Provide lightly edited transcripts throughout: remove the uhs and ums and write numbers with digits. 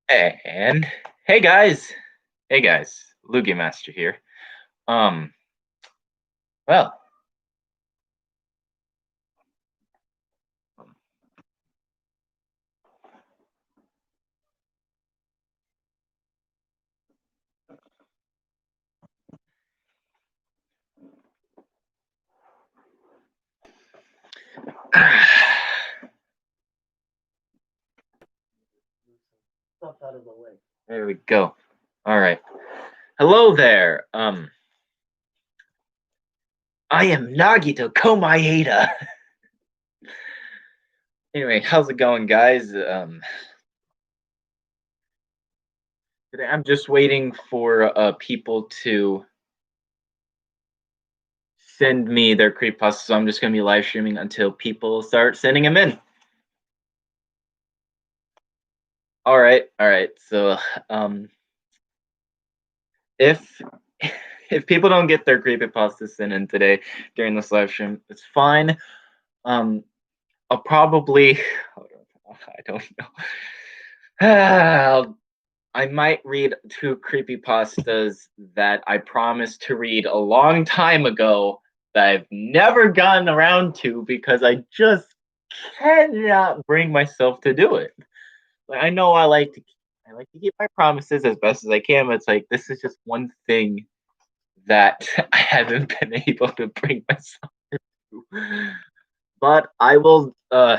And hey guys, Lugia Master here. Um, well, stuff out of the way. There we go. All right. Hello there. I am Nagito Komaeda. Anyway, how's it going, guys? Today I'm just waiting for people to send me their creepypastas. So I'm just gonna be live streaming until people start sending them in. All right, all right. So, if if people don't get their creepypasta sent in today during this live stream, it's fine. I'll probably I don't know. I might read two creepypastas that I promised to read a long time ago that I've never gotten around to because I just cannot bring myself to do it. Like, I know I like to keep my promises as best as I can, but it's like this is just one thing that I haven't been able to bring myself to. But I will I'll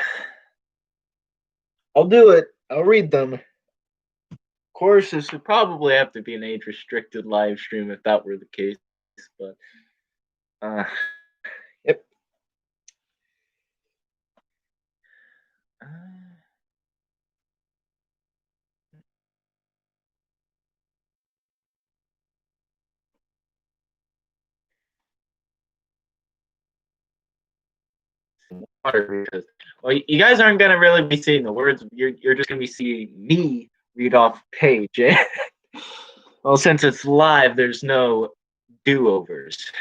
do it. I'll read them. Of course, this would probably have to be an age restricted live stream if that were the case, but uh yep. Uh, Water because well, you guys aren't gonna really be seeing the words. You're just gonna be seeing me read off page. Well, since it's live, there's no do overs.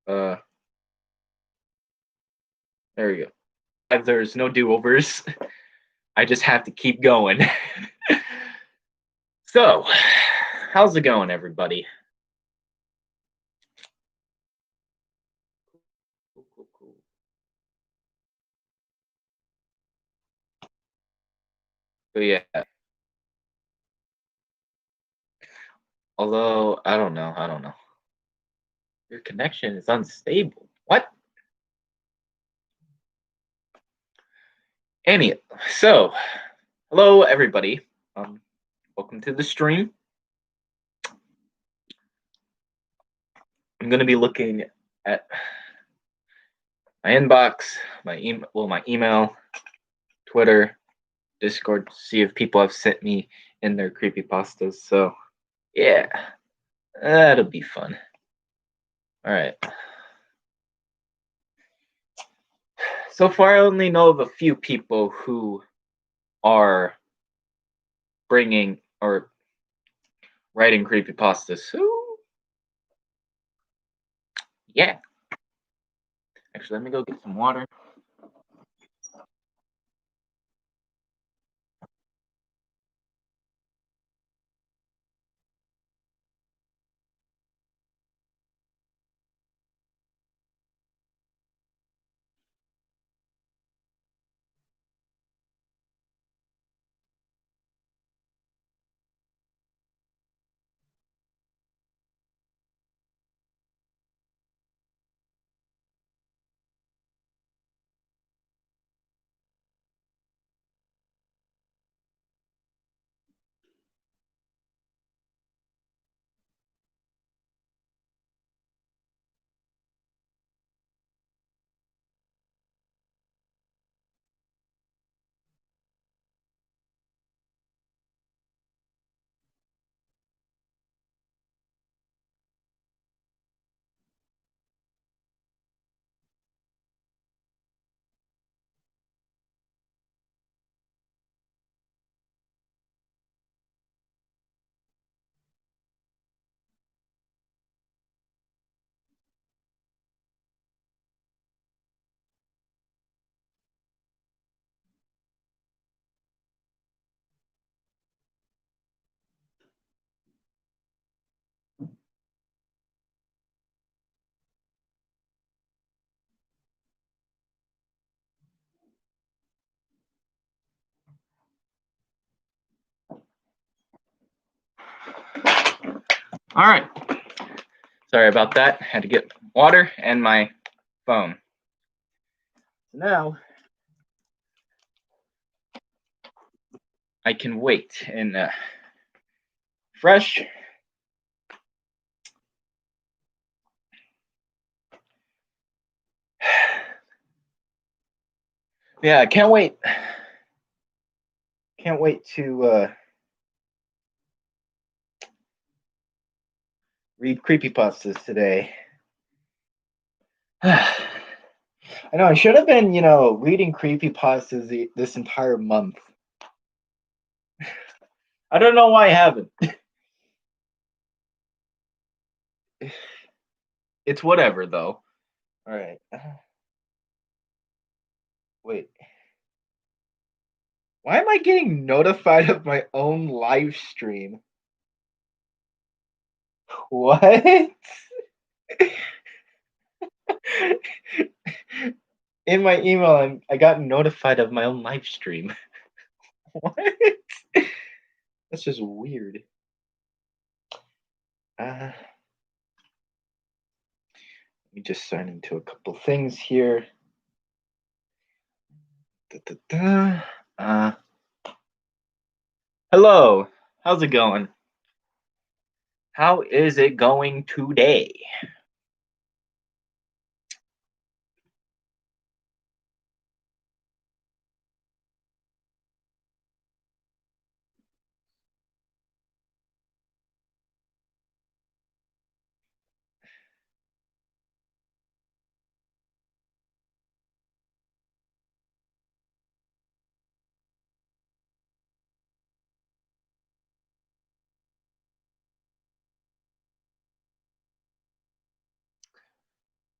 Uh, there we go. There's no do overs. I just have to keep going. So, how's it going, everybody? Cool, cool, cool. So yeah. Although I don't know. Your connection is unstable. What? Any so, hello everybody. Welcome to the stream. I'm gonna be looking at my inbox, my email, Twitter, Discord, to see if people have sent me in their creepypastas. So yeah, that'll be fun. All right. So far, I only know of a few people who are bringing or writing creepypastas. So yeah. Actually, let me go get some water. All right. Sorry about that. Had to get water and my phone. Now I can wait in fresh. Yeah, I can't wait. Can't wait to read creepypastas today. I know I should have been, reading creepypastas this entire month. I don't know why I haven't. It's whatever though. All right. Wait. Why am I getting notified of my own live stream? What? In my email, I got notified of my own live stream. What? That's just weird. Let me just sign into a couple things here. Hello. How's it going? How is it going today?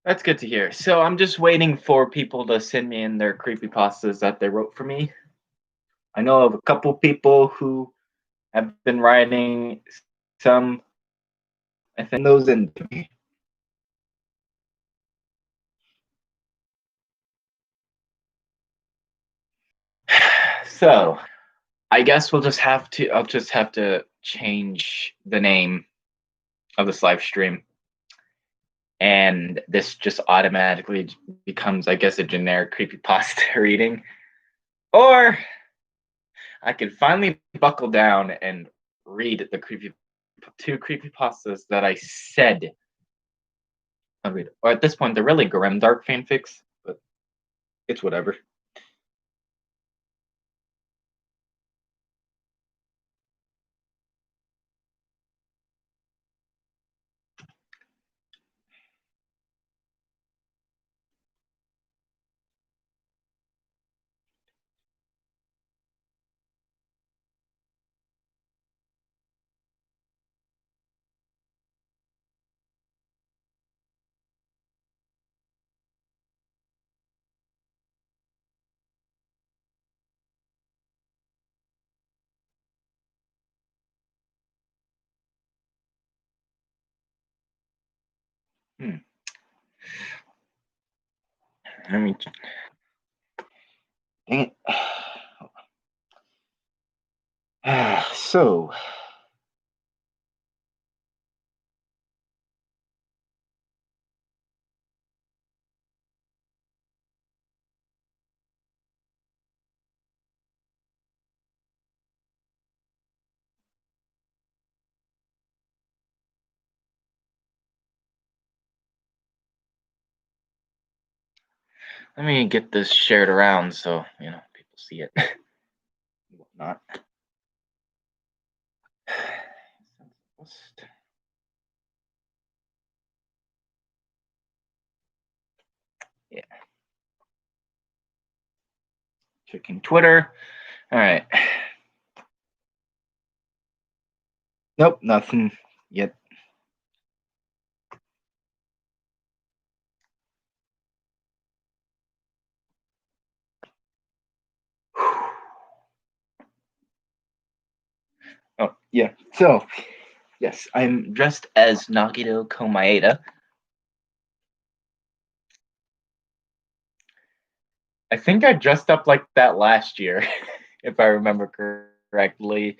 That's good to hear. So I'm just waiting for people to send me in their creepypastas that they wrote for me. I know of a couple people who have been writing some. I think those in. So I guess we'll just have to. I'll just have to change the name of this live stream, and this just automatically becomes, I guess, a generic creepypasta reading. Or I can finally buckle down and read the two creepypastas that I said I'll read. Or at this point, they're really grimdark fanfics, but it's whatever. Hmm. Let me. Dang it. So, let me get this shared around so people see it. Whatnot. Yeah. Checking Twitter. All right. Nope, nothing yet. Oh, yeah. So, yes, I'm dressed as Nagito Komaeda. I think I dressed up like that last year, if I remember correctly.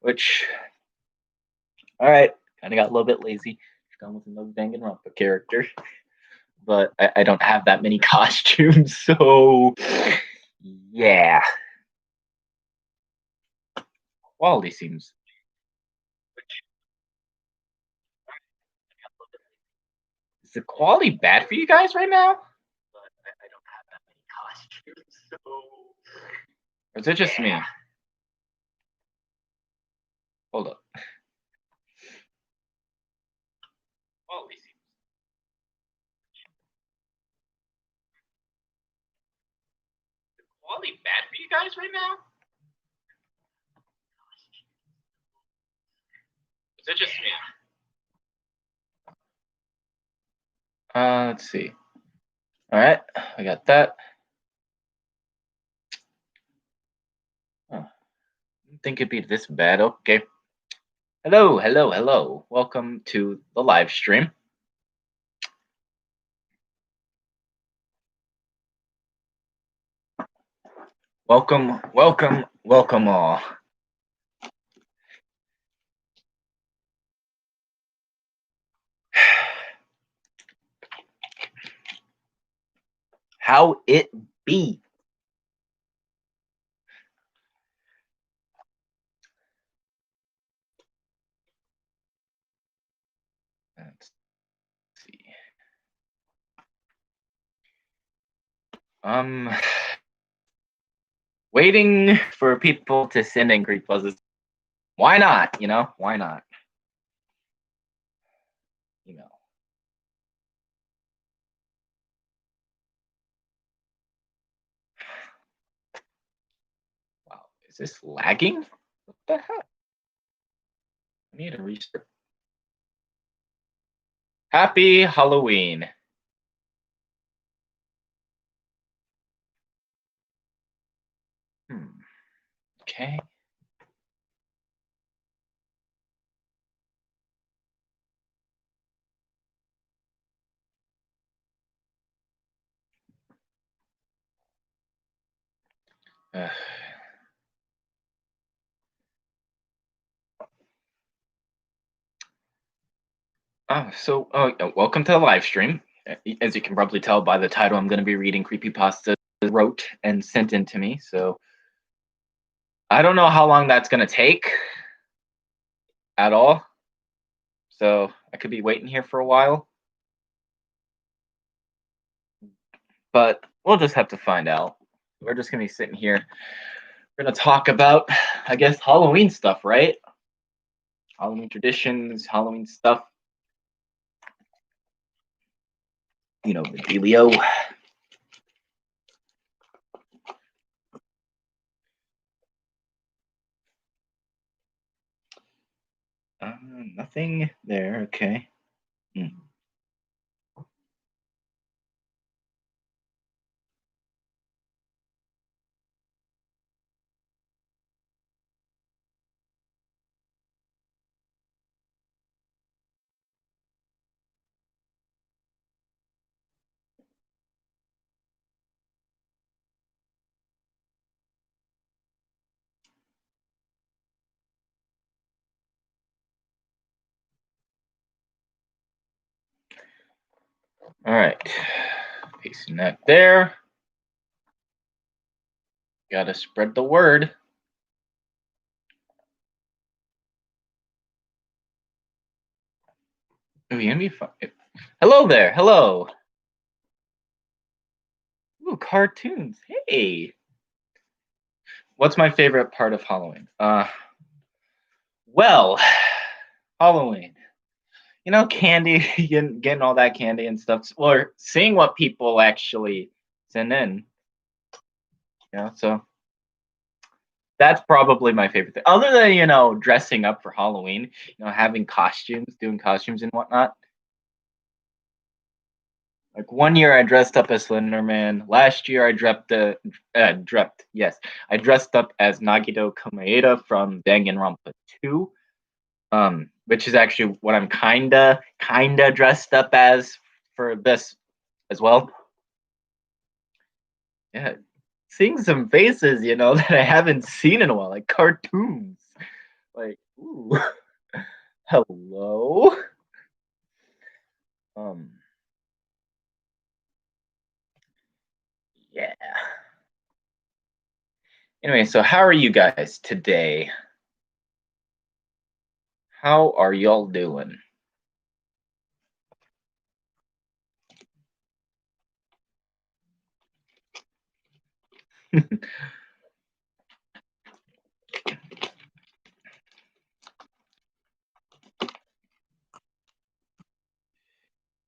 Which, all right. Kind of got a little bit lazy. Gone with another Danganronpa character, but I don't have that many costumes, so yeah. Quality seems. Is the quality bad for you guys right now? But I don't have that many costumes, so. Or is it just me? Hold up. Quality seems. Is the quality bad for you guys right now? Is it just me? Let's see. All right, I got that. Oh, didn't think it'd be this bad. Okay. Hello, hello, hello. Welcome to the live stream. Welcome, welcome, welcome all. How it be? Let's see. Waiting for people to send in creepypastas. Why not? You know, why not? You know. Wow, is this lagging? What the heck? I need to restart. Happy Halloween. Okay. Welcome to the live stream. As you can probably tell by the title, I'm going to be reading creepypasta wrote and sent in to me. So I don't know how long that's going to take at all. So I could be waiting here for a while. But we'll just have to find out. We're just going to be sitting here. We're going to talk about, I guess, Halloween stuff, right? Halloween traditions, Halloween stuff. You know, the dealio. Nothing there. Okay. All right. Pasting that there. Gotta spread the word. Ooh, you gonna be fun. Hello there. Hello. Ooh, cartoons. Hey. What's my favorite part of Halloween? Well, Halloween. You know, candy, getting all that candy and stuff, or seeing what people actually send in. You know, so that's probably my favorite thing. Other than, you know, dressing up for Halloween, you know, having costumes, doing costumes and whatnot. Like one year I dressed up as Slender Man. Last year I I dressed up as Nagito Komaeda from Danganronpa 2. Which is actually what I'm kinda dressed up as for this as well. Yeah. Seeing some faces, you know, that I haven't seen in a while, like cartoons. Like, ooh. Hello. Yeah. Anyway, so how are you guys today? How are y'all doing?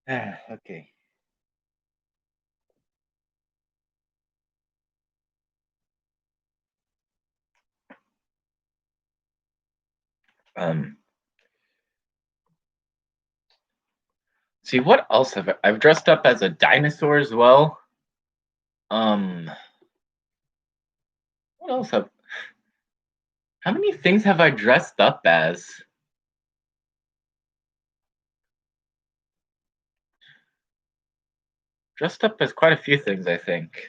Okay. See, what else I've dressed up as a dinosaur as well. What else how many things have I dressed up as? Dressed up as quite a few things, I think.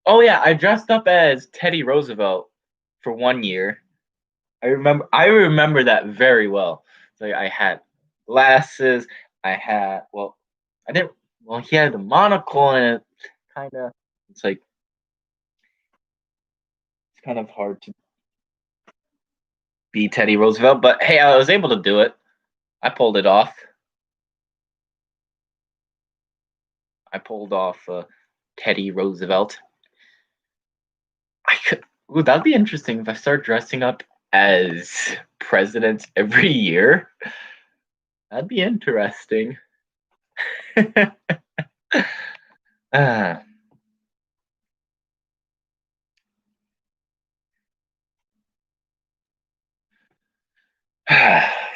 Oh yeah, I dressed up as Teddy Roosevelt for 1 year. I remember that very well. So I had glasses. I had I didn't. Well, he had a monocle and it kind of. It's like it's kind of hard to be Teddy Roosevelt, but hey, I was able to do it. I pulled it off. I pulled off Teddy Roosevelt. I could. Ooh, that'd be interesting if I start dressing up as presidents every year. That'd be interesting. Ah.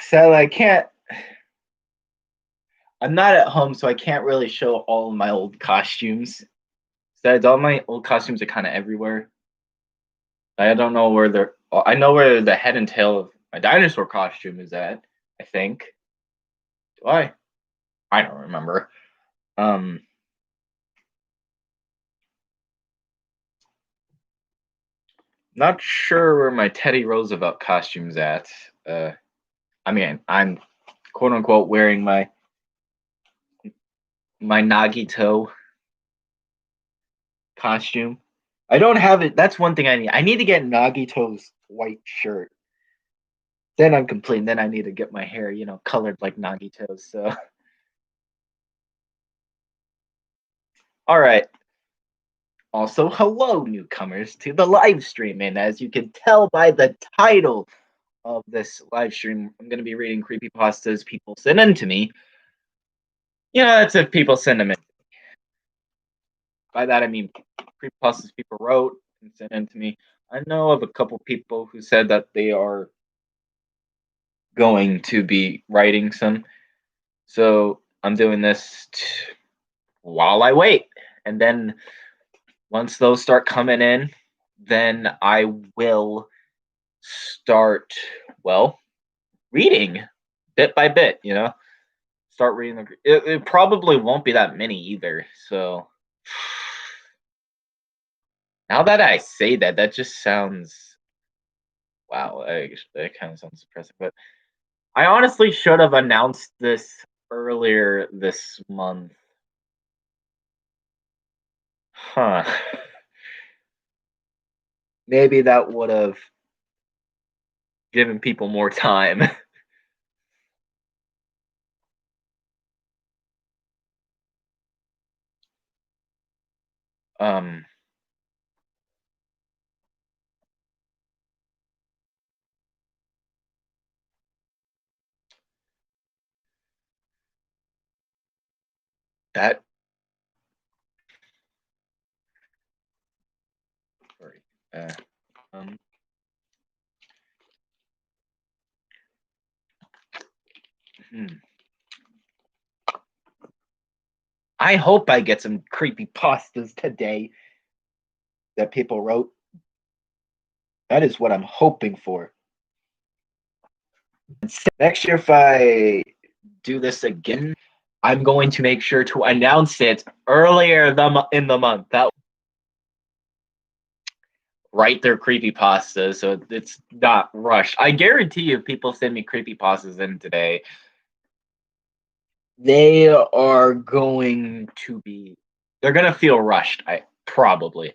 So I can't. I'm not at home, so I can't really show all of my old costumes. Besides, all my old costumes are kind of everywhere. I don't know where they're. I know where the head and tail of my dinosaur costume is at. I think. Do I? I don't remember. Um. Not sure where my Teddy Roosevelt costume's at. I mean, I'm quote unquote wearing my Nagito costume. I don't have it. That's one thing I need. I need to get Nagito's white shirt. Then I'm complete. Then I need to get my hair, colored like Nagito's. So, all right. Also, hello, newcomers, to the live stream. And as you can tell by the title of this live stream, I'm going to be reading creepypastas people send in to me. That's if people send them in. By that, I mean creepypastas people wrote and sent in to me. I know of a couple people who said that they are going to be writing some. So I'm doing this while I wait. And then once those start coming in, then I will start, reading bit by bit. Start reading. It probably won't be that many either. So now that I say that, that just sounds, wow, that kind of sounds depressing. But I honestly should have announced this earlier this month. Huh. Maybe that would have given people more time. um that sorry. Um hmm. I hope I get some creepy pastas today that people wrote. That is what I'm hoping for. Next year, if I do this again, I'm going to make sure to announce it earlier in the month. That write their creepypastas, so it's not rushed. I guarantee you, if people send me creepypastas in today, they are going to be, they're gonna feel rushed. I probably.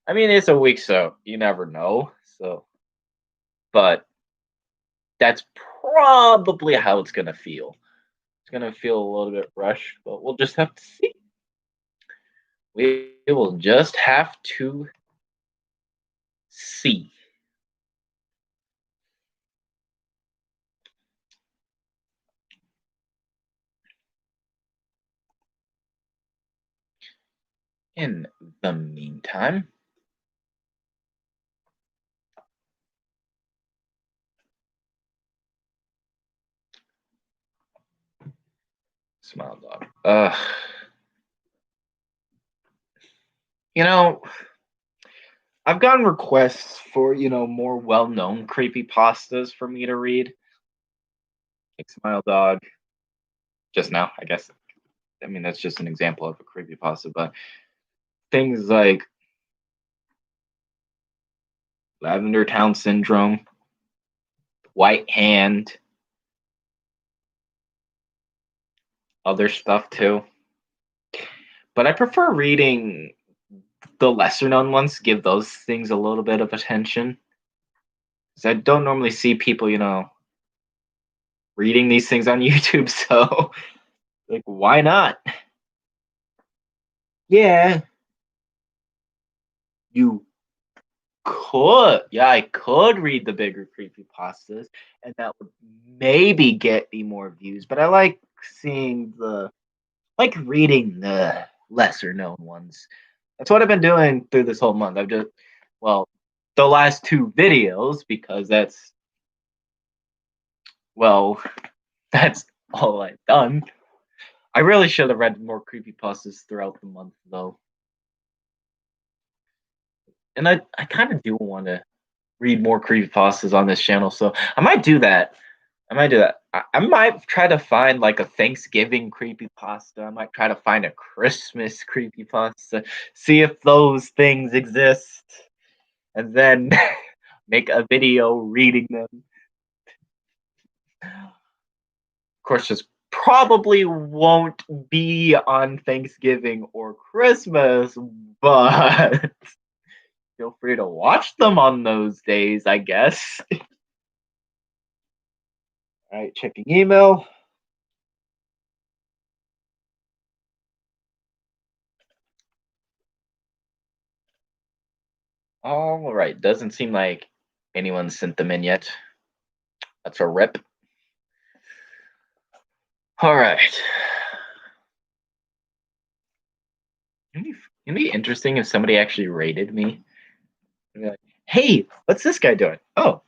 I mean, it's a week, so you never know. So, but that's probably how it's gonna feel. It's gonna feel a little bit rushed, but we'll just have to see. We will just have to see. In the meantime, smile dog. You know, I've gotten requests for, more well-known creepy pastas for me to read. Like Smile Dog, just now, I guess. I mean, that's just an example of a creepy pasta, but things like Lavender Town Syndrome, White Hand, other stuff too. But I prefer reading the lesser known ones, give those things a little bit of attention. Because I don't normally see people, reading these things on YouTube, so like why not? Yeah, you could. Yeah, I could read the bigger creepy pastas, and that would maybe get me more views, but I like reading the lesser known ones. That's what I've been doing through this whole month. I've just, well, the last two videos, because well, that's all I've done. I really should have read more creepypastas throughout the month, though. And I kind of do want to read more creepypastas on this channel, so I might do that. I might do that. I might try to find like a Thanksgiving creepypasta. I might try to find a Christmas creepypasta. See if those things exist, and then make a video reading them. Of course, this probably won't be on Thanksgiving or Christmas, but feel free to watch them on those days, I guess. All right, checking email. All right, doesn't seem like anyone sent them in yet. That's a rip. All right. It'd be interesting if somebody actually rated me. Be like, hey, what's this guy doing? Oh,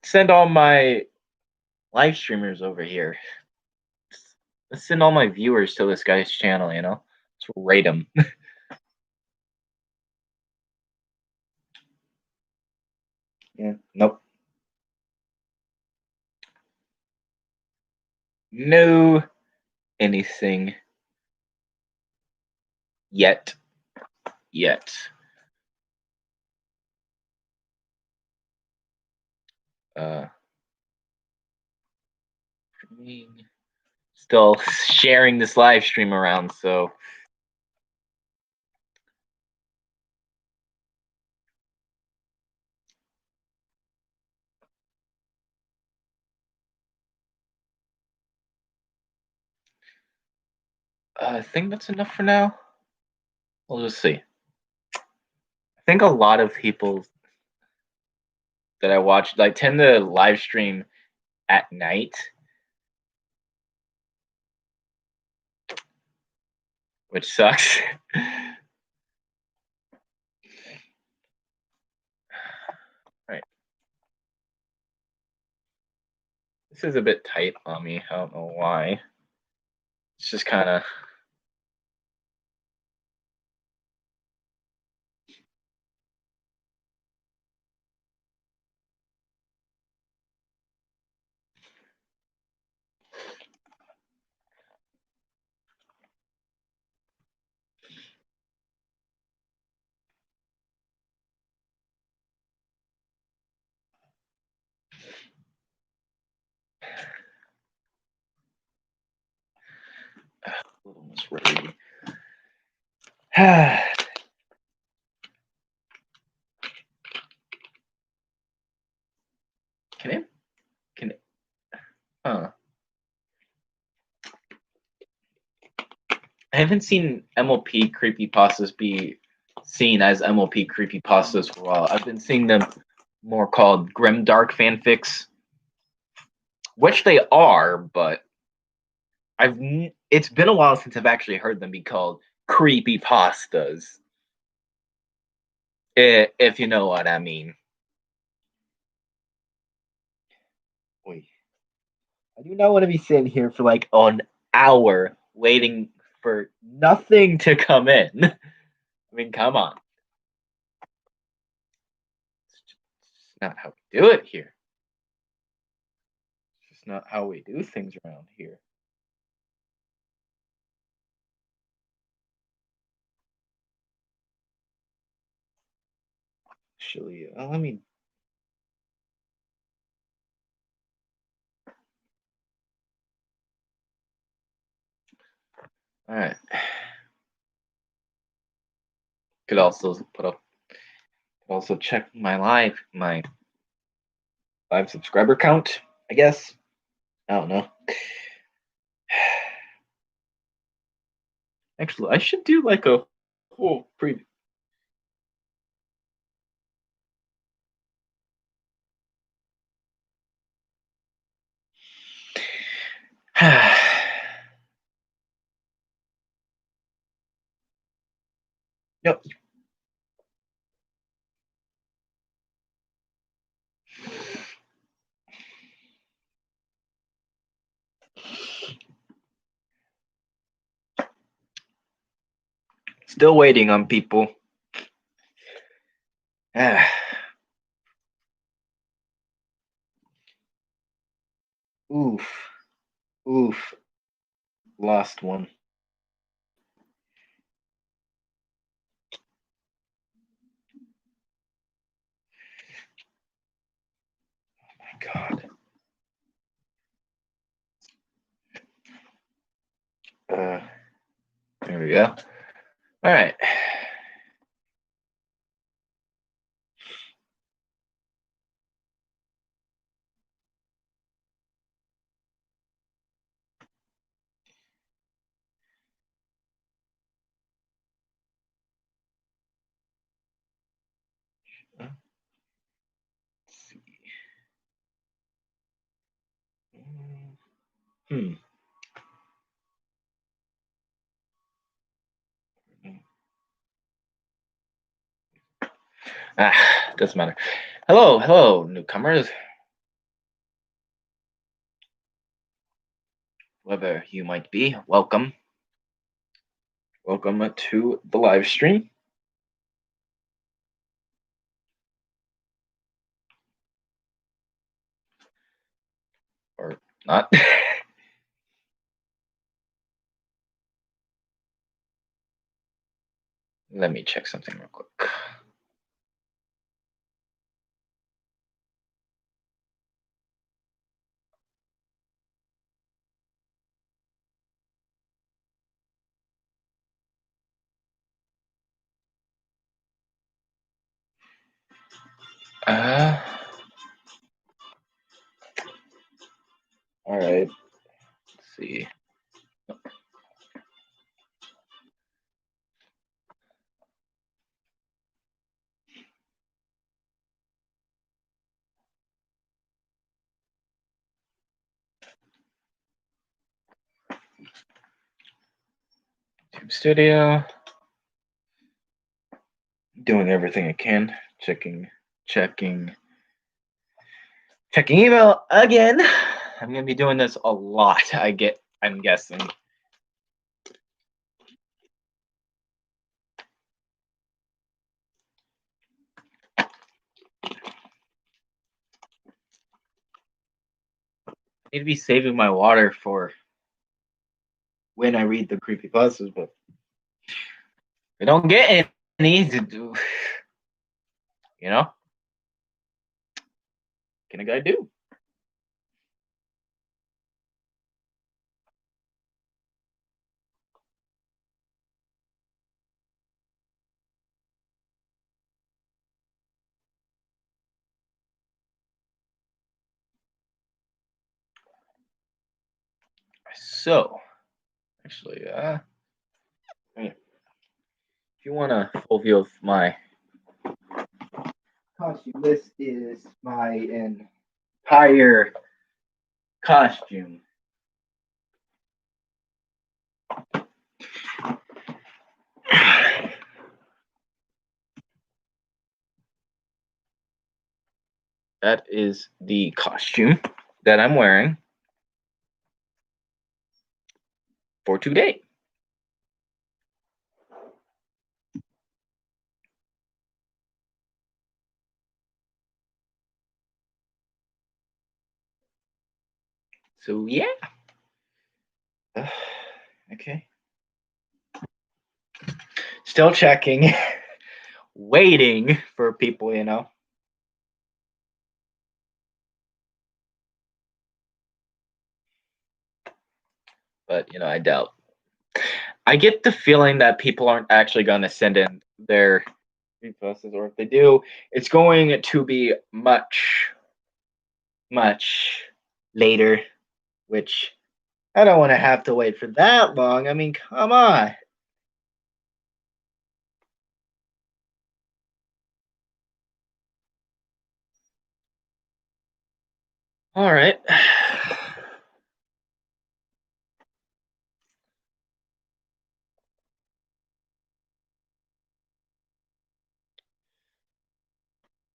send all my live streamers over here. Let's send all my viewers to this guy's channel, Let's rate him. Yeah, nope. No anything yet. Yet. Uh, still sharing this live stream around, so I think that's enough for now. We'll just see. I think a lot of people that I watch, I tend to live stream at night, which sucks. Right. This is a bit tight on me. I don't know why. It's just kind of. ready. Can it? Can it? I haven't seen MLP creepypastas be seen as MLP creepypastas for a while. I've been seeing them more called grimdark fanfics, which they are, but it's been a while since I've actually heard them be called creepypastas. If you know what I mean. Wait. I do not want to be sitting here for like an hour waiting for nothing to come in. I mean, come on. It's not how we do it here. It's just not how we do things around here. Actually, let me. All right. Could also check my live subscriber count. I guess. I don't know. Actually, I should do like a whole preview. Yep. Still waiting on people. Oof. Oof. Lost one. Oh my God. There we go. All right. Let's see. Doesn't matter. Hello, newcomers. Whoever you might be, welcome. Welcome to the live stream. Or not. Let me check something real quick. All right. Let's see. YouTube Studio. Doing everything I can. Checking email again. I'm gonna be doing this a lot. I'm guessing. I need to be saving my water for when I read the creepypastas, but I don't get any to do. You know? What can a guy do? So, actually, if you want a full view of my costume, this is my entire costume. That is the costume that I'm wearing for today. So yeah. Okay. Still checking, waiting for people, But I doubt. I get the feeling that people aren't actually going to send in their reposts, or if they do, it's going to be much, much later, which I don't want to have to wait for that long. I mean, come on. All right.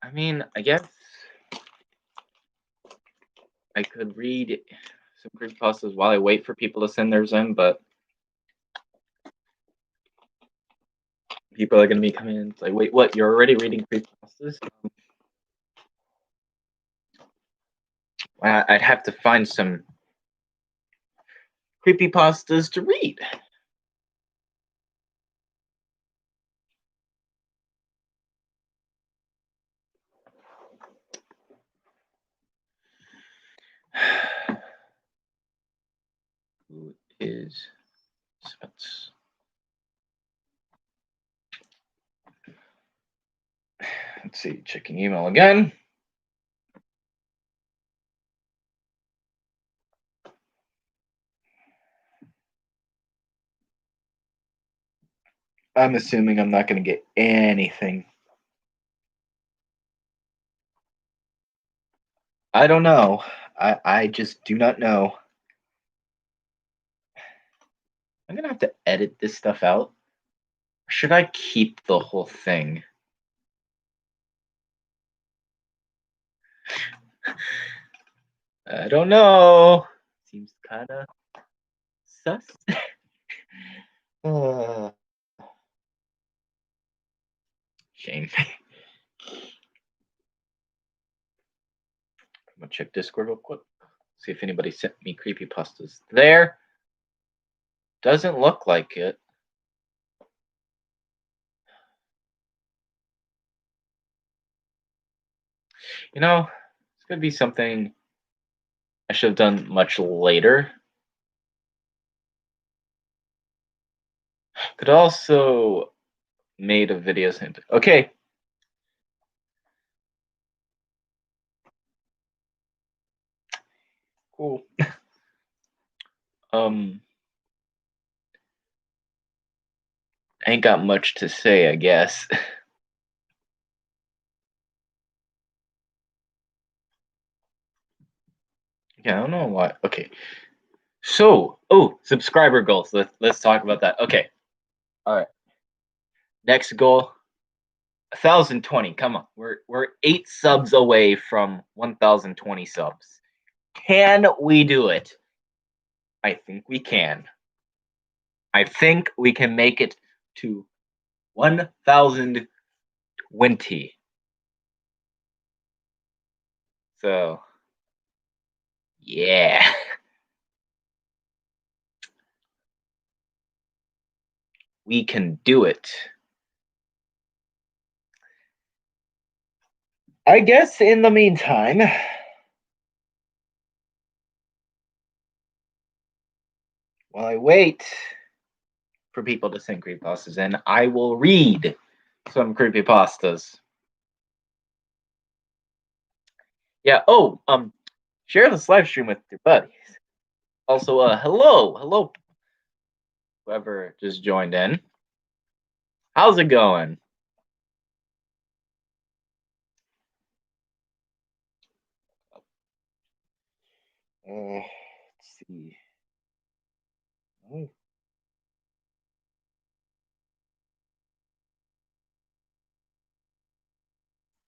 I mean, I guess I could read some creepypastas while I wait for people to send theirs in, but people are going to be coming in. It's like, wait, what? You're already reading creepypastas? I'd have to find some creepypastas to read. Who is Spence? Let's see, checking email again. I'm assuming I'm not going to get anything. I don't know. I just do not know. I'm going to have to edit this stuff out. Or should I keep the whole thing? I don't know. Seems kind of sus. Shame. I'm gonna check Discord real quick. See if anybody sent me creepypastas there. Doesn't look like it. It's gonna be something I should have done much later. Could also made a video saying, okay. Cool. Ain't got much to say, I guess. Yeah, I don't know why. Okay. So, subscriber goals. Let's talk about that. Okay. All right. Next goal, 1,020. Come on. We're 8 subs away from 1,020 subs. Can we do it? I think we can. I think we can make it to 1,020. So, yeah. We can do it. I guess in the meantime, while I wait for people to send creepypastas in, I will read some creepypastas. Yeah. Share this live stream with your buddies. Also, hello, whoever just joined in. How's it going? Let's see. Oh,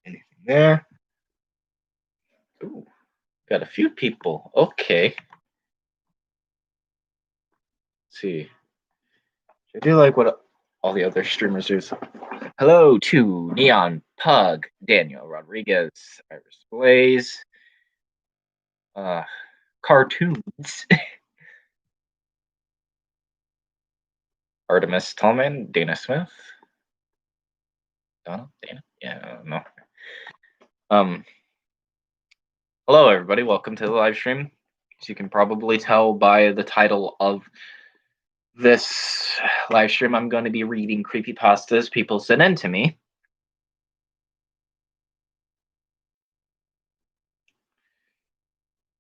anything there? Ooh, got a few people. Okay. Let's see. I do like what all the other streamers do. Hello to Neon Pug, Daniel Rodriguez, Iris Blaze, uh, Cartoons, Artemis Tallman, Dana Smith, Dana, yeah, I don't know. Um, Hello everybody, welcome to the live stream. As you can probably tell by the title of this live stream, I'm going to be reading creepypastas people sent in to me.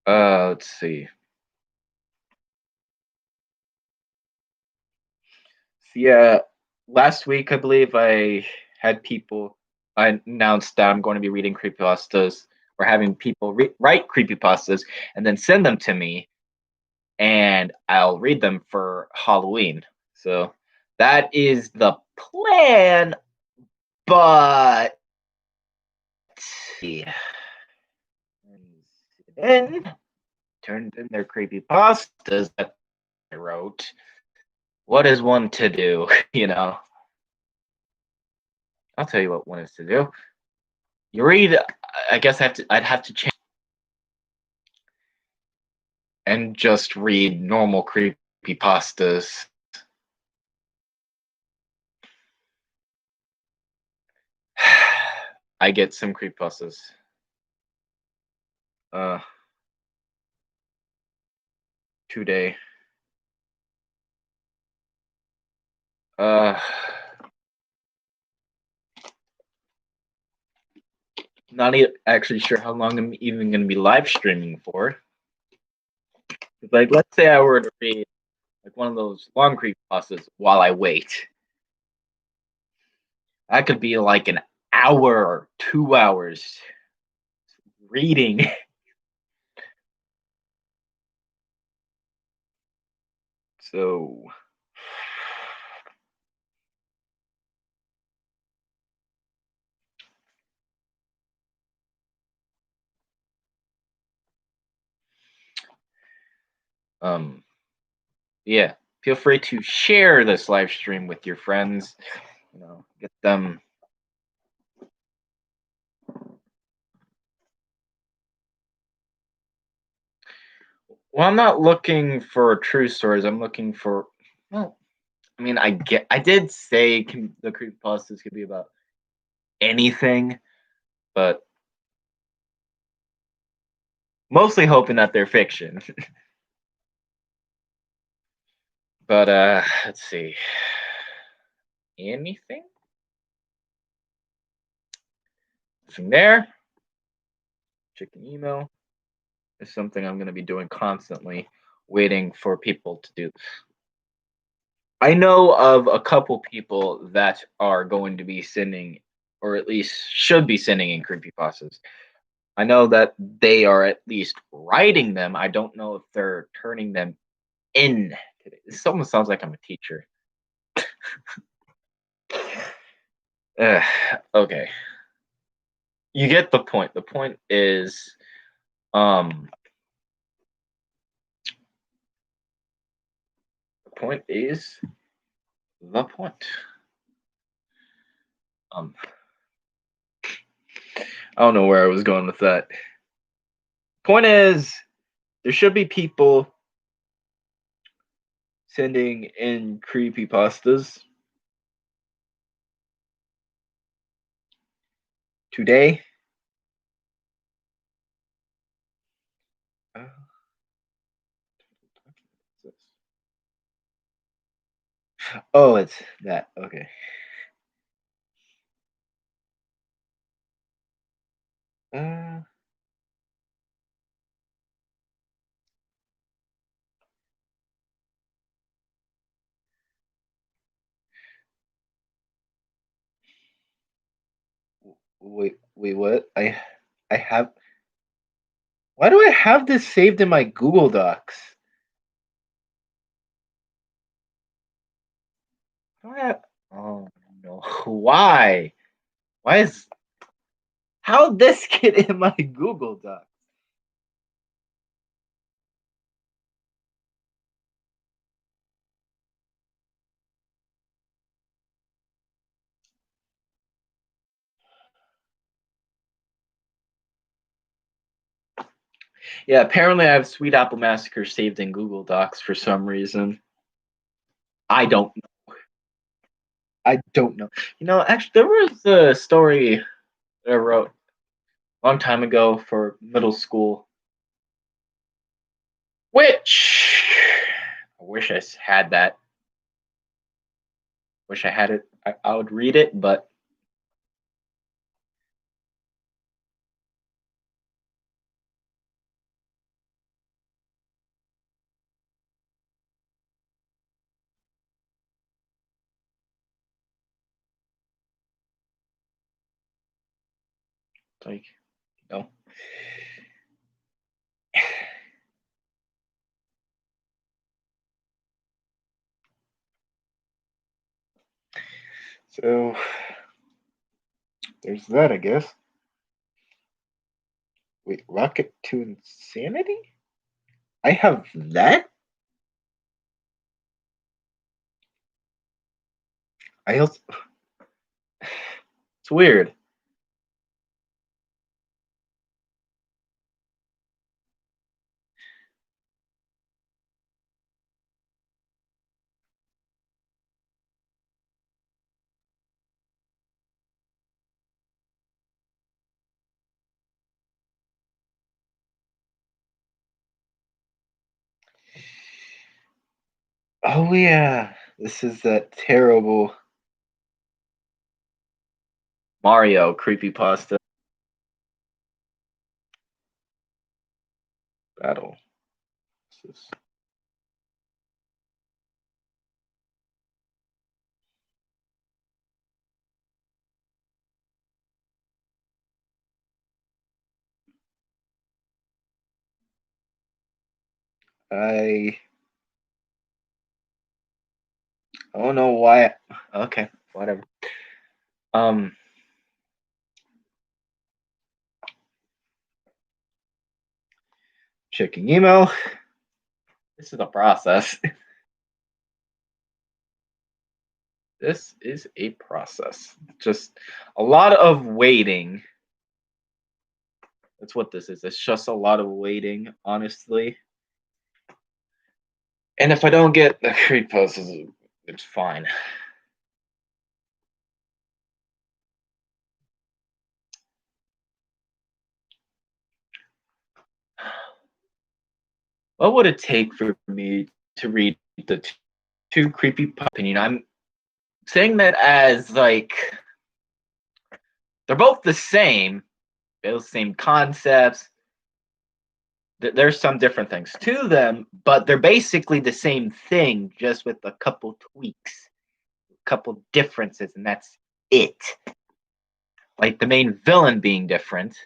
Let's see. Yeah, last week I believe I had people. I announced that I'm going to be reading creepypastas or having people write creepypastas and then send them to me, and I'll read them for Halloween. So that is the plan, but yeah. And turned in their creepypastas that I wrote. What is one to do? You know, I'll tell you what one is to do. You read. I guess I'd have to change and just read normal creepypastas. I get some creepypastas. Uh, today. Uh, not actually sure how long I'm even going to be live streaming for. Like, let's say I were to read like one of those long creepypastas while I wait. That could be like an hour or 2 hours reading. So, um, yeah, feel free to share this live stream with your friends. You know, get them. Well, I'm not looking for true stories. I'm looking for. Well, I mean, I did say the creepypastas could be about anything, but mostly hoping that they're fiction. But let's see. Anything? From there, check an email. Is something I'm going to be doing constantly, waiting for people to do. I know of a couple people that are going to be sending, or at least should be sending in creepypastas. I know that they are at least writing them. I don't know if they're turning them in today. This almost sounds like I'm a teacher. Okay. You get the point. The point is, um, the point is the point. Um, I don't know where I was going with that. Point is, there should be people sending in creepypastas today. Uh, oh, it's that. Okay. Uh, wait, what? I have. Why do I have this saved in my Google Docs? Why do I have- Oh no! Why? Why is how this get in my Google Docs? Yeah, apparently I have Sweet Apple Massacre saved in Google Docs for some reason. I don't. I don't know. Actually, there was a story that I wrote a long time ago for middle school, which I wish had that. Wish I had it. I would read it, but like, you know. So there's that, I guess. Wait, Rocket to Insanity? I have that? I also. It's weird. Oh yeah, this is that terrible Mario creepypasta battle. This is- I don't know why. Okay, whatever. Um, checking email. This is a process. This is a process. Just a lot of waiting. That's what this is. It's just a lot of waiting, honestly. And if I don't get the creepypastas, it's fine. What would it take for me to read the two creepy opinion? I'm saying that as like they're both the same, those same concepts. There's some different things to them, but they're basically the same thing, just with a couple tweaks, a couple differences, and that's it. Like the main villain being different,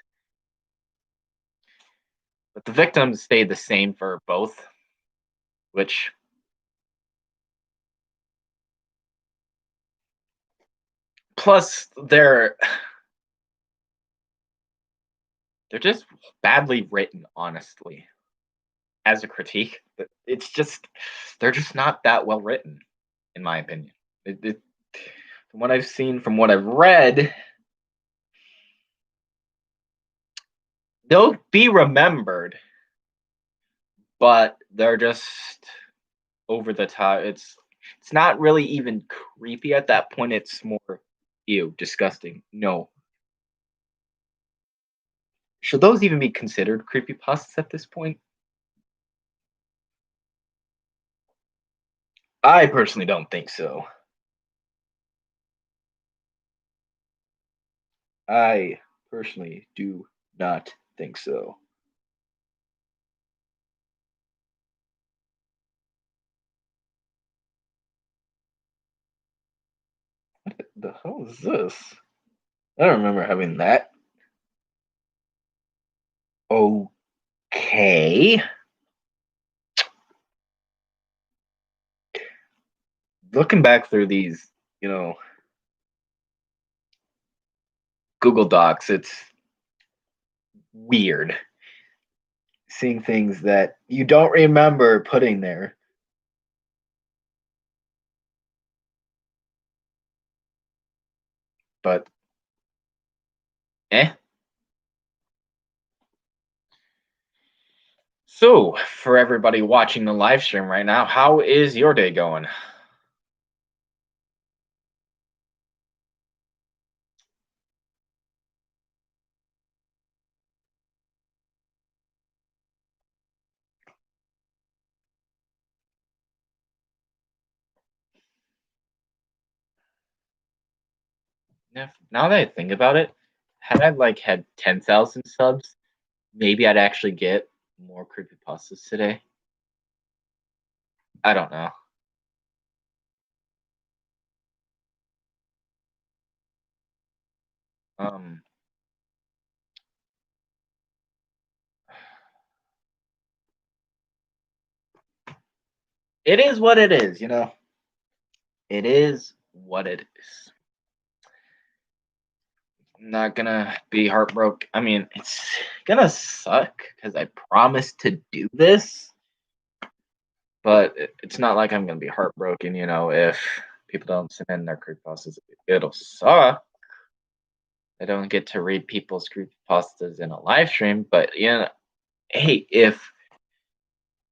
but the victims stay the same for both, which plus they're just badly written, honestly. As a critique, it's just they're just not that well written, in my opinion. From what I've seen, from what I've read, they'll be remembered, but they're just over the top. It's not really even creepy at that point. It's more ew, disgusting. No. Should those even be considered creepypastas at this point? I personally don't think so. I personally do not think so. What the hell is this? I don't remember having that. Okay. Looking back through these, you know, Google Docs, it's weird seeing things that you don't remember putting there. But eh. So, for everybody watching the live stream right now, how is your day going? Now that I think about it, had I had 10,000 subs, maybe I'd actually get more creepypastas today. I don't know. Um, it is what it is, you know. It is what it is. I'm not gonna be heartbroken. I mean, it's gonna suck because I promised to do this, but it's not like I'm gonna be heartbroken, you know, if people don't send in their creepypastas. It'll suck. I don't get to read people's creepypastas in a live stream, but hey, if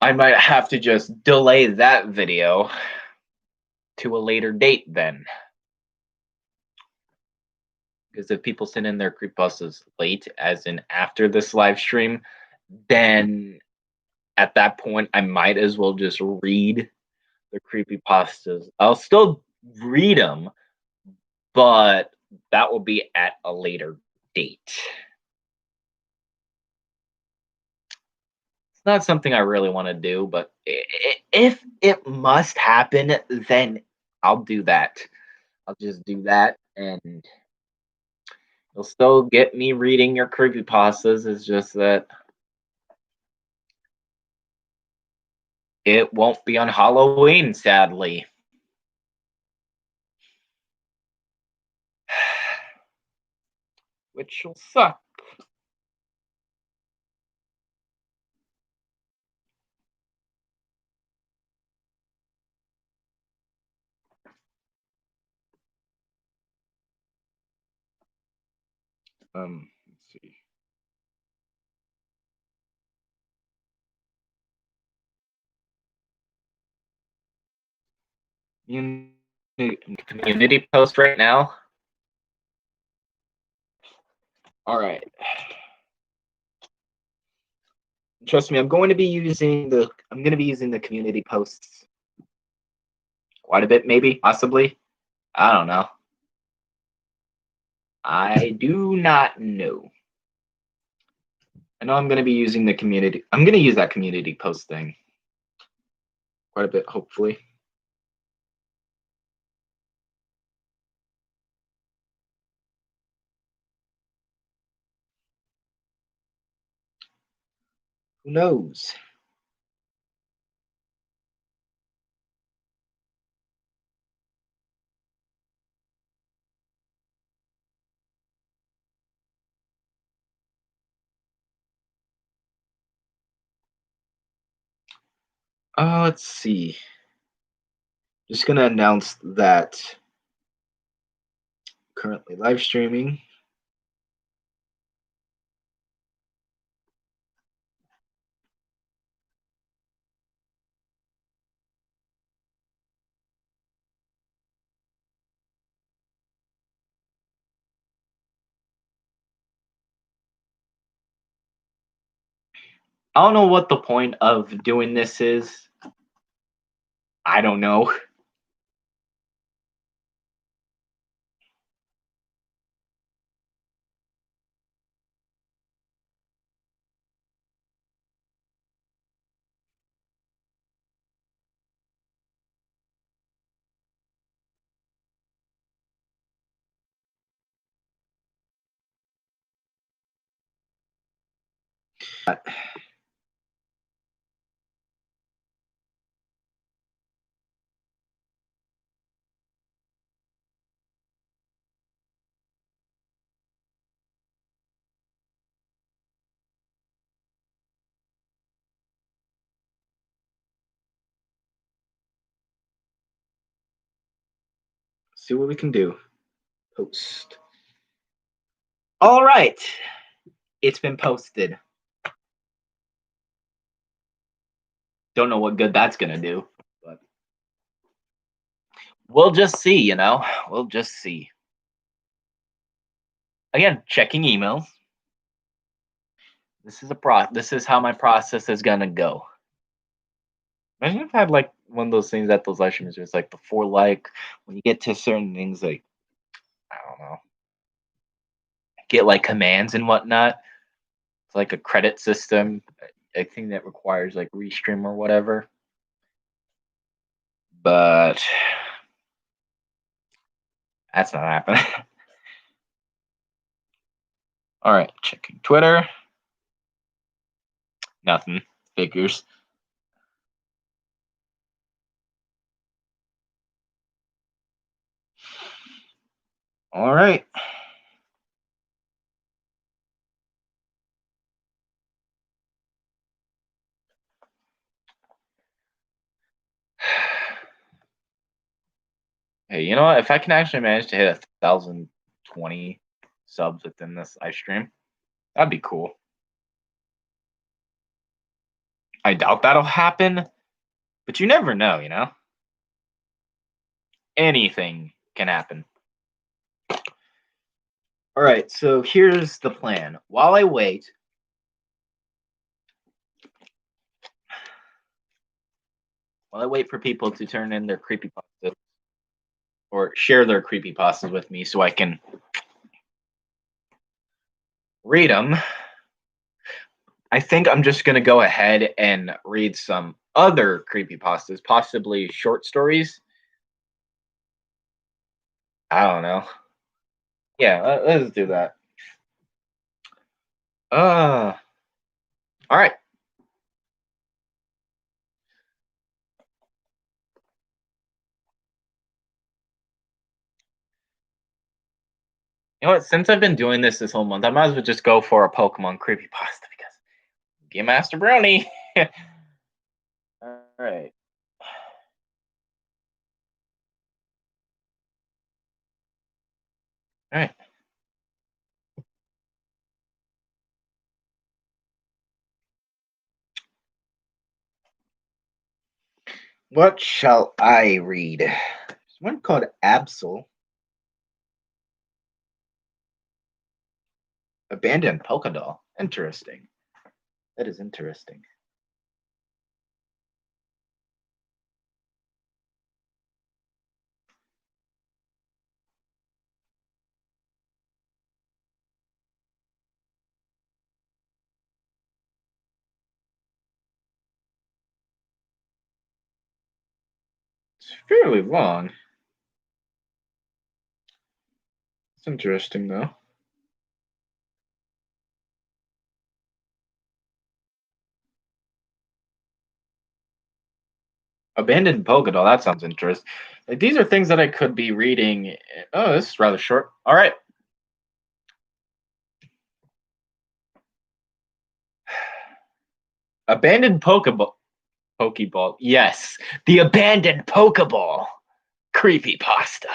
I might have to just delay that video to a later date then. Because if people send in their creepypastas late, as in after this live stream, then at that point I might as well just read the creepypastas. I'll still read them, but that will be at a later date. It's not something I really want to do, but if it must happen, then I'll do that. I'll just do that, and you'll still get me reading your creepypastas. It's just that it won't be on Halloween, sadly. Which will suck. Let's see. You community post right now. All right. Trust me, I'm going to be using the community posts quite a bit, maybe, possibly. I don't know. I do not know. I know I'm going to be using the community. I'm going to use that community post thing quite a bit, hopefully. Who knows? Let's see. Just going to announce that currently live streaming. I don't know what the point of doing this is. I don't know. See what we can do. Post. All right. It's been posted. Don't know what good that's going to do, but we'll just see, you know? We'll just see. Again, checking emails. This is how my process is going to go. Imagine if I had like one of those things at those live streams where it's like before, like when you get to certain things, like I don't know, get like commands and whatnot. It's like a credit system, a thing that requires like restream or whatever. But that's not happening. All right, checking Twitter. Nothing. Figures. All right. Hey, you know what? If I can actually manage to hit 1,020 subs within this live stream, that'd be cool. I doubt that'll happen, but you never know, you know? Anything can happen. All right, so here's the plan. While I wait, for people to turn in their creepypastas or share their creepypastas with me so I can read them, I think I'm just going to go ahead and read some other creepypastas, possibly short stories. I don't know. Yeah, let's do that. All right. You know what? Since I've been doing this whole month, I might as well just go for a Pokemon creepypasta because Game Master Brownie. All right. All right. What shall I read? There's one called Absol. Abandoned Polka Doll. Interesting. That is interesting. It's fairly long. It's interesting though. Abandoned Polka Doll. That sounds interesting. Like, these are things that I could be reading. Oh, this is rather short. All right. Abandoned Pokeball. Yes, the abandoned Pokeball. Creepypasta.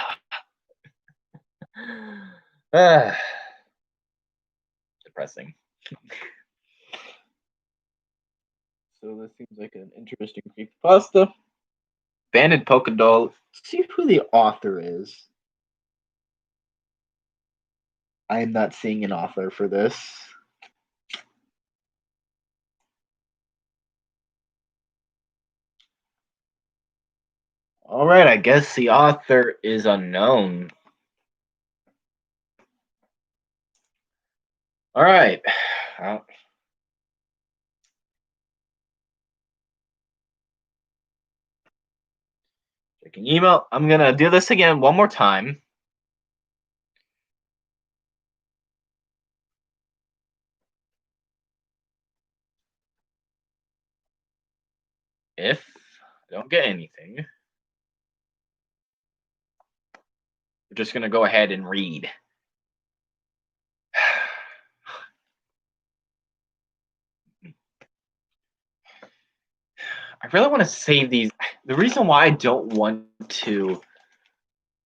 Depressing. So this seems like an interesting creepypasta. Abandoned Polka Doll. Let's see who the author is. I am not seeing an author for this. All right, I guess the author is unknown. All right. Checking email. I'm going to do this again one more time. don't get anything. We're just gonna go ahead and read. I really want to save these. The reason why I don't want to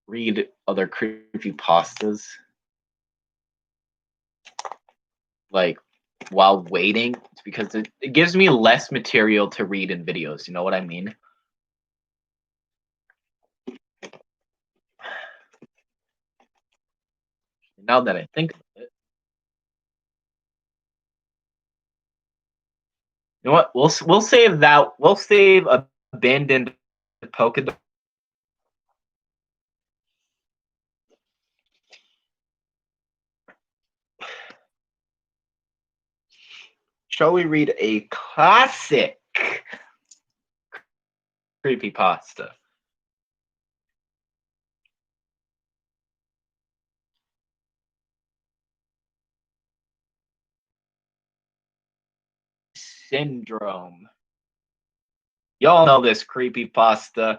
read other creepypastas, like while waiting, it's because it gives me less material to read in videos. You know what I mean? Now that I think of it, you know what? We'll save that. We'll save abandoned polka. Shall we read a classic creepypasta? Syndrome. Y'all know this creepypasta.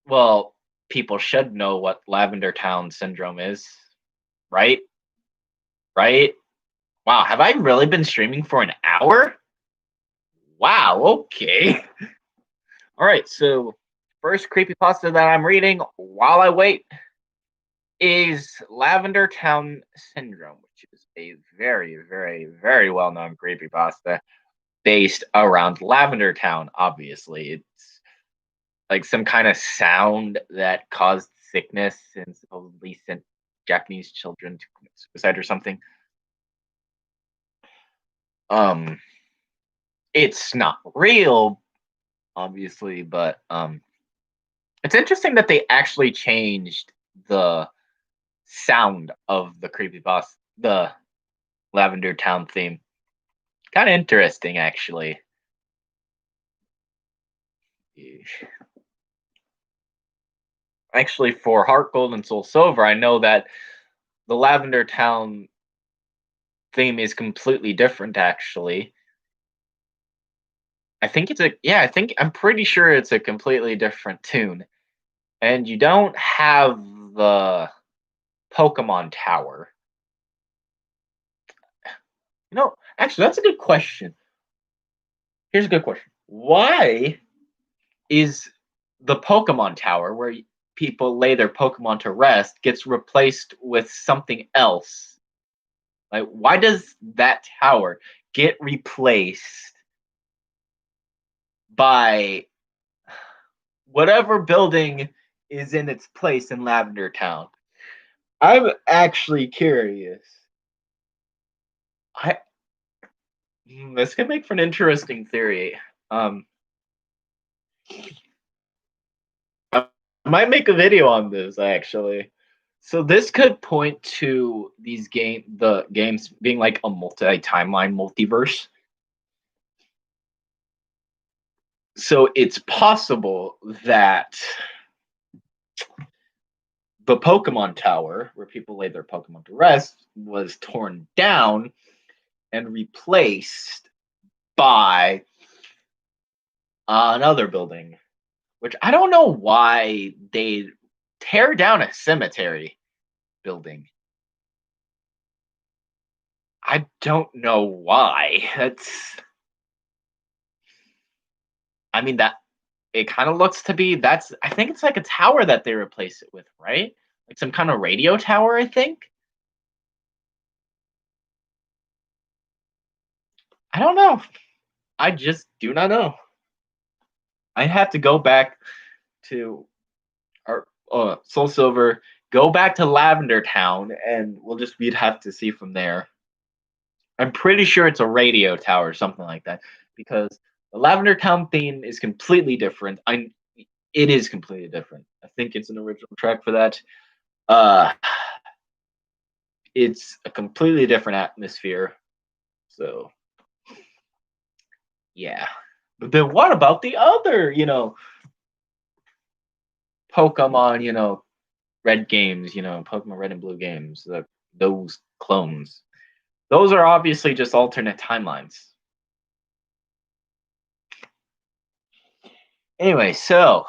Well, people should know what Lavender Town syndrome is, right? Right? Wow, have I really been streaming for an hour? Wow, okay. All right, so first creepypasta that I'm reading while I wait is Lavender Town Syndrome, which is a very, very, very well-known creepypasta based around Lavender Town, obviously. It's like some kind of sound that caused sickness and supposedly sent Japanese children to commit suicide or something. Um, it's not real, obviously, but it's interesting that they actually changed the sound of the creepypasta, the Lavender Town theme. Kind of interesting, actually. Actually, for Heart Gold and Soul Silver, I know that the Lavender Town theme is completely different, actually. I think it's a yeah, I'm pretty sure it's a completely different tune. And you don't have the Pokemon Tower. You know, actually that's a good question. Here's a good question. Why is the Pokemon Tower where people lay their Pokemon to rest gets replaced with something else? Like why does that tower get replaced by whatever building is in its place in Lavender Town? I'm actually curious. I This could make for an interesting theory. Um, I might make a video on this actually. So this could point to the games being like a multi-timeline multiverse. So it's possible that the Pokemon Tower, where people lay their Pokemon to rest, was torn down and replaced by another building, which I don't know why they tear down a cemetery building. I don't know why. I mean, that it kind of looks to be I think it's like a tower that they replace it with, right? Like some kind of radio tower, I think. I don't know. I just do not know. I have to go back to our Soul Silver, go back to Lavender Town, and we'd have to see from there. I'm pretty sure it's a radio tower or something like that because the Lavender Town theme is completely different. It is completely different. I think it's an original track for that. Uh, it's a completely different atmosphere. So, yeah. But then what about the other, Pokemon, red games, Pokemon Red and Blue games, those clones? Those are obviously just alternate timelines. Anyway, so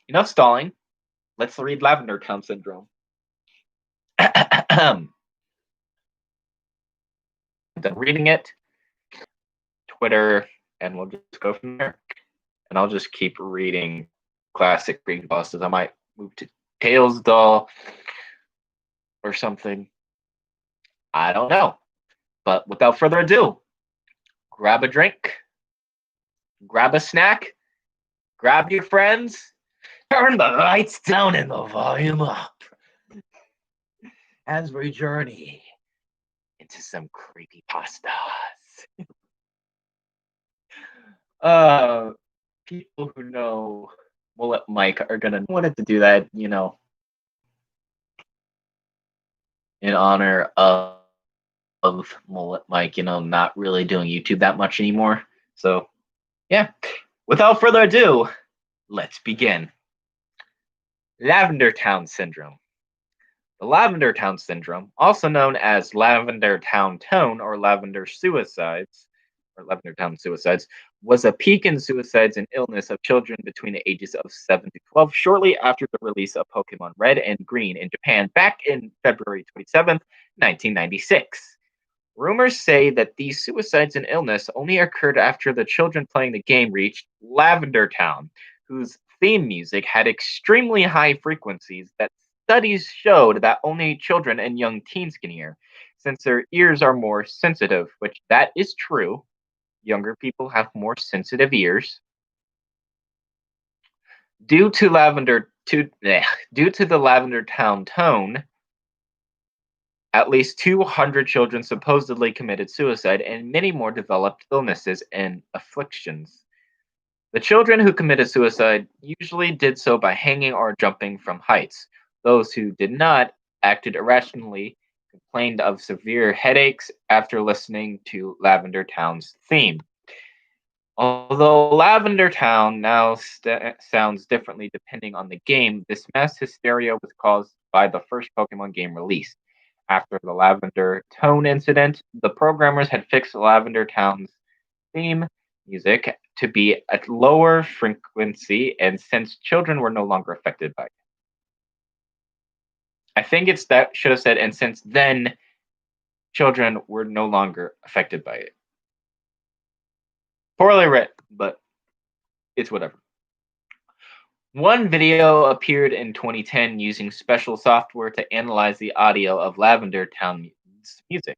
enough stalling. Let's read Lavender Town Syndrome. Done reading it, Twitter, and we'll just go from there. And I'll just keep reading classic creepypastas. I might move to Tales Doll or something. I don't know. But without further ado, grab a drink, grab a snack, grab your friends, turn the lights down and the volume up as we journey into some creepypastas. People who know Mullet Mike are gonna wanted to do that, in honor of Mullet Mike, not really doing YouTube that much anymore. So, yeah. Without further ado, let's begin. Lavender Town Syndrome. The Lavender Town Syndrome, also known as Lavender Town Tone or Lavender Suicides, or Lavender Town Suicides, was a peak in suicides and illness of children between the ages of 7 to 12 shortly after the release of Pokemon Red and Green in Japan back in February 27th, 1996. Rumors say that these suicides and illness only occurred after the children playing the game reached Lavender Town, whose theme music had extremely high frequencies that studies showed that only children and young teens can hear, since their ears are more sensitive, which that is true. Younger people have more sensitive ears. Due to the Lavender Town tone, at least 200 children supposedly committed suicide, and many more developed illnesses and afflictions. The children who committed suicide usually did so by hanging or jumping from heights. Those who did not acted irrationally, complained of severe headaches after listening to Lavender Town's theme. Although Lavender Town now sounds differently depending on the game, this mass hysteria was caused by the first Pokemon game released. After the Lavender Tone incident, the programmers had fixed Lavender Town's theme music to be at lower frequency, and since children were no longer affected by it. I think it's that should have said, and since then, children were no longer affected by it. Poorly written, but it's whatever. One video appeared in 2010 using special software to analyze the audio of Lavender Town's music.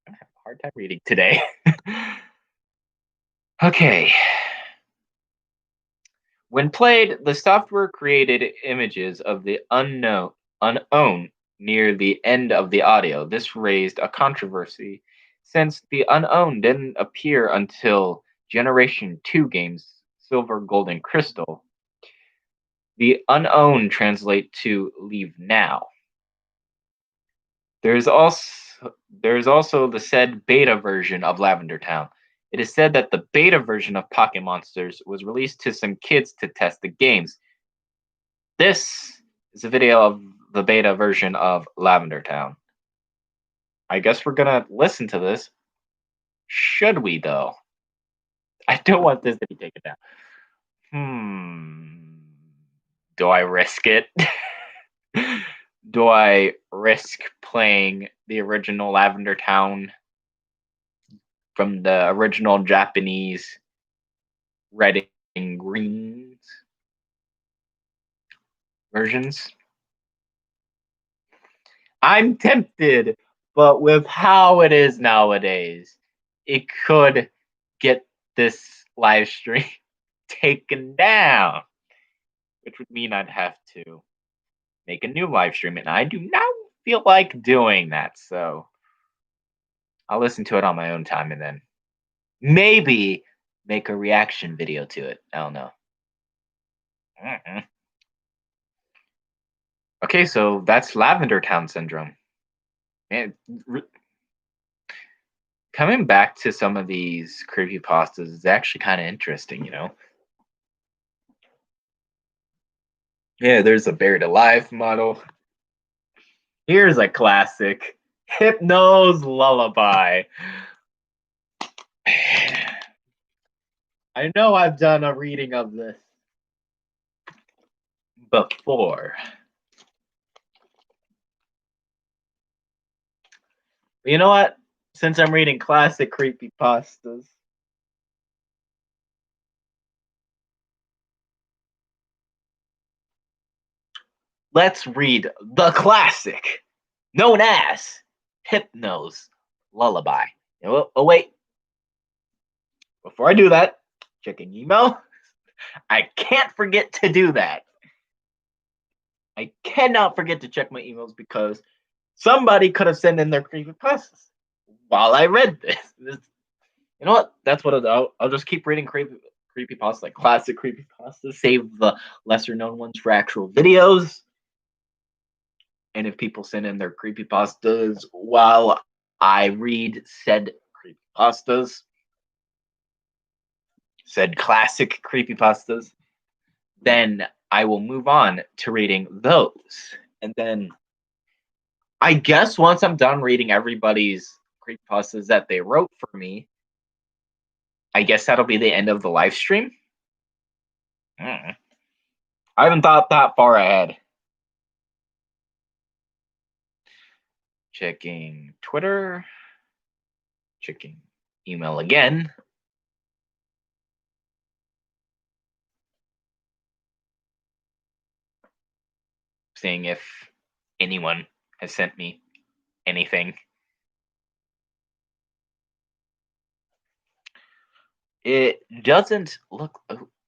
I'm having a hard time reading today. Okay. When played, the software created images of the unknown near the end of the audio. This raised a controversy since the unknown didn't appear until Generation 2 games Silver, Gold, and Crystal. The unknown translate to leave now. There's also the said beta version of Lavender Town. It is said that the beta version of Pocket Monsters was released to some kids to test the games. This is a video of the beta version of Lavender Town. I guess we're gonna listen to this. Should we, though? I don't want this to be taken down. Do I risk it? Do I risk playing the original Lavender Town from the original Japanese Red and Green versions? I'm tempted, but with how it is nowadays, it could get this live stream taken down, which would mean I'd have to make a new live stream, and I do not feel like doing that, so I'll listen to it on my own time and then maybe make a reaction video to it. I don't know. Okay, so that's Lavender Town Syndrome. And coming back to some of these creepypastas is actually kind of interesting, Yeah, there's a buried alive model. Here's a classic, Hypnose Lullaby. I know I've done a reading of this before. You know what? Since I'm reading classic creepypastas, let's read the classic known as Hypnos Lullaby. Oh, wait. Before I do that, checking email. I can't forget to do that. I cannot forget to check my emails because somebody could have sent in their creepypastas while I read this. You know what? That's what I'll just keep reading creepypastas, like classic creepypastas, save the lesser known ones for actual videos. And if people send in their creepypastas while I read said creepypastas, said classic creepypastas, then I will move on to reading those. And then I guess once I'm done reading everybody's creepypastas that they wrote for me, I guess that'll be the end of the live stream. I haven't thought that far ahead. Checking Twitter, checking email again. Seeing if anyone has sent me anything. It doesn't look.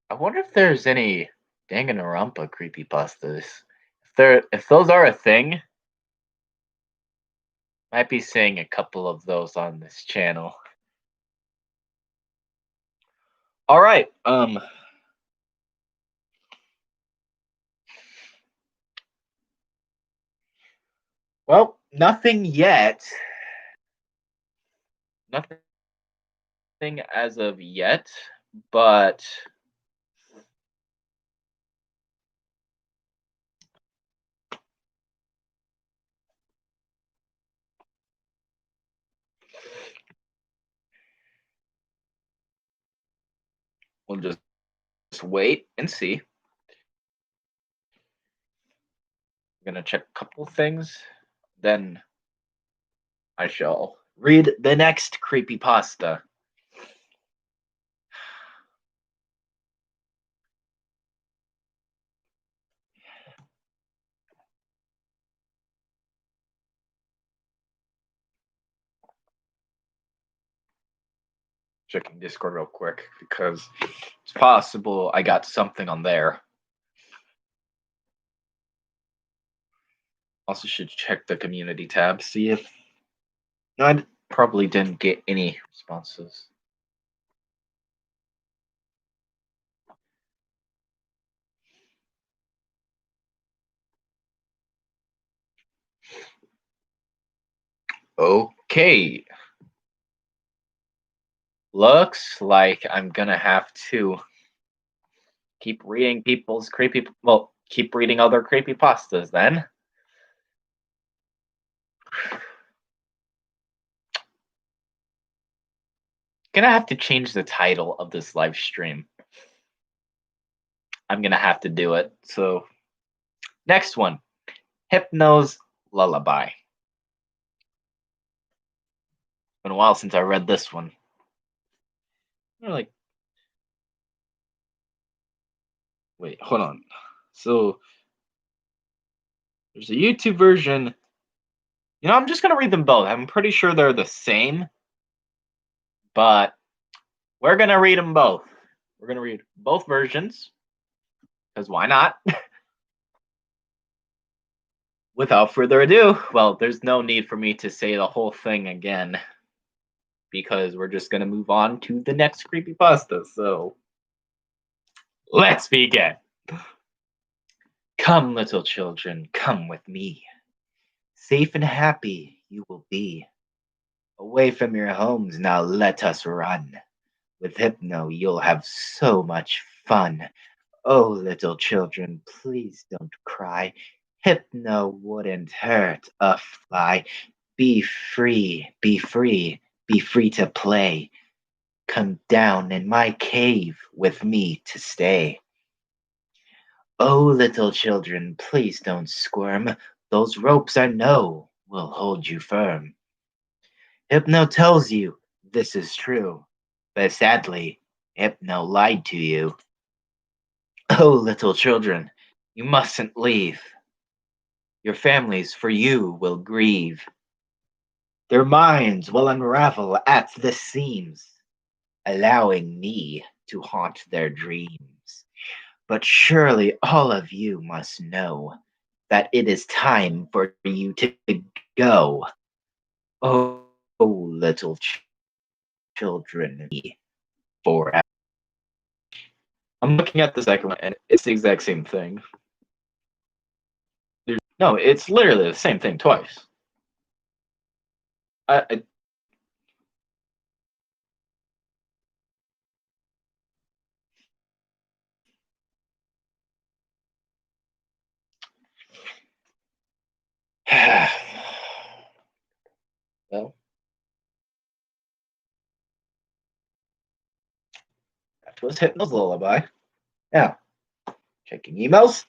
I wonder if there's any Danganronpa creepypastas. If those are a thing, might be seeing a couple of those on this channel. All right. Well, nothing yet. Nothing as of yet, but we'll just wait and see. I'm gonna check a couple things, then I shall read the next creepypasta. Checking Discord real quick because it's possible I got something on there. Also, should check the community tab, see if. No, I probably didn't get any responses. Okay. Looks like I'm gonna have to keep reading people's keep reading other creepypastas then. Gonna have to change the title of this live stream. I'm gonna have to do it. So, next one, Hypnos Lullaby. It's been a while since I read this one. Like, wait, hold on. So, there's a YouTube version. You know, I'm just gonna read them both. I'm pretty sure they're the same, but we're gonna read them both. We're gonna read both versions because why not? Without further ado, well, there's no need for me to say the whole thing again because we're just going to move on to the next creepypasta. So, let's begin. Come, little children, come with me. Safe and happy you will be. Away from your homes, now let us run. With Hypno, you'll have so much fun. Oh, little children, please don't cry. Hypno wouldn't hurt a fly. Be free, be free, be free to play. come down in my cave with me to stay. Oh, little children, please don't squirm. Those ropes I know will hold you firm. Hypno tells you this is true, but sadly, Hypno lied to you. Oh, little children, you mustn't leave. Your families for you will grieve. Their minds will unravel at the seams, allowing me to haunt their dreams. But surely all of you must know that it is time for you to go. Oh, little children, forever. I'm looking at the second one, and it's the exact same thing. No, it's literally the same thing twice. I well, that was Hypnos Lullaby. Now, checking emails.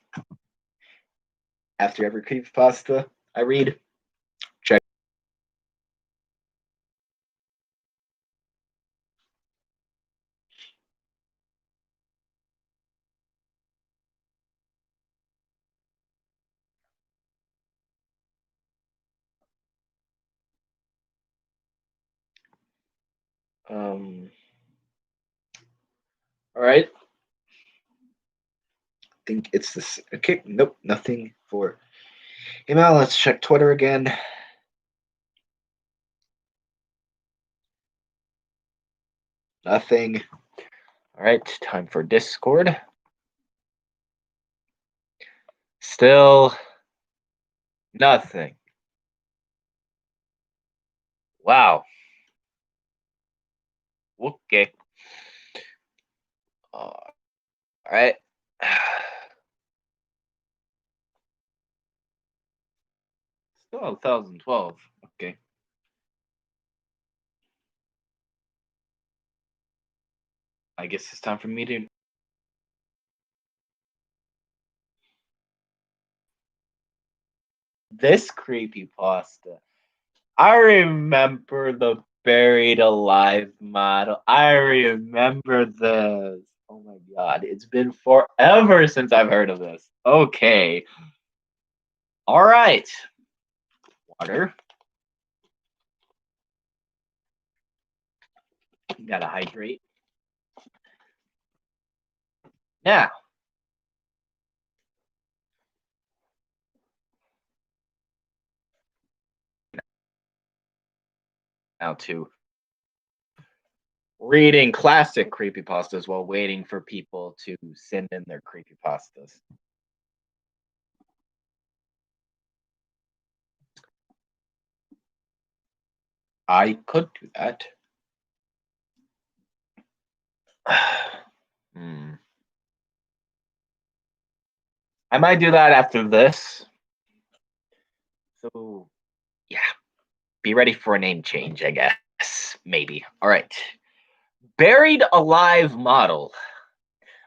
After every creepypasta I read, check. All right. I think it's this. Okay, nope, nothing for email. Let's check Twitter again. Nothing. All right, time for Discord. Still nothing. Wow. Okay. All right. Still 1012. Okay. I guess it's time for me to. This creepy pasta. I remember the buried alive model. I remember this. Oh my god, it's been forever since I've heard of this. Okay. All right. Water. You gotta hydrate. Now, to reading classic creepypastas while waiting for people to send in their creepypastas. I could do that. Hmm. I might do that after this. So, yeah, be ready for a name change, I guess. Maybe. All right. Buried alive model.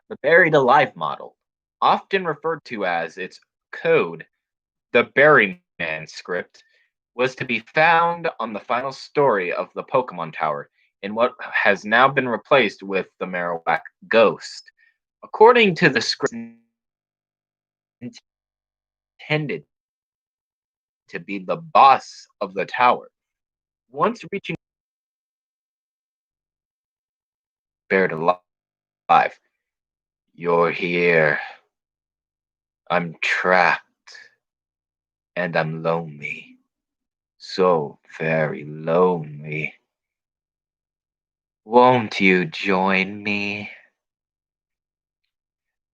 The buried alive model, often referred to as its code, the Berryman script, was to be found on the final story of the Pokemon Tower in what has now been replaced with the Marowak Ghost. According to the script, intended to be the boss of the tower. Once reaching buried alive, you're here. I'm trapped and I'm lonely. So very lonely. Won't you join me?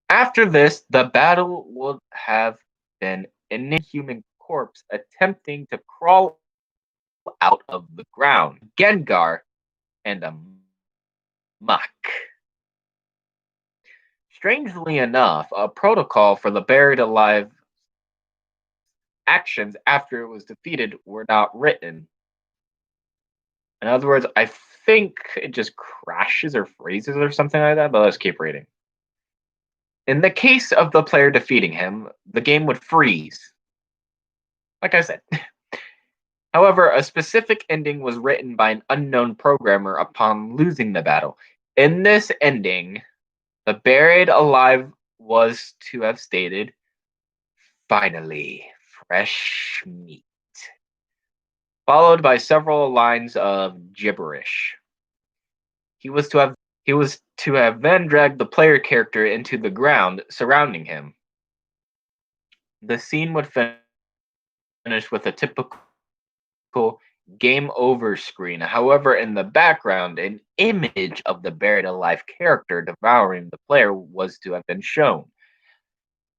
After this, the battle would have been an inhuman corpse attempting to crawl out of the ground. Gengar and a muck. Strangely enough, a protocol for the buried alive actions after it was defeated were not written. In other words, I think it just crashes or freezes or something like that, but let's keep reading. In the case of the player defeating him, the game would freeze. Like I said. However, a specific ending was written by an unknown programmer upon losing the battle. In this ending, the buried alive was to have stated, "Finally, fresh meat," followed by several lines of gibberish. He was to have he was to have then dragged the player character into the ground surrounding him. The scene would finish with a typical game over screen. However, in the background, an image of the buried alive character devouring the player was to have been shown.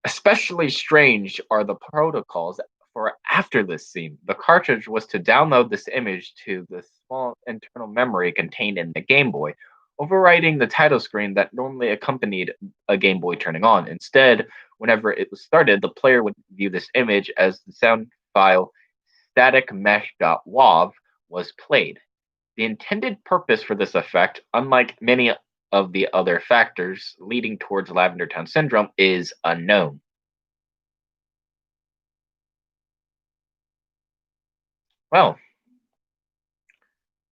Especially strange are the protocols for after this scene. The cartridge was to download this image to the small internal memory contained in the Game Boy, overwriting the title screen that normally accompanied a Game Boy turning on. Instead, whenever it was started, the player would view this image as the sound file staticmesh.wav was played. The intended purpose for this effect, unlike many of the other factors leading towards Lavender Town syndrome, is unknown. Well,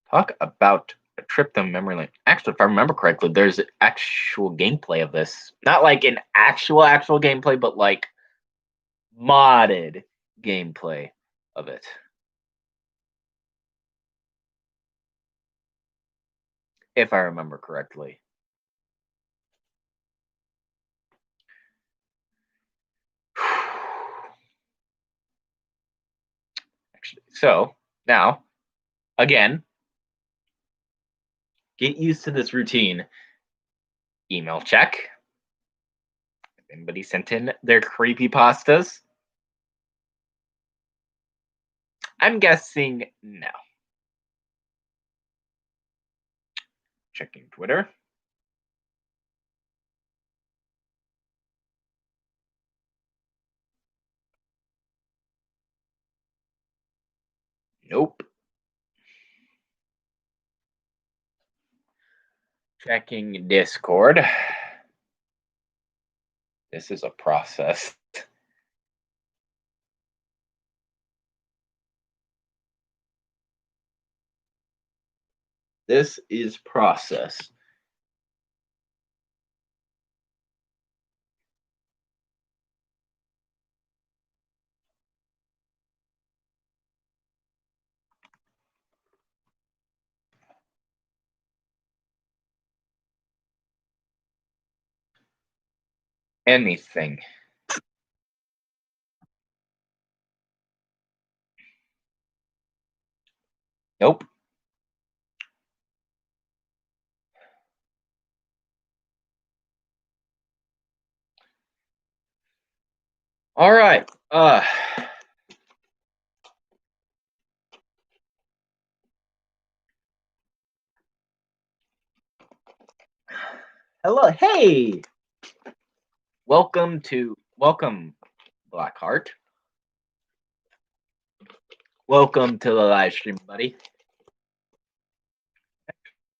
talk about a trip down memory lane. Actually, if I remember correctly, there's actual gameplay of this. Not like an actual gameplay, but like modded gameplay of it. If I remember correctly. Actually, so now, again, get used to this routine. Email check. If anybody sent in their creepypastas? I'm guessing no. Checking Twitter. Nope. Checking Discord. This is a process. This is process. Anything. Nope. All right. Hello. Hey. Welcome, Blackheart. Welcome to the live stream, buddy.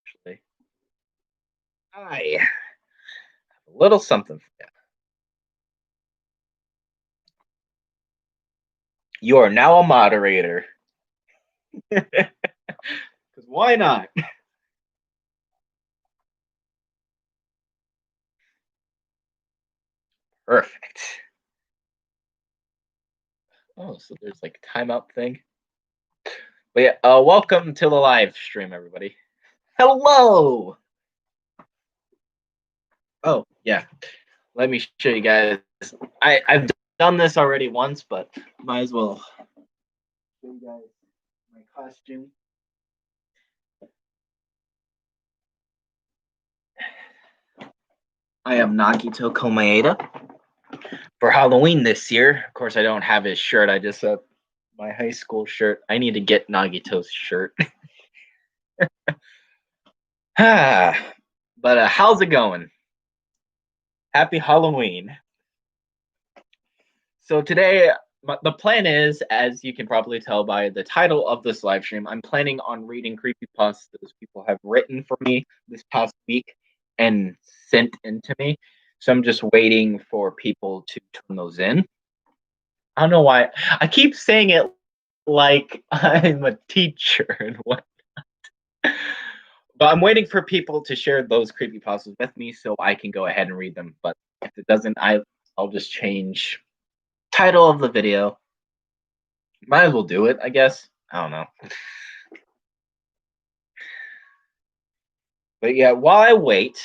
Actually, I have a little something for you. You are now a moderator. Because why not? Perfect. Oh, so there's like a timeout thing. But yeah, welcome to the live stream, everybody. Hello. Oh yeah, let me show you guys. I've done this already once, but might as well show you guys my costume. I am Nagito Komaeda for Halloween this year. Of course, I don't have his shirt. I just my high school shirt. I need to get Nagito's shirt. But how's it going? Happy Halloween. So today, the plan is, as you can probably tell by the title of this live stream, I'm planning on reading creepypastas people have written for me this past week and sent into me. So I'm just waiting for people to turn those in. I don't know why I keep saying it like I'm a teacher and what. But I'm waiting for people to share those creepypastas with me so I can go ahead and read them. But if it doesn't, I'll just change title of the video. Might as well do it, I guess. I don't know. But yeah, while I wait,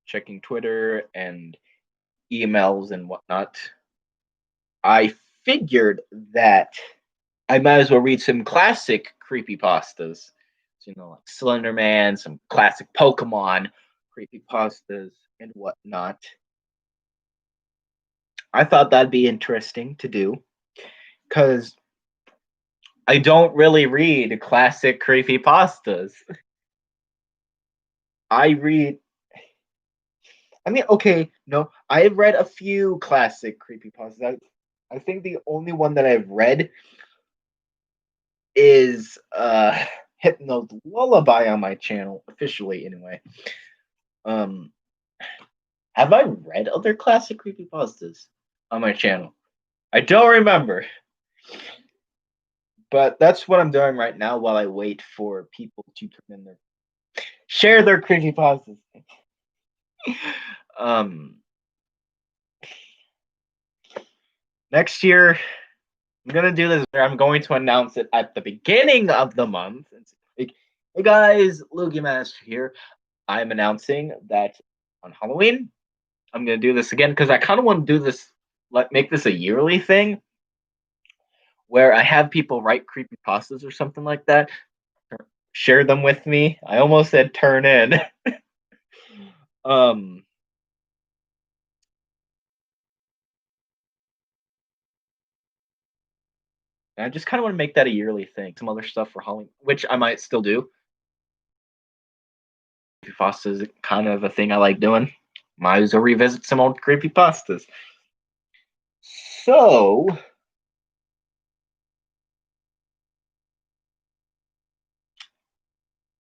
checking Twitter and emails and whatnot, I figured that I might as well read some classic creepypastas. So, like Slender Man, some classic Pokemon creepypastas and whatnot. I thought that'd be interesting to do because I don't really read classic creepypastas. I read okay, no, I've read a few classic creepypastas. I think the only one that I've read is Hypnose Lullaby on my channel, officially anyway. Um have I read other classic creepypastas on my channel? I don't remember. But that's what I'm doing right now while I wait for people to turn in their share their creepypastas. um Next year I'm gonna do this. I'm going to announce it at the beginning of the month. It's like, hey guys, Loogie Master here. I'm announcing that on Halloween, I'm gonna do this again because I kind of want to do this, like make this a yearly thing, where I have people write creepy pastas or something like that, share them with me. I almost said turn in. um, I just kind of want to make that a yearly thing. Some other stuff for Halloween, which I might still do. Creepypasta is kind of a thing I like doing. Might as well revisit some old creepypastas. So,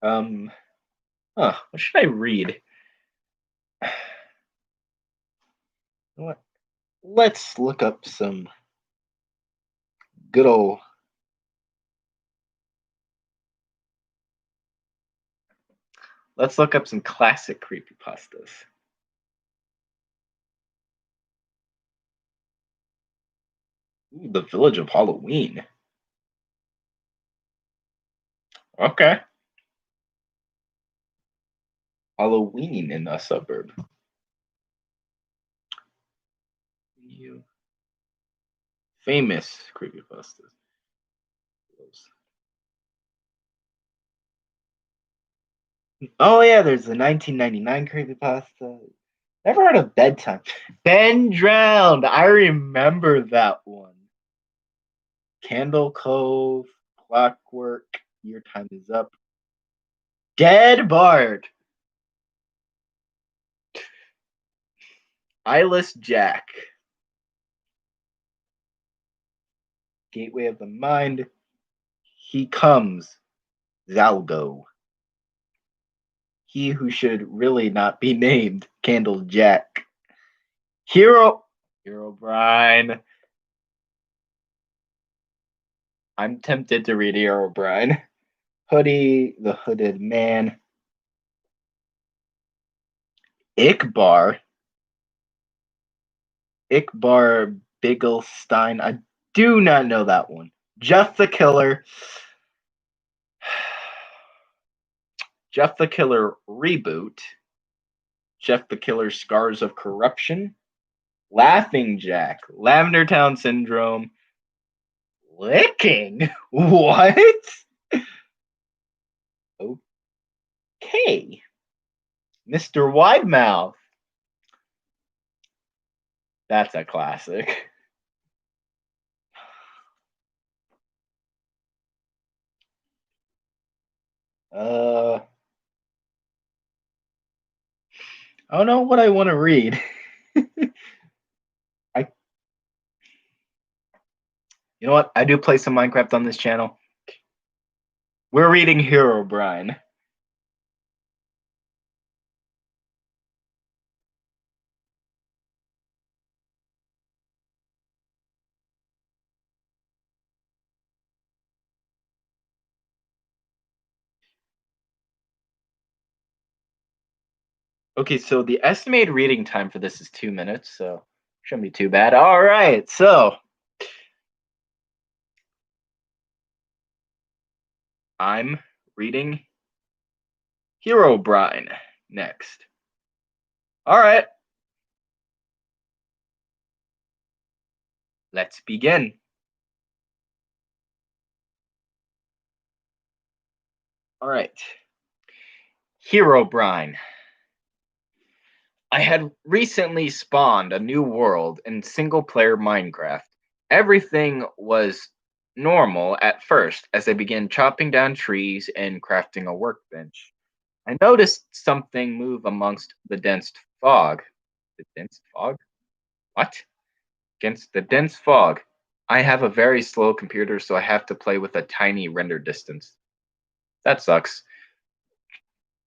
what should I read? What? Let's look up some good old. Let's look up some classic creepypastas. Ooh, the Village of Halloween. Okay. Halloween in a suburb. You famous creepypastas. Oh yeah, there's the 1999 creepypasta. Never heard of Bedtime. Ben Drowned. I remember that one. Candle Cove, Clockwork, Your Time Is Up. Dead Bard. Eyeless Jack. Gateway of the Mind. He Comes. Zalgo. He who should really not be named. Candle Jack. Herobrine. I'm tempted to read Herobrine. Hoodie, the Hooded Man. Ikbar. Ikbar Bigglestein. I do not know that one. Jeff the Killer. Jeff the Killer Reboot. Jeff the Killer Scars of Corruption. Laughing Jack. Lavender Town Syndrome. Licking? What? Okay. Mr. Widemouth. That's a classic. I don't know what I want to read. I You know what? I do play some Minecraft on this channel. We're reading Herobrine. Okay, so the estimated reading time for this is 2 minutes, so shouldn't be too bad. All right, so I'm reading Herobrine next. All right, let's begin. All right, Herobrine. I had recently spawned a new world in single player Minecraft. Everything was normal at first as I began chopping down trees and crafting a workbench. I noticed something move amongst the dense fog. The dense fog? What? Against the dense fog. I have a very slow computer, so I have to play with a tiny render distance. That sucks.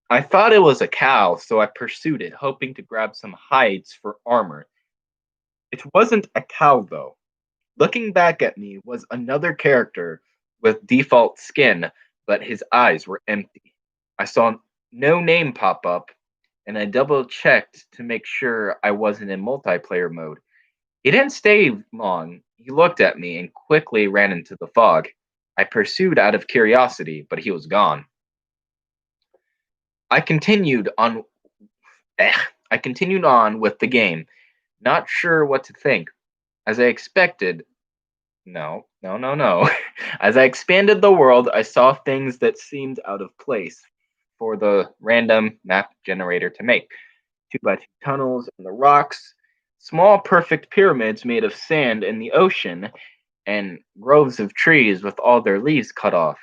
I thought it was a cow, so I pursued it, hoping to grab some hides for armor. It wasn't a cow, though. Looking back at me was another character with default skin, but his eyes were empty. I saw no name pop up, and I double checked to make sure I wasn't in multiplayer mode. He didn't stay long. He looked at me and quickly ran into the fog. I pursued out of curiosity, but he was gone. I continued on I continued on with the game, not sure what to think. As I expected, no. As I expanded the world, I saw things that seemed out of place for the random map generator to make. 2x2 tunnels in the rocks, small perfect pyramids made of sand in the ocean, and groves of trees with all their leaves cut off.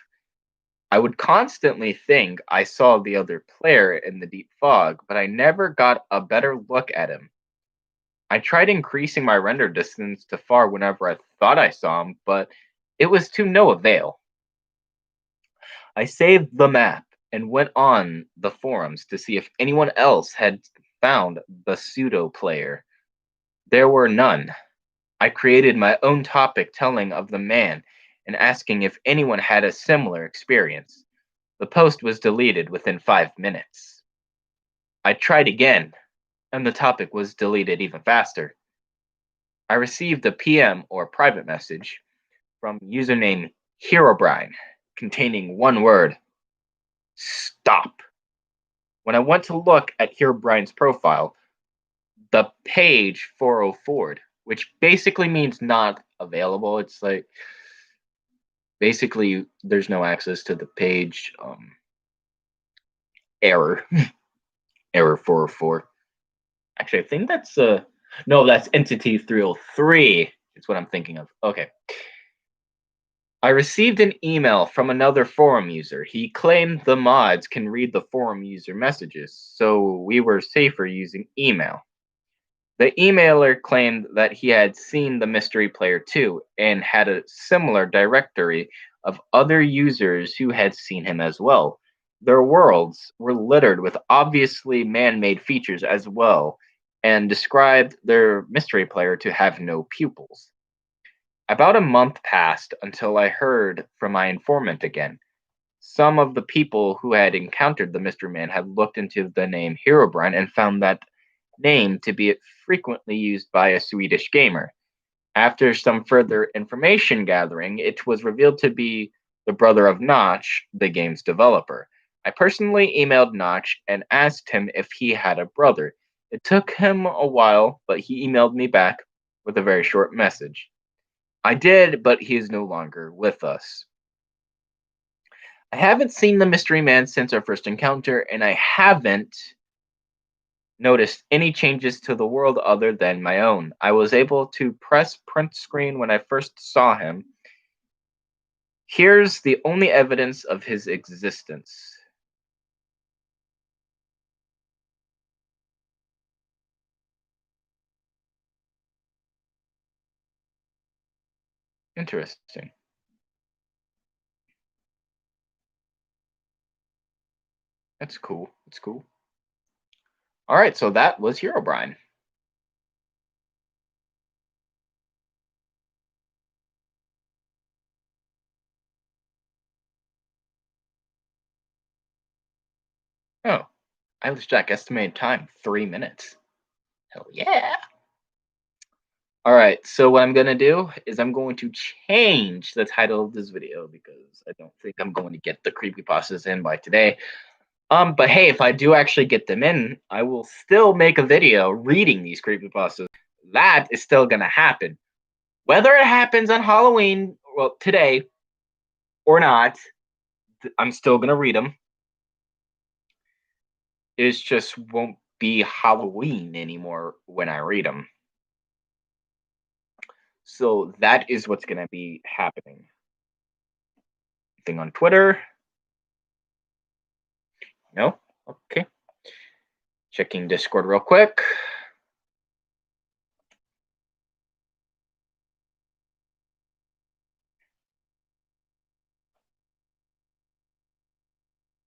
I would constantly think I saw the other player in the deep fog, but I never got a better look at him. I tried increasing my render distance to far whenever I thought I saw him, but it was to no avail. I saved the map and went on the forums to see if anyone else had found the pseudo player. There were none. I created my own topic telling of the man and asking if anyone had a similar experience. The post was deleted within 5 minutes. I tried again, and the topic was deleted even faster. I received a PM or private message from username Herobrine containing one word: stop. When I went to look at Herobrine's profile, the page 404, which basically means not available. It's like basically there's no access to the page. Error, error 404. Actually, I think that's no, that's entity 303. Is what I'm thinking of. Okay. I received an email from another forum user. He claimed the mods can read the forum user messages, so we were safer using email. The emailer claimed that he had seen the mystery player too and had a similar directory of other users who had seen him as well. Their worlds were littered with obviously man made features as well and described their mystery player to have no pupils. About a month passed until I heard from my informant again. Some of the people who had encountered the mystery man had looked into the name Herobrine and found that name to be frequently used by a Swedish gamer. After some further information gathering, it was revealed to be the brother of Notch, the game's developer. I personally emailed Notch and asked him if he had a brother. It took him a while, but he emailed me back with a very short message. I did, but he is no longer with us. I haven't seen the mystery man since our first encounter, and I haven't noticed any changes to the world other than my own. I was able to press print screen when I first saw him. Here's the only evidence of his existence. Interesting. That's cool. That's cool. All right, so that was Herobrine. Oh, Eyeless Jack, estimated time 3 minutes. Hell yeah. All right, so what I'm gonna do is I'm going to change the title of this video because I don't think I'm going to get the creepypastas in by today. But hey, if I do actually get them in, I will still make a video reading these creepypastas. That is still gonna happen. Whether it happens on Halloween, well, today or not, I'm still gonna read them. It just won't be Halloween anymore when I read them. So that is what's gonna be happening. Thing on Twitter. No? Okay. Checking Discord real quick.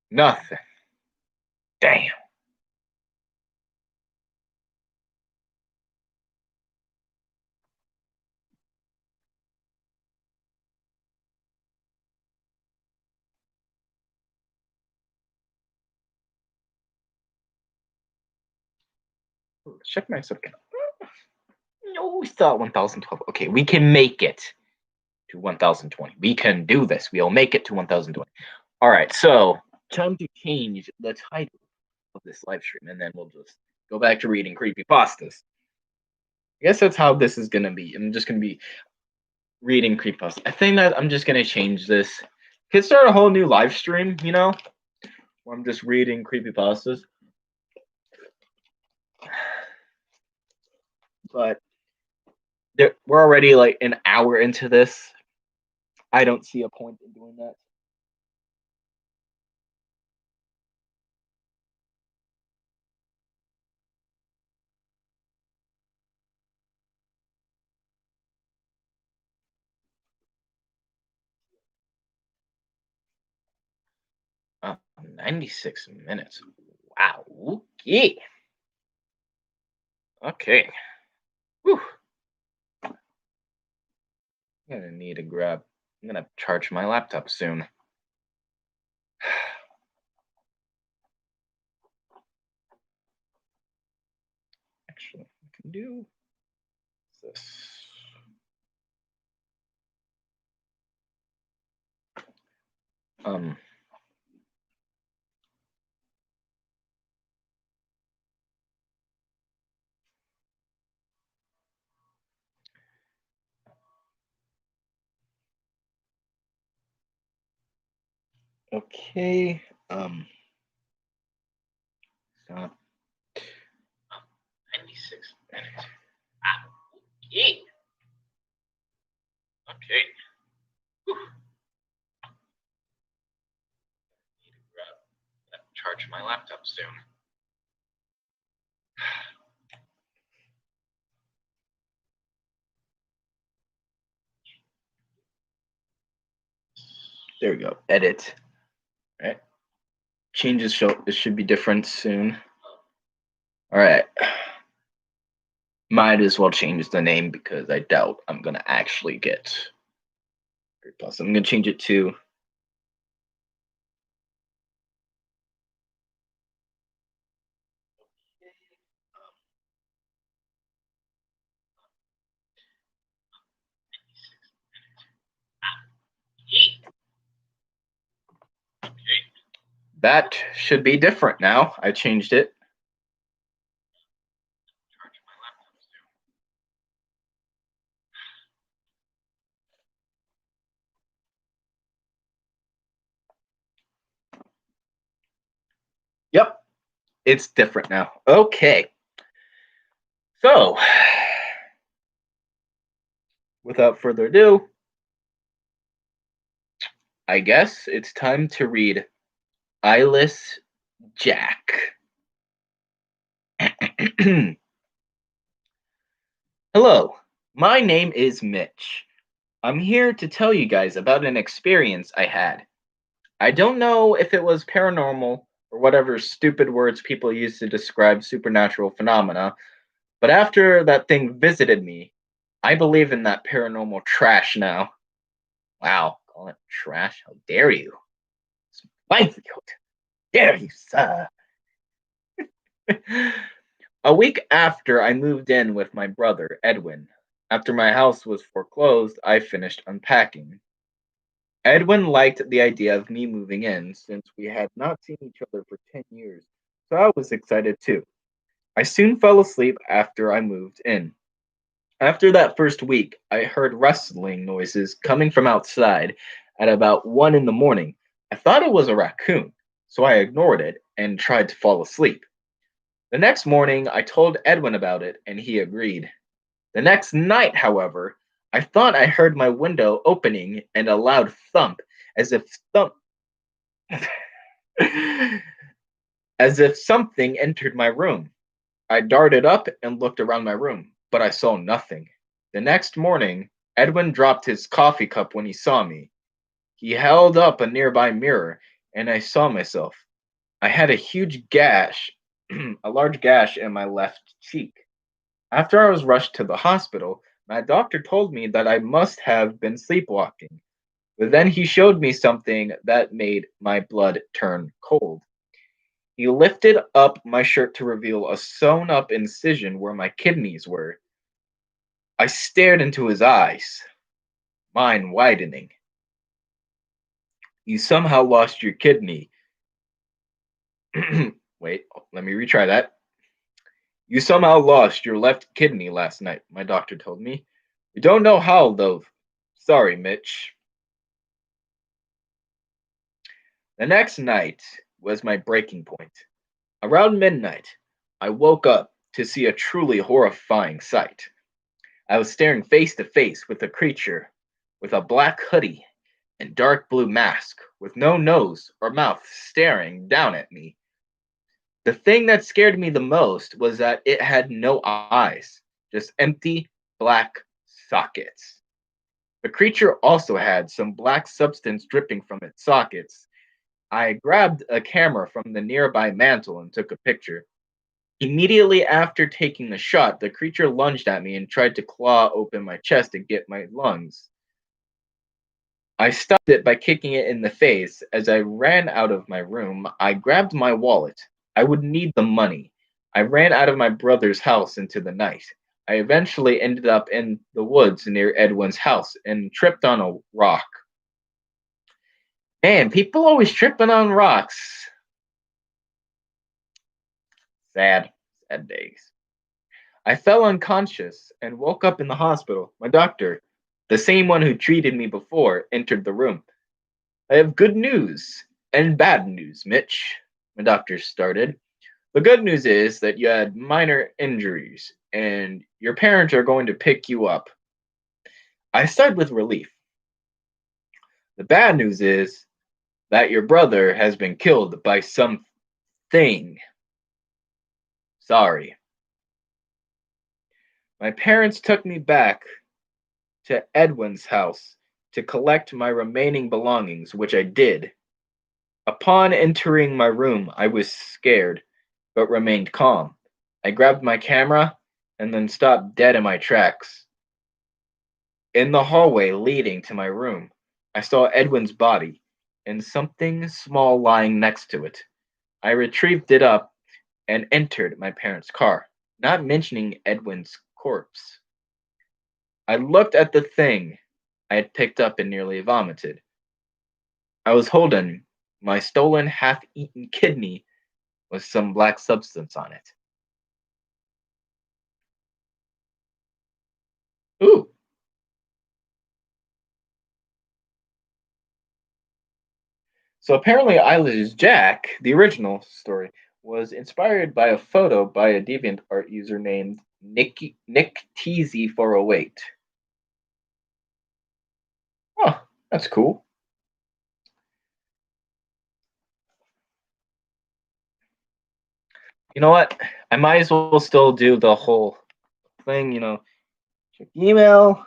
Nothing. Damn. Let's check my sub count. No, we still at 1012. Okay, we can make it to 1020. We can do this. We'll make it to 1020. All right, so time to change the title of this live stream, and then we'll just go back to reading creepypastas. I guess that's how this is gonna be. I'm just gonna be reading creepypastas. I think that I'm just gonna change this. Could start a whole new live stream, where I'm just reading creepypastas. But we're already like an hour into this. I don't see a point in doing that. Uh, 96 minutes. Wow. Okay. Okay. Whew. I'm gonna need to grab. I'm gonna charge my laptop soon. Actually, I can do this. Um. Okay. Stop. 96 minutes. Ah. Okay. Okay. Whew. Need to charge my laptop soon. There we go. Edit. All right. Changes show. It should be different soon. All right. Might as well change the name because I doubt I'm gonna actually get Plus. I'm gonna change it to that should be different now. I changed it. Yep, it's different now. Okay. So, without further ado, I guess it's time to read Eyeless Jack. Hello, my name is Mitch. I'm here to tell you guys about an experience I had. I don't know if it was paranormal or whatever stupid words people use to describe supernatural phenomena, but after that thing visited me, I believe in that paranormal trash now. Wow, call it trash? How dare you? It's my field. Dare you, sir? A week after I moved in with my brother, Edwin, after my house was foreclosed, I finished unpacking. Edwin liked the idea of me moving in since we had not seen each other for 10 years, so I was excited too. I soon fell asleep after I moved in. After that first week, I heard rustling noises coming from outside at about 1 in the morning. I thought it was a raccoon, so I ignored it and tried to fall asleep. The next morning, I told Edwin about it and he agreed. The next night, however, I thought I heard my window opening and a loud thump, as if thump as if something entered my room. I darted up and looked around my room, but I saw nothing. The next morning, Edwin dropped his coffee cup when he saw me. He held up a nearby mirror, and I saw myself. I had a huge gash, a large gash in my left cheek. After I was rushed to the hospital, my doctor told me that I must have been sleepwalking. But then he showed me something that made my blood turn cold. He lifted up my shirt to reveal a sewn up incision where my kidneys were. I stared into his eyes, mine widening. You somehow lost your kidney. Wait, let me retry that. You somehow lost your left kidney last night, my doctor told me. We don't know how, though. Sorry, Mitch. The next night was my breaking point. Around midnight, I woke up to see a truly horrifying sight. I was staring face to face with a creature with a black hoodie and dark blue mask with no nose or mouth staring down at me. The thing that scared me the most was that it had no eyes, just empty black sockets. The creature also had some black substance dripping from its sockets. I grabbed a camera from the nearby mantle and took a picture. Immediately after taking the shot, the creature lunged at me and tried to claw open my chest to get my lungs. I stopped it by kicking it in the face. As I ran out of my room, I grabbed my wallet. I would need the money. I ran out of my brother's house into the night. I eventually ended up in the woods near Edwin's house and tripped on a rock. Man, people always tripping on rocks. Sad, sad days. I fell unconscious and woke up in the hospital. My doctor, the same one who treated me before, entered the room. I have good news and bad news, Mitch, my doctor started. The good news is that you had minor injuries and your parents are going to pick you up. I sighed with relief. The bad news is that your brother has been killed by something. Sorry. My parents took me back to Edwin's house to collect my remaining belongings, which I did. Upon entering my room, I was scared, but remained calm. I grabbed my camera and then stopped dead in my tracks. In the hallway leading to my room, I saw Edwin's body and something small lying next to it. I retrieved it up and entered my parents' car, not mentioning Edwin's corpse. I looked at the thing I had picked up and nearly vomited. I was holding my stolen half eaten kidney with some black substance on it. Ooh. So apparently, Eyeless Jack, the original story, was inspired by a photo by a DeviantArt user named Nick TZ408. Oh, that's cool. You know what? I might as well still do the whole thing, check email.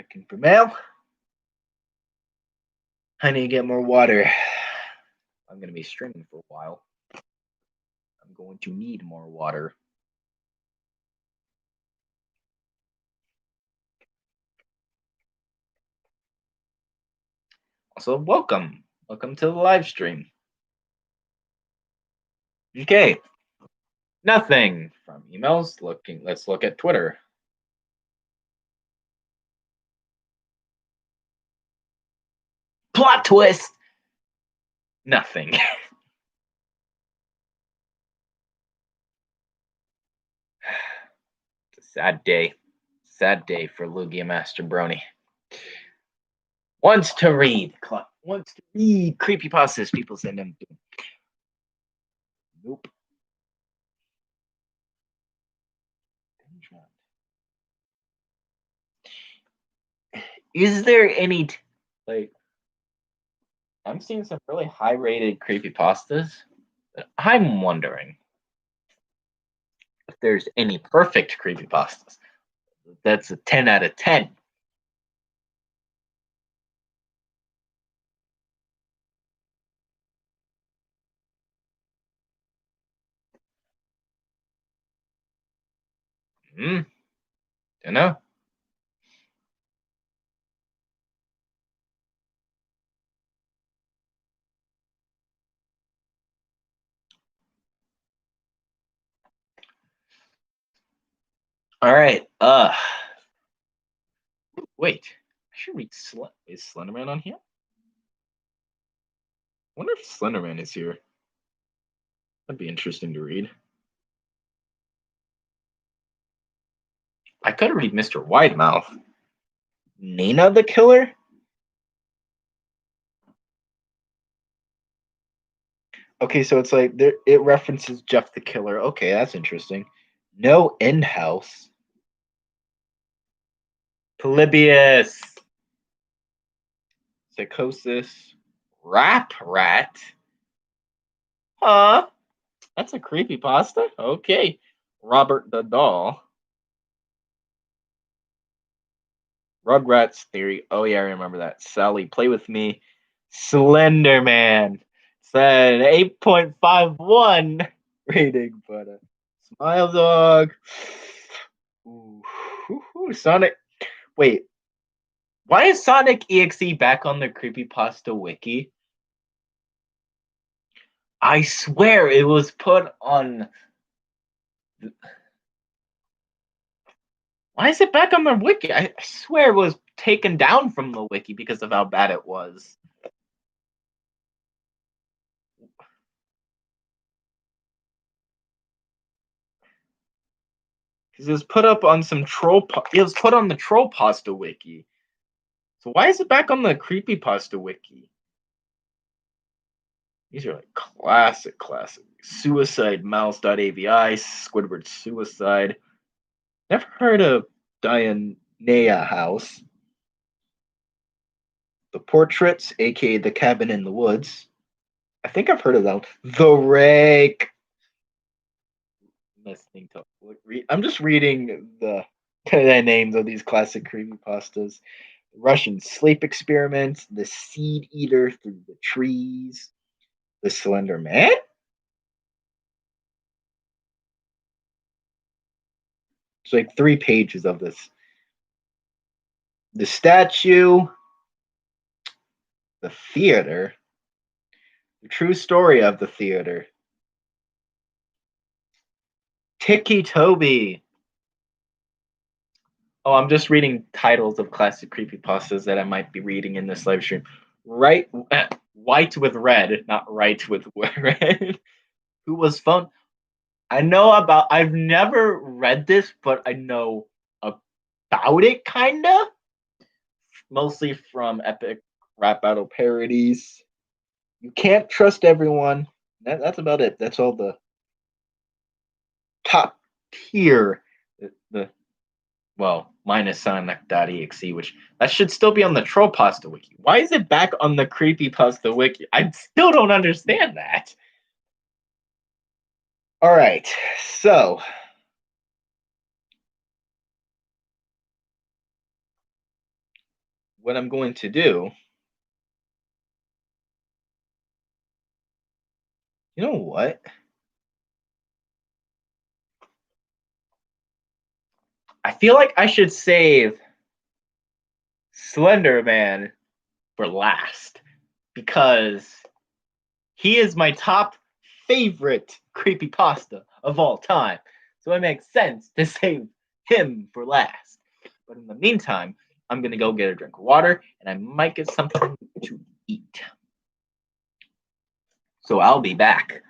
Checking for mail. I need to get more water. I'm going to be streaming for a while. I'm going to need more water. Also, welcome. Welcome to the live stream. Okay. Nothing from emails. Let's look at Twitter. Plot twist. Nothing. It's a sad day. Sad day for Lugia Master Brony. Wants to read creepypastas. People send him. Nope. Is there any like? I'm seeing some really high-rated creepypastas. I'm wondering if there's any perfect creepypastas. That's a 10 out of 10. Don't know. All right. Wait. I should read is Slender Man on here? I wonder if Slender Man is here. That'd be interesting to read. I could read Mr. Widemouth. Nina the Killer? Okay, so it's like it references Jeff the Killer. Okay, that's interesting. No End House. Polybius. Psychosis. Rap Rat. Huh? That's a creepypasta? Okay. Robert the Doll. Rugrats Theory. Oh, yeah, I remember that. Sally, Play With Me. Slender Man. It's an 8.51 rating, but Smile Dog. Ooh, Sonic. Wait. Why is Sonic EXE back on the Creepypasta wiki? I swear it was put on. Why is it back on the wiki? I swear it was taken down from the wiki because of how bad it was. Because it was put up on some troll. It was put on the Troll Pasta wiki. So why is it back on the Creepypasta wiki? These are like classic. Suicide Mouse.avi, Squidward Suicide. Never heard of Dianea House. The Portraits, aka The Cabin in the Woods. I think I've heard of that one. The Rake. I'm just reading the names of these classic creepypastas. Russian Sleep Experiment, The Seed Eater Through the Trees, The Slender Man. It's like 3 pages of this. The Statue, The Theater, The True Story of the Theater, Tiki Toby. Oh, I'm just reading titles of classic creepypastas that I might be reading in this live stream. Right, White with Red, not right with red. Who was fun? I know about. I've never read this, but I know about it, kinda. Mostly from epic rap battle parodies. You Can't Trust Everyone. That's about it. That's all the top tier. The well, minus Sonic.exe, which that should still be on the Troll Pasta wiki. Why is it back on the Creepypasta wiki? I still don't understand that. All right, so what I'm going to do, you know what? I feel like I should save Slender Man for last because he is my top favorite creepypasta of all time. So it makes sense to save him for last. But in the meantime, I'm going to go get a drink of water and I might get something to eat. So I'll be back.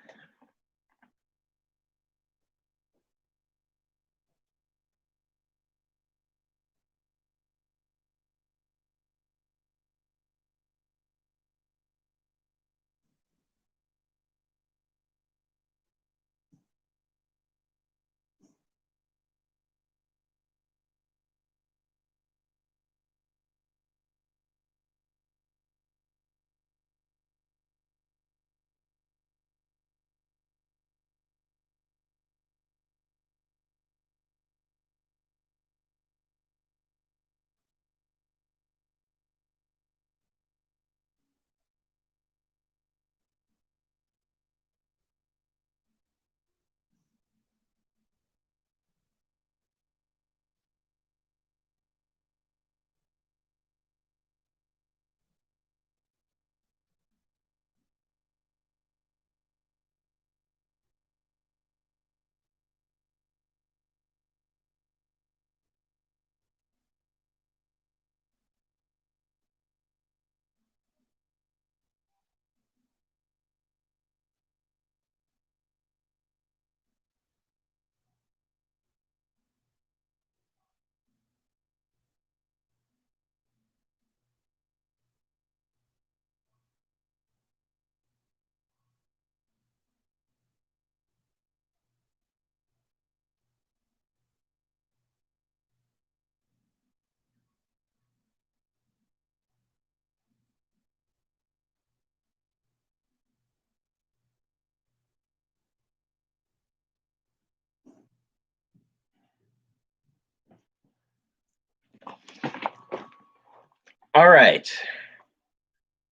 All right.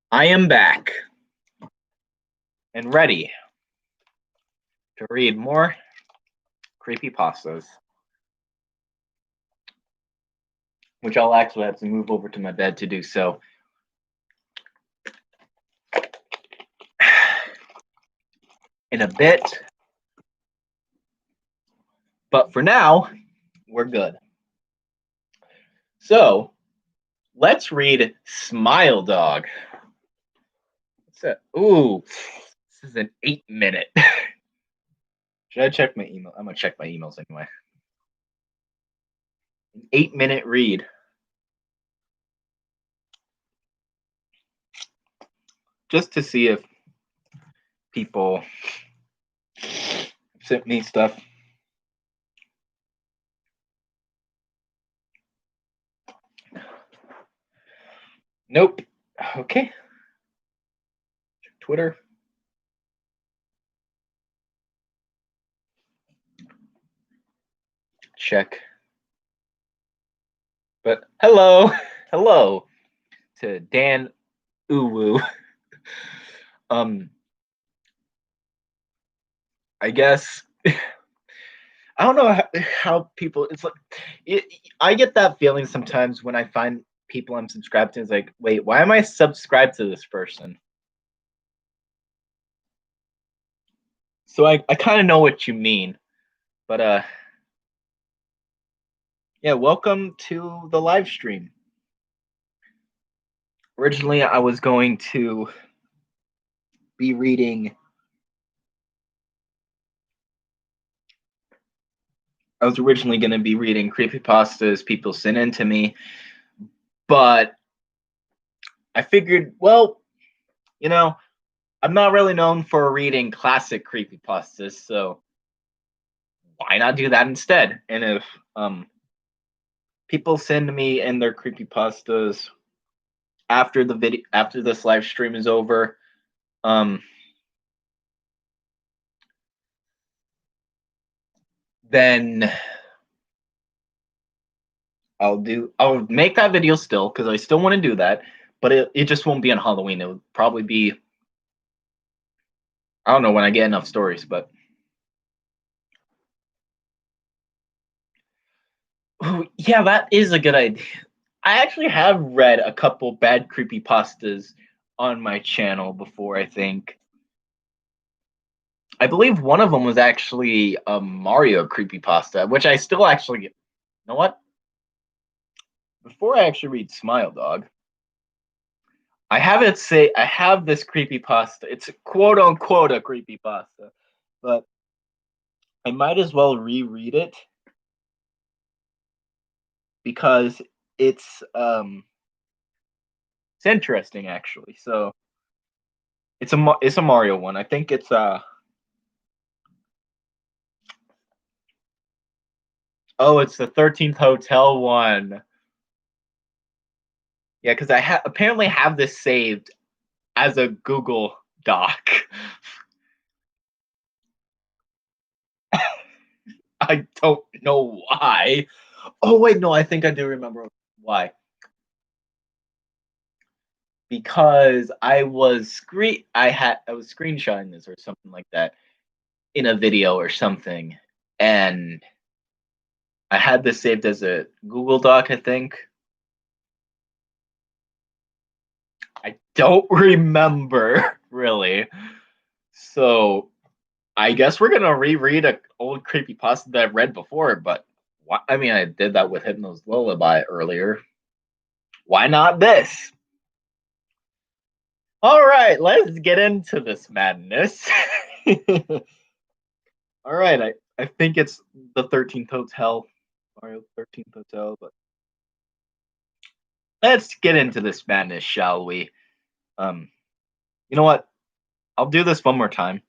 I am back and ready to read more creepypastas, which I'll actually have to move over to my bed to do so. In a bit. But for now, we're good. So let's read Smile Dog. What's that? Ooh, this is an 8-minute. Should I check my email? I'm gonna check my emails anyway. An 8-minute read. Just to see if people sent me stuff. Nope. Okay. Twitter. Check. But hello. Hello to Dan Uwu. I guess I don't know how people. It's like I get that feeling sometimes when I find people I'm subscribed to. It's like, wait, why am I subscribed to this person? So I kind of know what you mean, but yeah, welcome to the live stream. Originally, I was going to be reading. I was originally going to be reading creepypastas people sent in to me, but I figured, well, you know, I'm not really known for reading classic creepypastas, so why not do that instead? And if people send me in their creepypastas after the video after this live stream is over, then I'll make that video still because I still want to do that, but it just won't be on Halloween. It would probably be, I don't know when I get enough stories, but oh, yeah, that is a good idea. I actually have read a couple bad creepypastas on my channel before, I think. I believe one of them was actually a Mario creepypasta, which I still actually, you know what? Before I actually read Smile Dog, I have this creepypasta. It's quote unquote a creepypasta, but I might as well reread it because it's um it's interesting actually. So it's a Mario one. I think it's oh, it's the 13th Hotel one. Yeah, because apparently have this saved as a Google Doc. I don't know why. Oh wait, no, I think I do remember why. Because I was screenshotting this or something like that in a video or something, and I had this saved as a Google Doc, I think. I don't remember really. So I guess we're gonna reread a old creepypasta that I've read before, but I mean I did that with Hypnos Lullaby earlier. Why not this? All right, let's get into this madness. All right, I think it's the 13th Hotel, Mario 13th Hotel, but let's get into this madness, shall we? Um, you know what? I'll do this one more time.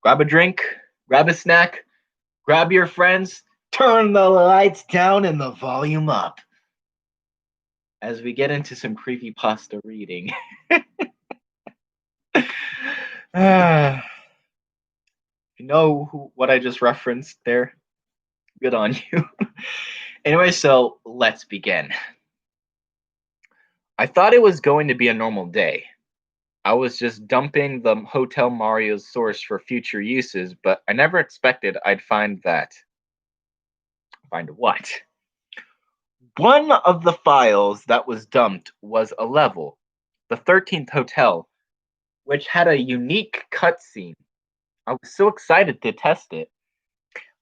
Grab a drink, grab a snack, grab your friends, turn the lights down and the volume up as we get into some creepypasta reading. You know what I just referenced there? Good on you. Anyway, so let's begin. I thought it was going to be a normal day. I was just dumping the Hotel Mario's source for future uses, but I never expected I'd find that. Find what? One of the files that was dumped was a level, the 13th Hotel, which had a unique cutscene. I was so excited to test it.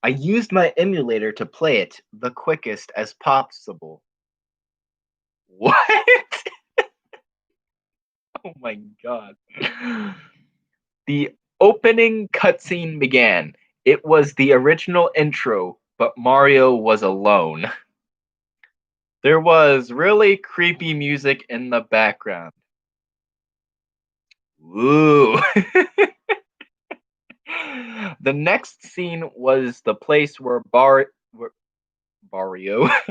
I used my emulator to play it the quickest as possible. What? Oh my god. The opening cutscene began. It was the original intro, but Mario was alone. There was really creepy music in the background. Ooh. The next scene was the place where Barrio.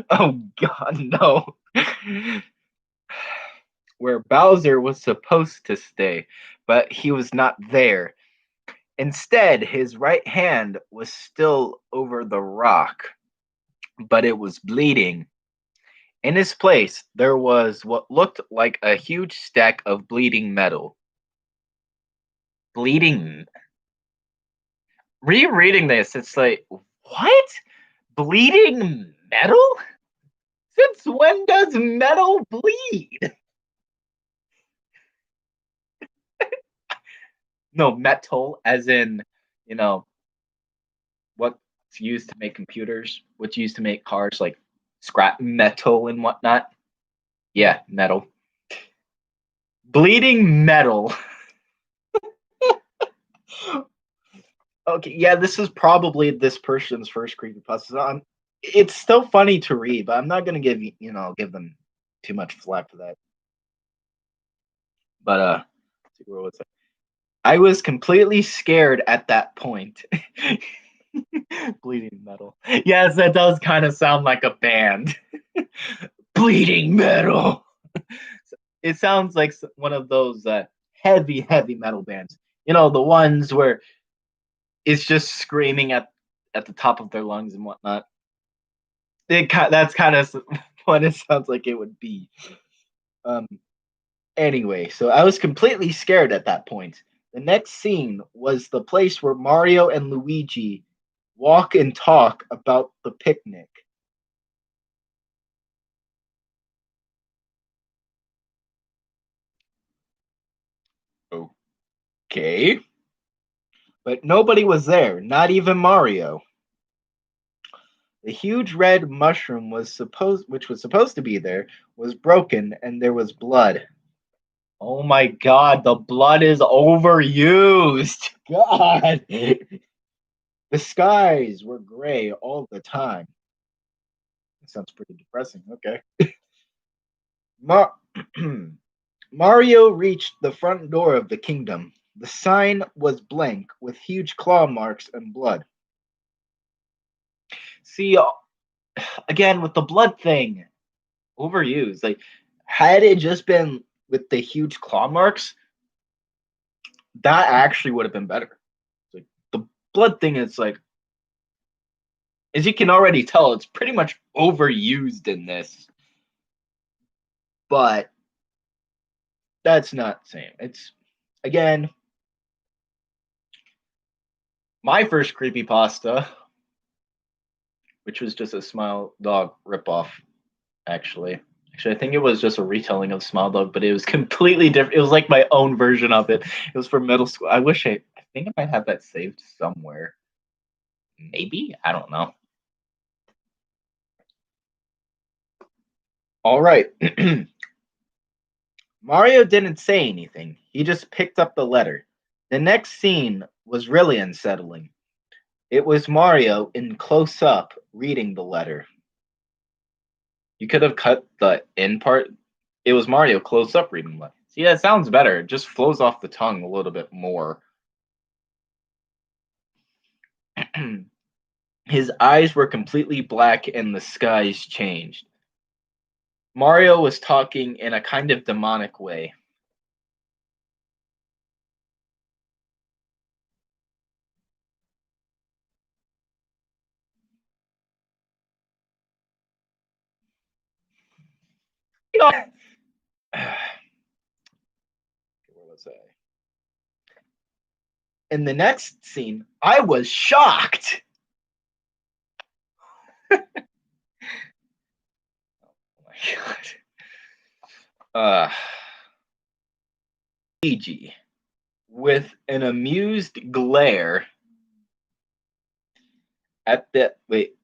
Oh god, no. Where Bowser was supposed to stay, but he was not there. Instead, his right hand was still over the rock, but it was bleeding. In his place, there was what looked like a huge stack of bleeding metal. Bleeding. Rereading this, it's like, what? Bleeding metal? Since when does metal bleed? No, metal, as in, you know, what's used to make computers, what's used to make cars, like scrap metal and whatnot. Yeah, metal. Bleeding metal. Okay, yeah, this is probably this person's first creepypasta. It's still funny to read, but I'm not gonna give them too much flack for that. But where was I? I was completely scared at that point. Bleeding metal. Yes, that does kind of sound like a band. Bleeding metal. It sounds like one of those heavy metal bands. You know, the ones where it's just screaming at the top of their lungs and whatnot. That's kind of what it sounds like it would be. Um, Anyway, so I was completely scared at that point. The next scene was the place where Mario and Luigi walk and talk about the picnic. Okay. But nobody was there, not even Mario. The huge red mushroom which was supposed to be there, was broken and there was blood. Oh my god, the blood is overused. God. The skies were gray all the time. That sounds pretty depressing. Okay. Mar- Mario reached the front door of the kingdom. The sign was blank with huge claw marks and blood. See, again with the blood thing, overused. Like, had it just been with the huge claw marks, that actually would have been better. Like, the blood thing is like, as you can already tell, it's pretty much overused in this. But that's not the same. It's again my first creepypasta, which was just a Smile Dog ripoff, actually. Actually, I think it was just a retelling of Smile Dog, but it was completely different. It was like my own version of it. It was for middle school. I think I might have that saved somewhere. Maybe? I don't know. All right. Mario didn't say anything. He just picked up the letter. The next scene was really unsettling. It was Mario in close up reading the letter. You could have cut the end part. It was Mario close up reading the letter. See, that sounds better. It just flows off the tongue a little bit more. His eyes were completely black and the skies changed. Mario was talking in a kind of demonic way. Where was I? In the next scene, I was shocked. Oh my god. Luigi, with an amused glare at the wait.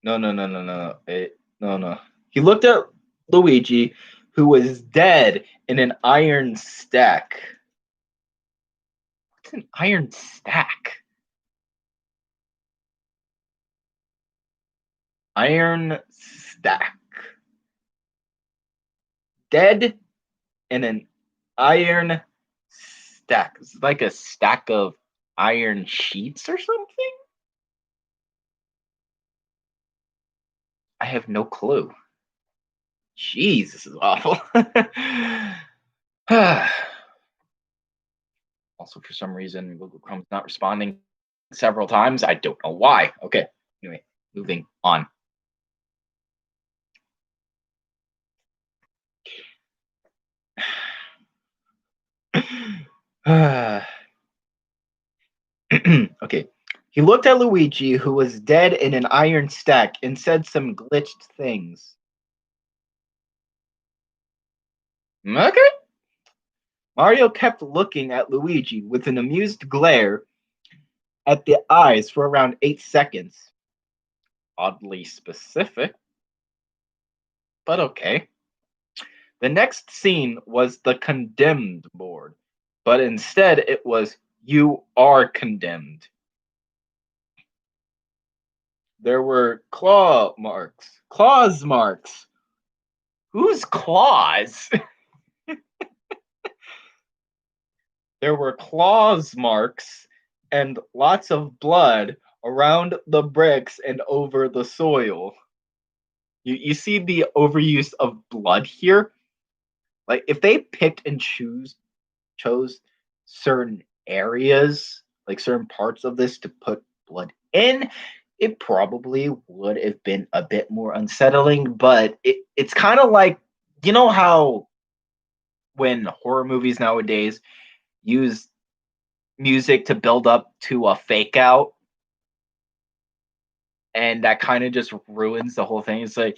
No. No. He looked at Luigi, who was dead in an iron stack. What's an iron stack? Iron stack. Dead in an iron stack. It's like a stack of iron sheets or something? I have no clue. Jeez, this is awful. Also, for some reason, Google Chrome's not responding several times. I don't know why. Okay. Anyway, moving on. Okay. He looked at Luigi, who was dead in an iron stack, and said some glitched things. Okay. Mario kept looking at Luigi with an amused glare at the eyes for around 8 seconds. Oddly specific, but okay. The next scene was the condemned board, but instead it was "You are condemned." There were claws marks. Whose claws? There were claws marks and lots of blood around the bricks and over the soil. You see the overuse of blood here? Like, if they picked and chose certain areas, like certain parts of this to put blood in, it probably would have been a bit more unsettling, but it's kind of like, you know how when horror movies nowadays use music to build up to a fake out, and that kind of just ruins the whole thing. It's like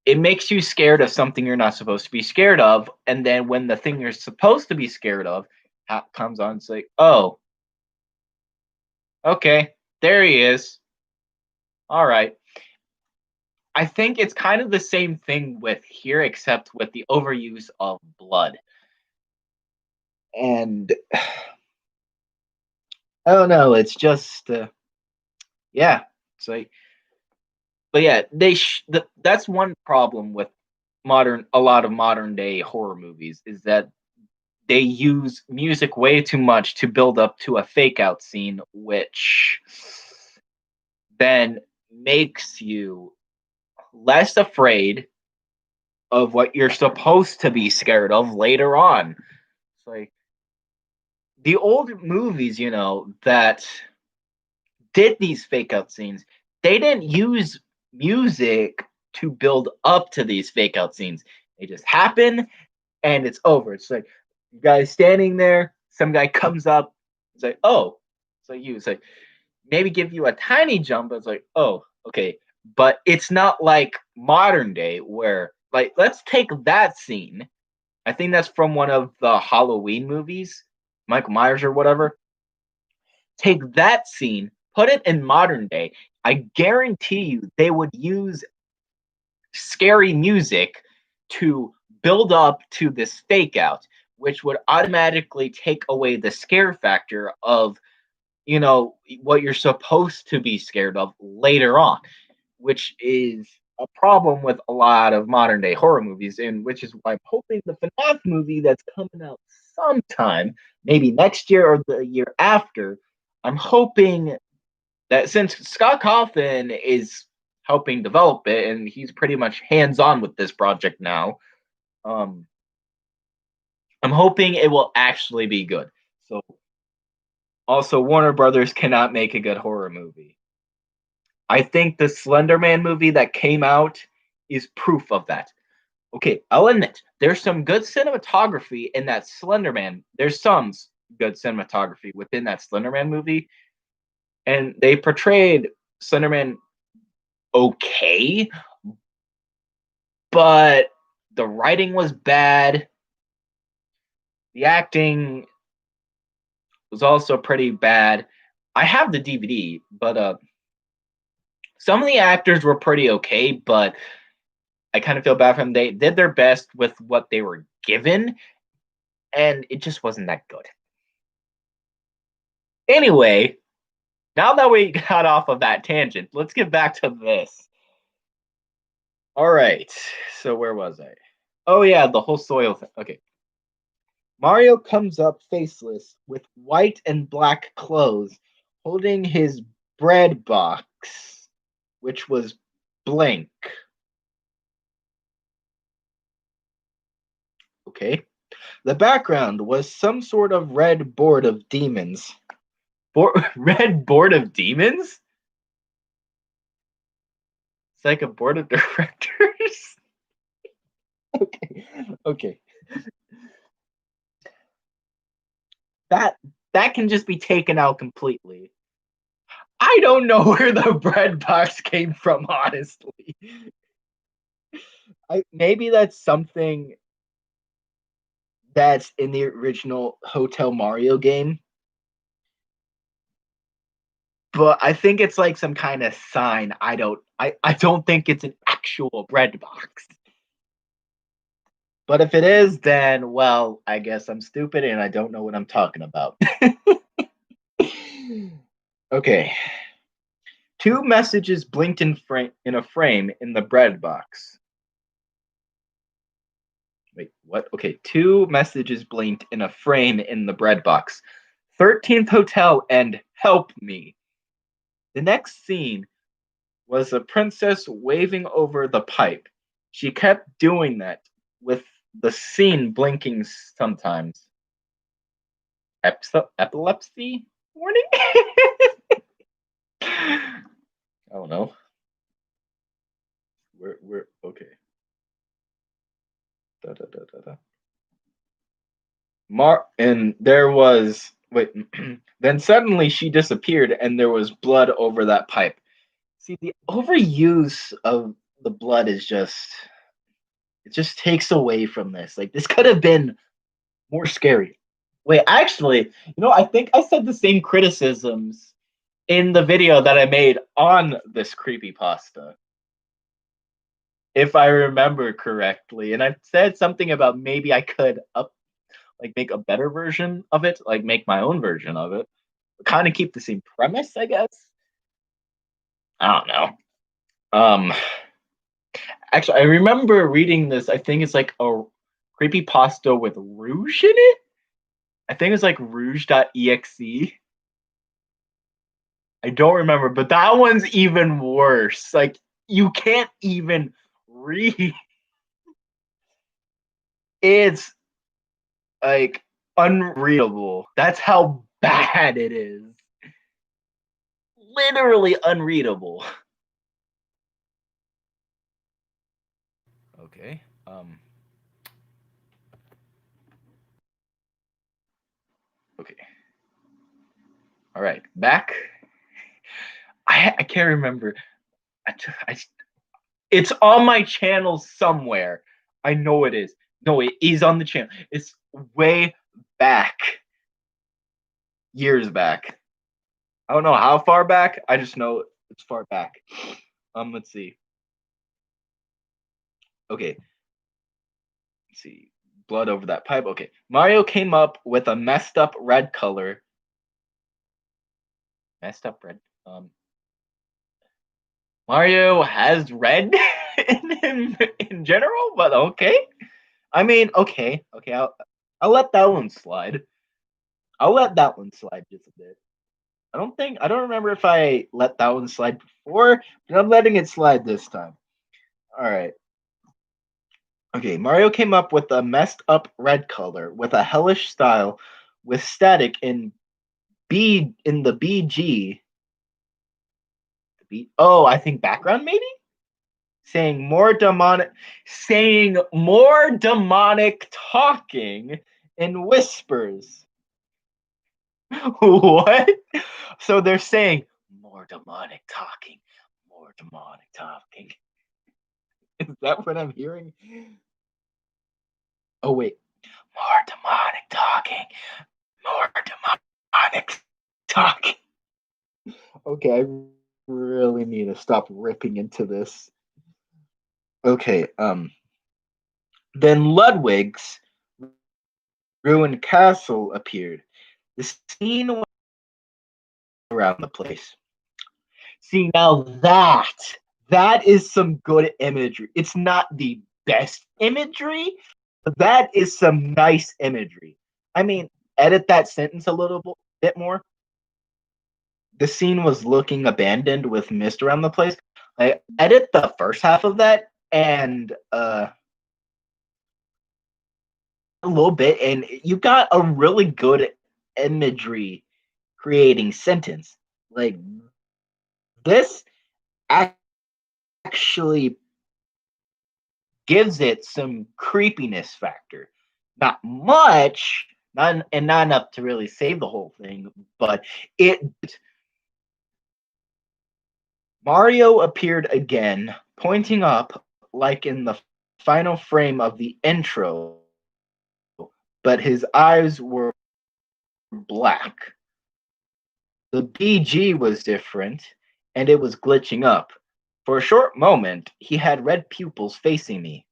it makes you scared of something you're not supposed to be scared of, and then when the thing you're supposed to be scared of comes on, it's like, oh, okay, there he is. All right. I think it's kind of the same thing with here, except with the overuse of blood. And I don't know. It's just, yeah. It's like, but yeah, that's one problem with a lot of modern day horror movies is that they use music way too much to build up to a fake out scene, which then makes you less afraid of what you're supposed to be scared of later on. It's like the old movies, that did these fake out scenes, they didn't use music to build up to these fake out scenes. They just happen and it's over. It's like you guys standing there, some guy comes up, it's like, oh, it's like you. It's like maybe give you a tiny jump, but it's like, oh, okay. But it's not like modern day where like let's take that scene. I think that's from one of the Halloween movies, Michael Myers or whatever. Take that scene, put it in modern day. I guarantee you they would use scary music to build up to this fake out, which would automatically take away the scare factor of, what you're supposed to be scared of later on, which is a problem with a lot of modern day horror movies, and which is why I'm hoping the FNAF movie that's coming out sometime, maybe next year or the year after, I'm hoping that since Scott Cawthon is helping develop it and he's pretty much hands on with this project now, um, I'm hoping it will actually be good. So, also, Warner Brothers cannot make a good horror movie. I think the Slender Man movie that came out is proof of that. Okay, I'll admit there's some good cinematography in that Slender Man. There's some good cinematography within that Slender Man movie, and they portrayed Slender Man okay, but the writing was bad. The acting was also pretty bad. I have the DVD, but some of the actors were pretty okay, but I kind of feel bad for them. They did their best with what they were given, and it just wasn't that good. Anyway, now that we got off of that tangent, let's get back to this. All right, so where was I? Oh yeah, the whole soil thing. Okay. Mario comes up faceless with white and black clothes, holding his bread box, which was blank. Okay. The background was some sort of red board of demons. Red board of demons? It's like a board of directors. Okay. Okay. That that can just be taken out completely. I don't know where the bread box came from, honestly. Maybe that's something that's in the original Hotel Mario game. But I think it's like some kind of sign. I don't think it's an actual bread box. But if it is, then well, I guess I'm stupid and I don't know what I'm talking about. Okay. Two messages blinked in a frame in the bread box. Wait, what? Okay, two messages blinked in a frame in the bread box. 13th Hotel and Help Me. The next scene was a princess waving over the pipe. She kept doing that with the scene blinking sometimes. Epilepsy warning? I don't know. We're okay. Da, da, da, da, da. And there was wait. Then suddenly she disappeared, and there was blood over that pipe. See, the overuse of the blood is just it just takes away from this. Like this could have been more scary. Wait, actually, I think I said the same criticisms in the video that I made on this creepypasta, if I remember correctly. And I said something about maybe I could make a better version of it, like make my own version of it, kind of keep the same premise, I guess. I don't know. Um, Actually, I remember reading this. I think it's like a creepypasta with Rouge in it. I think it's like Rouge.exe. I don't remember, but that one's even worse. Like you can't even read. It's like unreadable. That's how bad it is. Literally unreadable. Okay. Okay. All right. Back. I can't remember. I It's on my channel somewhere. I know it is. No, it is on the channel. It's way back. Years back. I don't know how far back. I just know it's far back. Let's see. Okay. Let's see. Blood over that pipe. Okay. Mario came up with a messed up red color. Messed up red. Mario has red in him in general, but okay. I mean, okay. I'll let that one slide. I'll let that one slide just a bit. I don't remember if I let that one slide before, but I'm letting it slide this time. All right. Okay, Mario came up with a messed up red color with a hellish style with static in the BG. Oh, I think background maybe? Saying more demonic talking in whispers. What? So they're saying more demonic talking, more demonic talking. Is that what I'm hearing? Oh wait, more demonic talking, more demonic talking. Okay, I really need to stop ripping into this. Okay, then Ludwig's ruined castle appeared. The scene was around the place. See, now that is some good imagery. It's not the best imagery, but that is some nice imagery. I mean, edit that sentence a little bit more. The scene was looking abandoned with mist around the place. I edit the first half of that and a little bit, and you got a really good imagery creating sentence. Like this actually gives it some creepiness factor. Not much, not enough to really save the whole thing, but it. Mario appeared again, pointing up like in the final frame of the intro, but his eyes were black. The BG was different, and it was glitching up. For a short moment, he had red pupils facing me.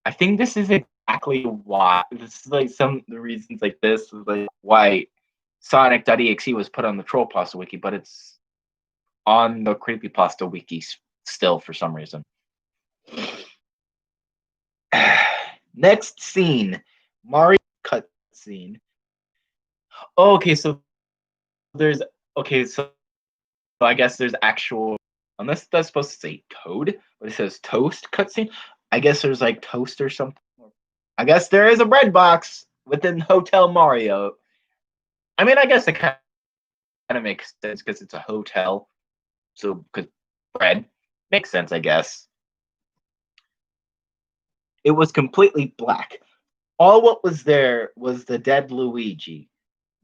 I think this is exactly why. This is like some of the reasons like this is like why Sonic.exe was put on the Trollpasta wiki, but it's on the Creepypasta wiki still for some reason. Next scene, Mario cutscene. Oh, okay, so there's so I guess there's actual, unless that's supposed to say Toad, but it says Toast cutscene. I guess there's like Toast or something. I guess there is a bread box within Hotel Mario. I mean, I guess it kind of makes sense because it's a hotel. So, because Bread. Makes sense, I guess. It was completely black. All what was there was the dead Luigi.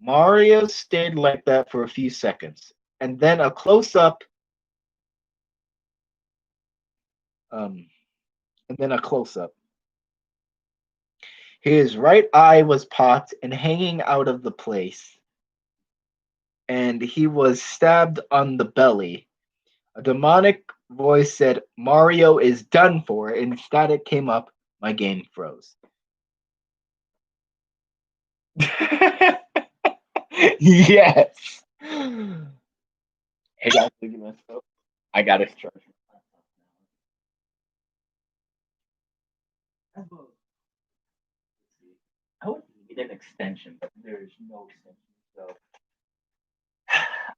Mario stayed like that for a few seconds, and then a close up. Um, and then a close up. His right eye was popped and hanging out of the place, and he was stabbed on the belly. A demonic voice said, Mario is done for, and static came up. My game froze. Yes. Hey guys, look at my stuff. I got a charger. I would need an extension, but there's no extension. So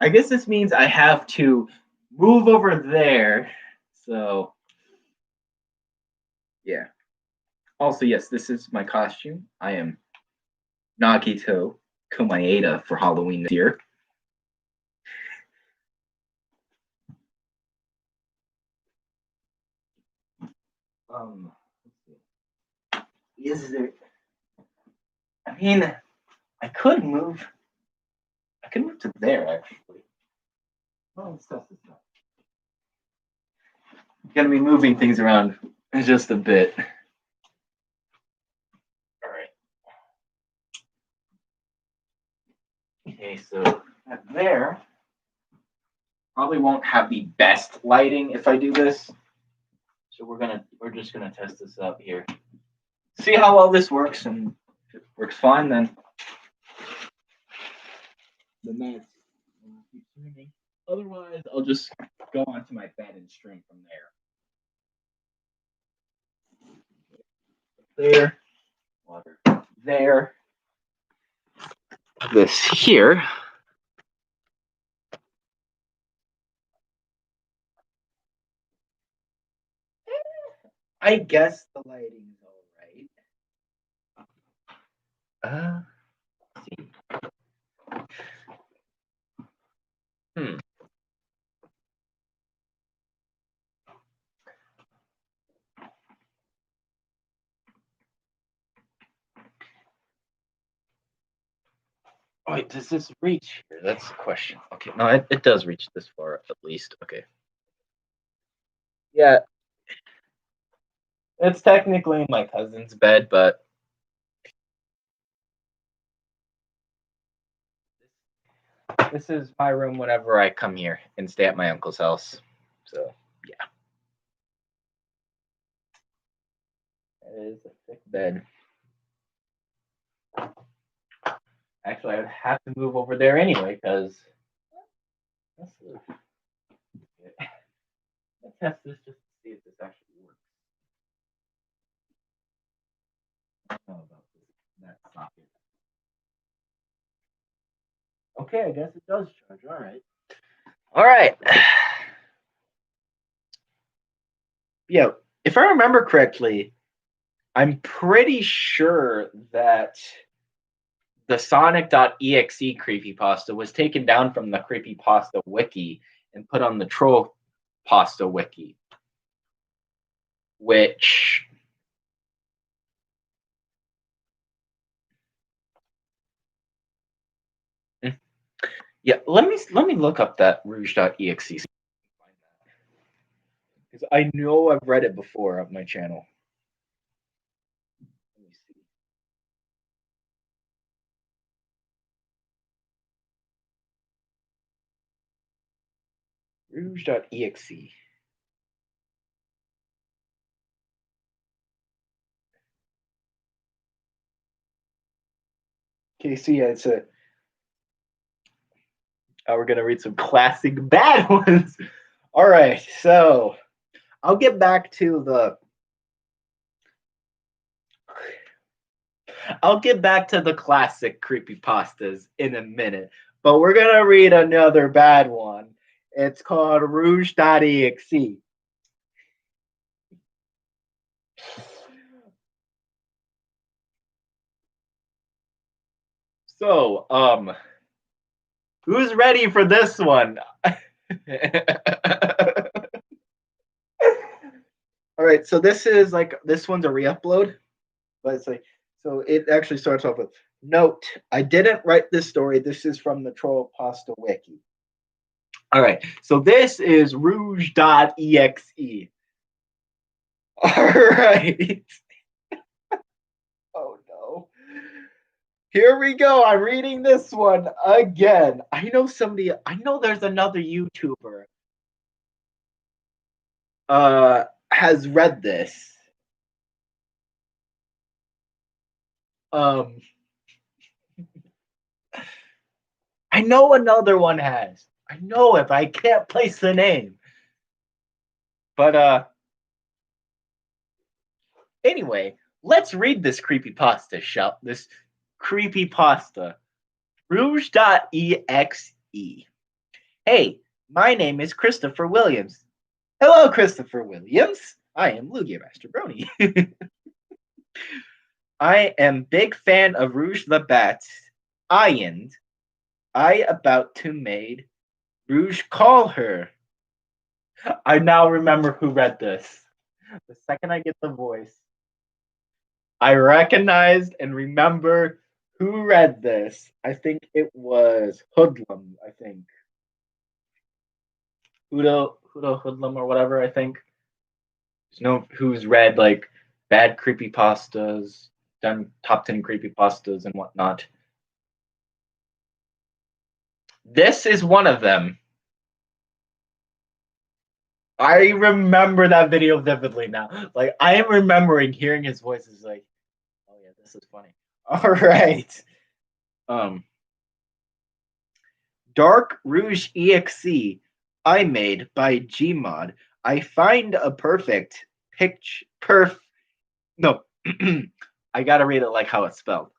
I guess this means I have to move over there. So yeah. Also, yes, this is my costume. I am Nagito Komaeda for Halloween this year. Is there? I mean, I could move. I could move to there actually. Well, let's test this out. I'm gonna be moving things around in just a bit. All right. Okay, so there probably won't have the best lighting if I do this. So we're just gonna test this out here. See how well this works, and if it works fine, then that's keep streaming. Otherwise, I'll just go onto my bed and stream from there. There, water there. This here. I guess the lighting's all right. Let's see. Oh, wait, does this reach here? That's the question. Okay, no, it does reach this far at least. Okay. Yeah, it's technically my cousin's bed, but this is my room whenever I come here and stay at my uncle's house. So, yeah. It is a thick bed. Actually, I would have to move over there anyway because let's test this just to see if this actually works. I don't know about this, that socket. Okay, I guess it does charge. All right. All right. Yeah, if I remember correctly, I'm pretty sure that the Sonic.exe creepypasta was taken down from the creepypasta wiki and put on the troll pasta wiki, which yeah, let me look up that Rouge.exe because I know I've read it before on my channel. Let me see. Rouge.exe. Okay, so yeah, it's a. We're gonna read some classic bad ones. All right, so I'll get back to the. I'll get back to the classic creepypastas in a minute, but we're gonna read another bad one. It's called Rouge.exe. So, who's ready for this one? All right, so this one's a re-upload, but it's like so it actually starts off with note. I didn't write this story. This is from the Troll Pasta Wiki. All right, so this is Rouge.exe. All right. Oh no. Here we go. I'm reading this one again. I know there's another YouTuber has read this. Um I know another one has. I know it, but I can't place the name. But anyway, let's read this creepypasta shop. This creepypasta. Rouge.exe. Hey, my name is Christopher Williams. Hello, Christopher Williams. I am Lugia Master Brony. I am big fan of Rouge the Bat. And I about to made Rouge call her. I now remember who read this. The second I get the voice, I recognized and remember who read this. I think it was Hoodlum, I think. Hudo Hoodlum or whatever, I think. Who's read like bad creepypastas, done top 10 creepypastas and whatnot. This is one of them. I remember that video vividly now. Like I am remembering hearing his voice is like, oh yeah, this is funny. All right. Um Dark Rouge Exe I made by Gmod. I find a perfect no. I gotta read it like how it's spelled.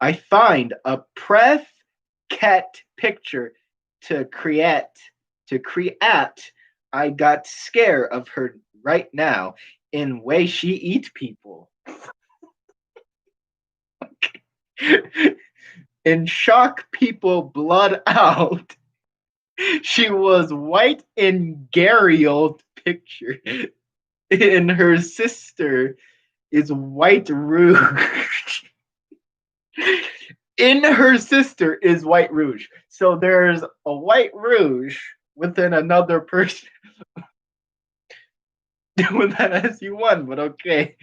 I find a cat picture to create. I got scared of her right now in way she eat people. In shock people blood out. She was white in Gary-old picture. And her sister is White Rouge. In her sister is White Rouge. So there's a White Rouge within another person. With that as you won, but okay.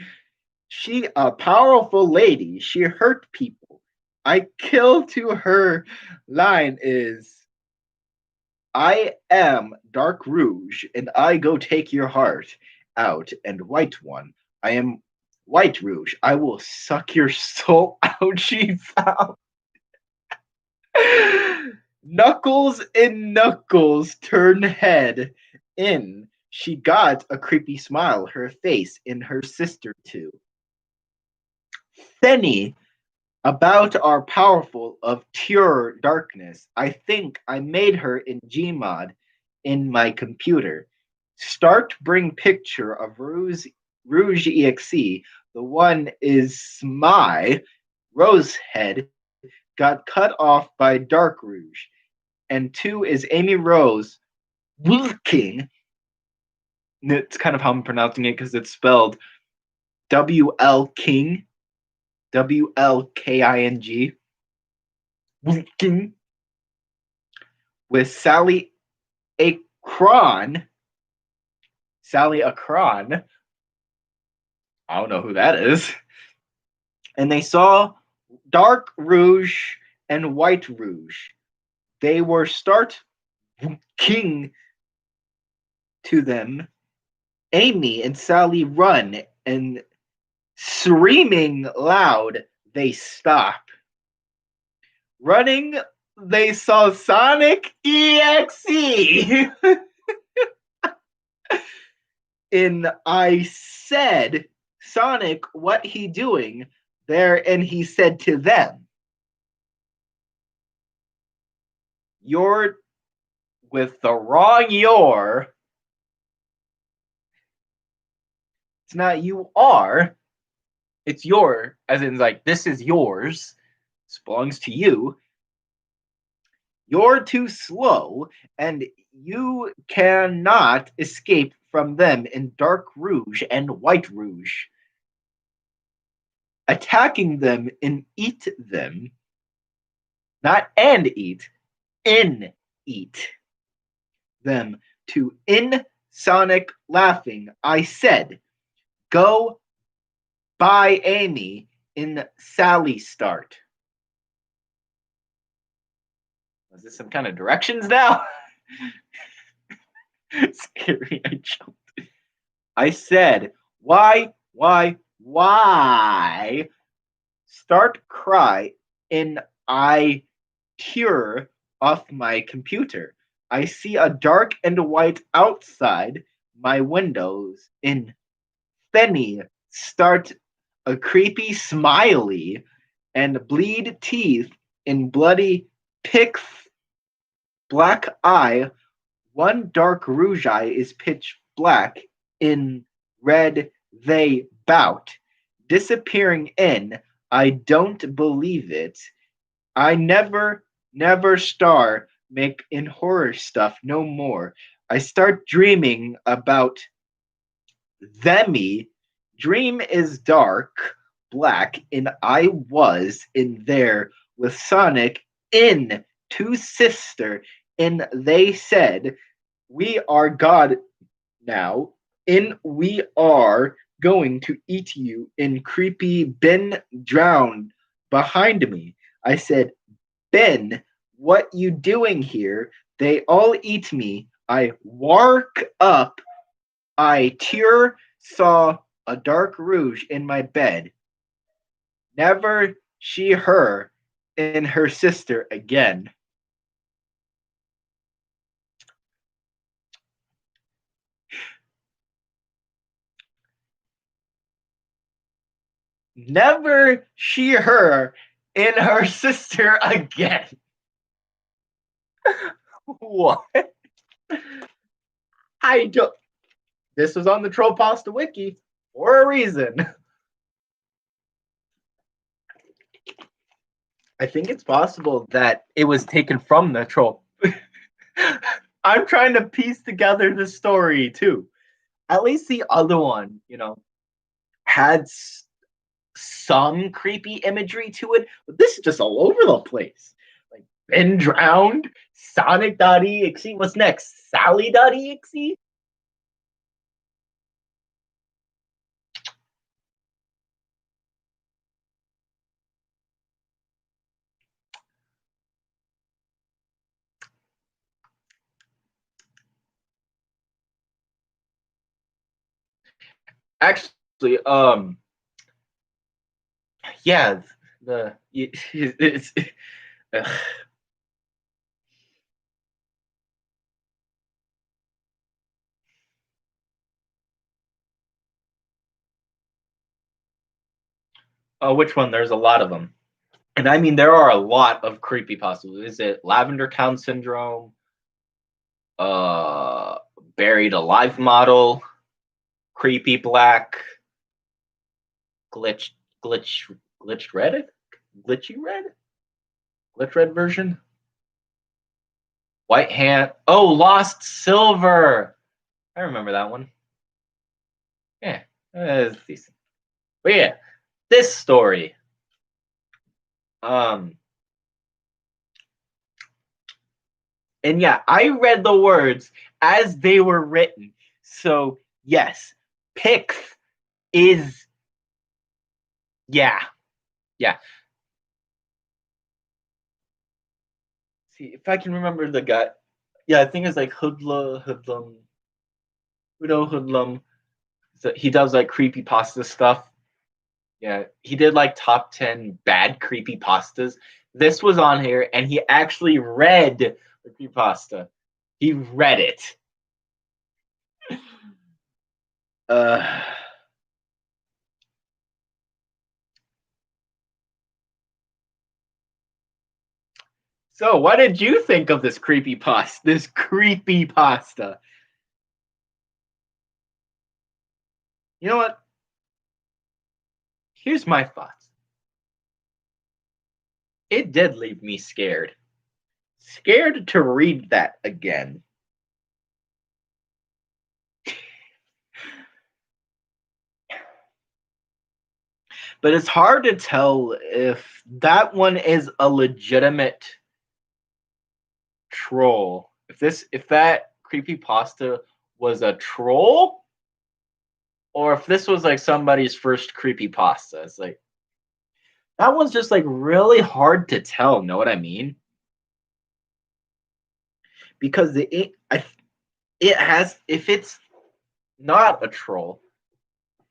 She a powerful lady. She hurt people. I kill to her line is I am Dark Rouge, and I go take your heart out, and White One. I am White Rouge. I will suck your soul out. She found. Knuckles in Knuckles turn head in. She got a creepy smile, her face in her sister too. Fenny, about our powerful of pure darkness. I think I made her in Gmod in my computer. Start bring picture of Rouge Exe. The one is Smy, Rosehead, got cut off by Dark Rouge. And 2 is Amy Rose, Wilking. It's kind of how I'm pronouncing it because it's spelled W-L King. W-L-K-I-N-G. Wilking. With Sally Akron. Sally Akron. I don't know who that is. And they saw Dark Rouge and White Rouge. They were start king to them. Amy and Sally run and screaming loud, they stop. Running, they saw Sonic EXE. And I said, Sonic, what he doing there? And he said to them, you're with the wrong you're. It's not you are. It's your, as in like, this is yours. This belongs to you. You're too slow, and you cannot escape from them in dark rouge and white rouge, attacking them and eat them, not and eat, in eat them to insonic laughing. I said, go buy Amy in Sally Start. Was this some kind of directions now? Scary, I jumped. I said, why? Start cry in I tear off my computer. I see a dark and white outside my windows in Fenny start a creepy smiley and bleed teeth in bloody pick black eye. One dark rouge eye is pitch black, in red they bout, disappearing in, I don't believe it. I never star make in horror stuff no more. I start dreaming about themy. Dream is dark, black, and I was in there with Sonic in two sister, and they said, we are God now, and we are going to eat you in creepy Ben drowned behind me. I said, Ben, what you doing here? They all eat me. I wark up. I tear saw a dark rouge in my bed. Never she her and her sister again. Never she her and her sister again. What? I don't. This was on the Troll Pasta Wiki for a reason. I think it's possible that it was taken from the troll. I'm trying to piece together the story too. At least the other one, had some creepy imagery to it, but this is just all over the place. Like Ben drowned, Sonic.exe. What's next? Sally.exe? Actually, yeah, it's which one? There's a lot of them. And I mean, there are a lot of creepypastas. Is it Lavender Town Syndrome? Uh, Buried Alive Model, Creepy Black, Glitch, Glitched Red, Glitchy Red, Glitch Red version, White Hand. Oh, Lost Silver. I remember that one. Yeah, it's decent. But yeah, this story. And yeah, I read the words as they were written. So yes, Pix is yeah. See if I can remember the guy. Yeah, I think it's like Hoodlum, Hoodlum. So he does like creepypasta stuff. Yeah, he did like top 10 bad creepypastas. This was on here, and he actually read the creepypasta. He read it. So, what did you think of this creepypasta? This creepypasta? You know what? Here's my thoughts. It did leave me scared. Scared to read that again. But it's hard to tell if that one is a legitimate troll. If that creepypasta was a troll, or if this was like somebody's first creepypasta. It's like that one's just like really hard to tell, know what I mean? Because it has, if it's not a troll,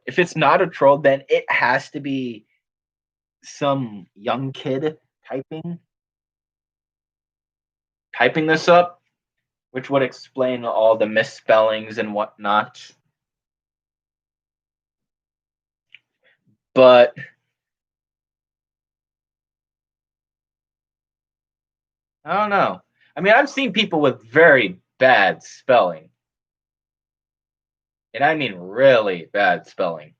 if it's not a troll, then it has to be some young kid typing this up, which would explain all the misspellings and whatnot. But I don't know. I mean, I've seen people with very bad spelling, and I mean really bad spelling.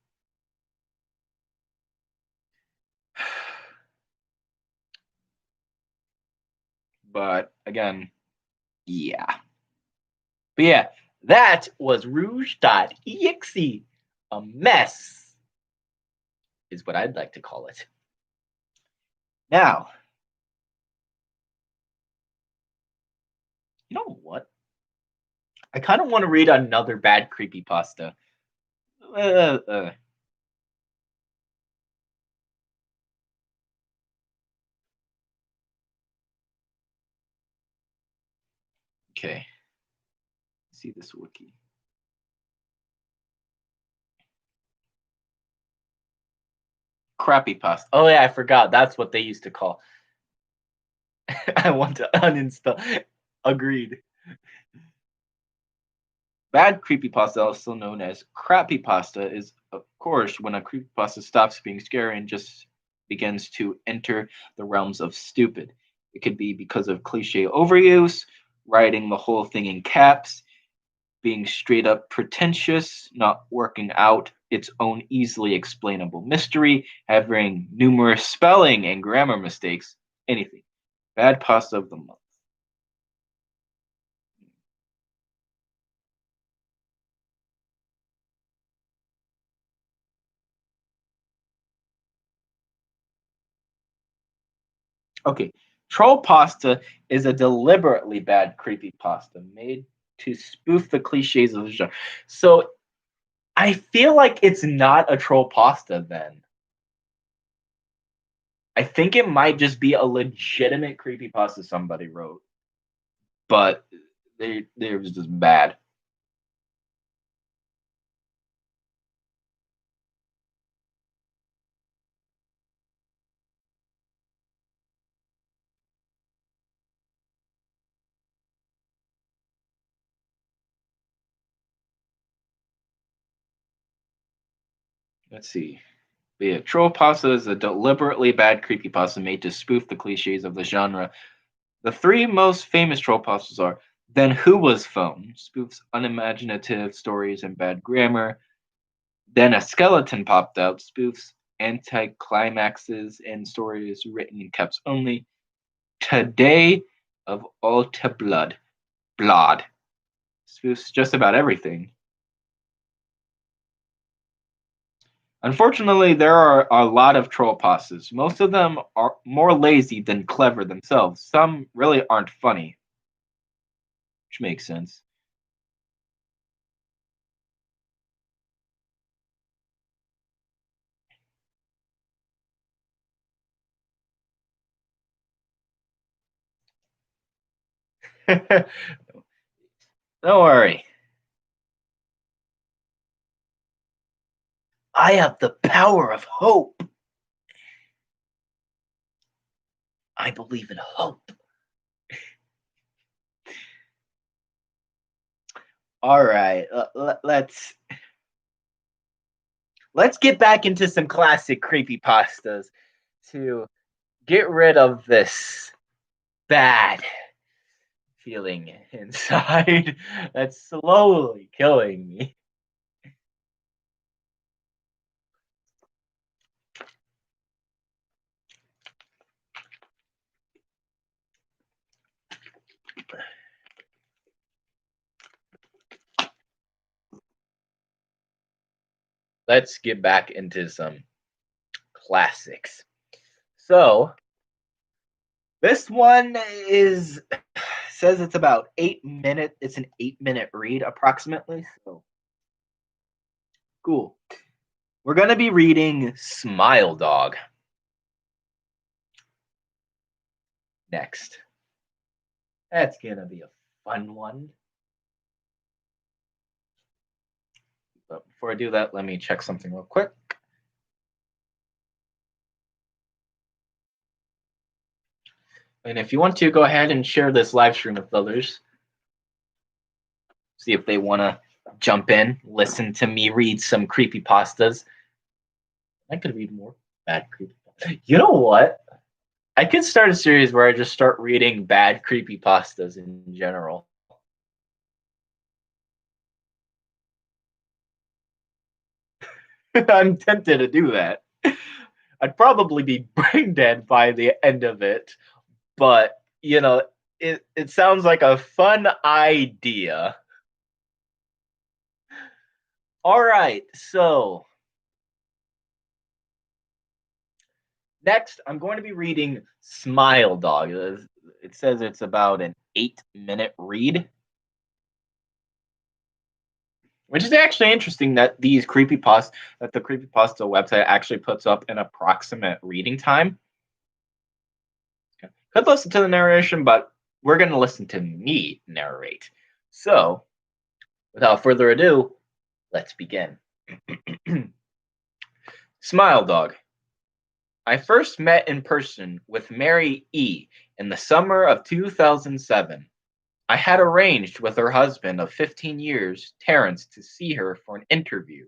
But again, yeah. But yeah, that was Rouge.exe. A mess is what I'd like to call it. Now, you know what? I kind of want to read another bad creepypasta. Uh, uh. Okay. Let's see this wiki. Crappy pasta. Oh yeah, I forgot. That's what they used to call. I want to uninstall. Agreed. Bad creepypasta, also known as crappy pasta, is of course when a creepypasta stops being scary and just begins to enter the realms of stupid. It could be because of cliche overuse, writing the whole thing in caps, being straight up pretentious, not working out its own easily explainable mystery, having numerous spelling and grammar mistakes, anything. Bad pasta of the month. Okay, troll pasta is a deliberately bad creepy pasta made to spoof the cliches of the genre. So I feel like it's not a troll pasta then. I think it might just be a legitimate creepy pasta somebody wrote, but they was just bad. Let's see. But yeah, troll pasta is a deliberately bad creepy pasta made to spoof the cliches of the genre. The three most famous troll pastas are Then Who Was Phone, spoofs unimaginative stories and bad grammar. Then a skeleton popped out, spoofs anticlimaxes and stories written in caps only. Today of all to blood, spoofs just about everything. Unfortunately, there are a lot of troll pastas. Most of them are more lazy than clever themselves. Some really aren't funny, which makes sense. Don't worry. I have the power of hope. I believe in hope. All right, let's get back into some classic creepy pastas to get rid of this bad feeling inside that's slowly killing me. Let's get back into some classics. So this one is says it's about 8 minutes. It's an 8 minute read approximately. So cool. We're gonna be reading Smile Dog next. That's gonna be a fun one. But before I do that, let me check something real quick. And if you want to, go ahead and share this live stream with others. See if they want to jump in, listen to me read some creepypastas. I could read more bad creepypastas. You know what? I could start a series where I just start reading bad creepypastas in general. I'm tempted to do that. I'd probably be brain dead by the end of it, but it sounds like a fun idea. All right, so next I'm going to be reading Smile Dog. It says it's about an 8 minute read, which is actually interesting that the creepypasta website actually puts up an approximate reading time. Could listen to the narration, but we're going to listen to me narrate. So, without further ado, let's begin. Smile Dog. I first met in person with Mary E. in the summer of 2007. I had arranged with her husband of 15 years, Terrence, to see her for an interview.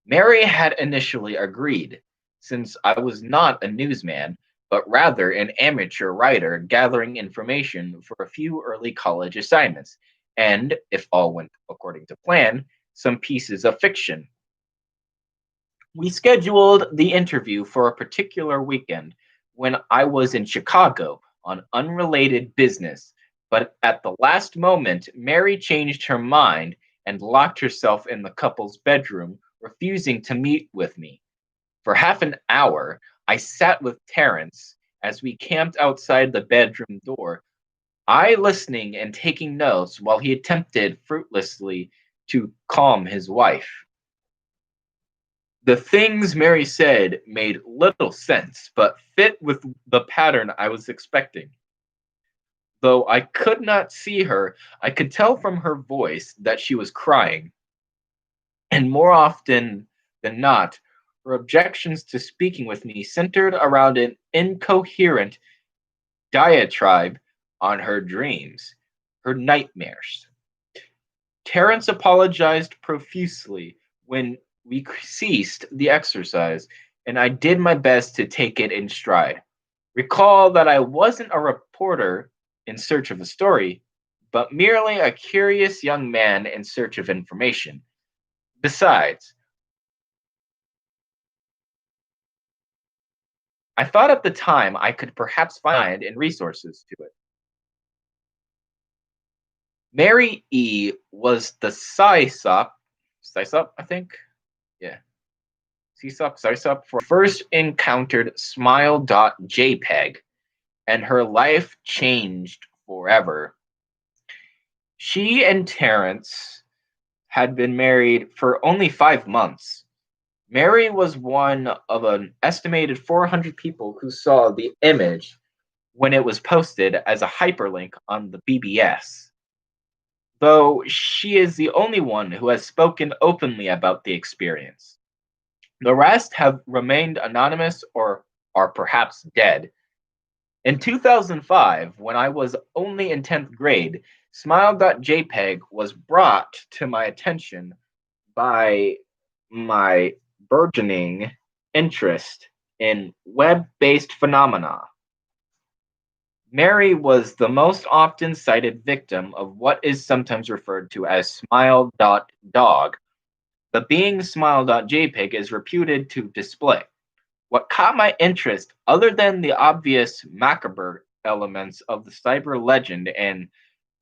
Mary had initially agreed, since I was not a newsman, but rather an amateur writer gathering information for a few early college assignments, and, if all went according to plan, some pieces of fiction. We scheduled the interview for a particular weekend when I was in Chicago on unrelated business, but at the last moment, Mary changed her mind and locked herself in the couple's bedroom, refusing to meet with me. For half an hour, I sat with Terrence as we camped outside the bedroom door, I listening and taking notes while he attempted fruitlessly to calm his wife. The things Mary said made little sense, but fit with the pattern I was expecting. Though I could not see her, I could tell from her voice that she was crying. And more often than not, her objections to speaking with me centered around an incoherent diatribe on her dreams, her nightmares. Terence apologized profusely when we ceased the exercise, and I did my best to take it in stride. Recall that I wasn't a reporter in search of a story, but merely a curious young man in search of information. Besides, I thought at the time I could perhaps find in resources to it. Mary E. was the Sysop, I think. Yeah. Sysop for first encountered smile.jpg, and her life changed forever. She and Terrence had been married for only 5 months. Mary was one of an estimated 400 people who saw the image when it was posted as a hyperlink on the BBS, though she is the only one who has spoken openly about the experience. The rest have remained anonymous or are perhaps dead. In 2005, when I was only in 10th grade, Smile.jpg was brought to my attention by my burgeoning interest in web based phenomena. Mary was the most often cited victim of what is sometimes referred to as Smile.dog. The being Smile.jpg is reputed to display. What caught my interest, other than the obvious macabre elements of the cyber legend and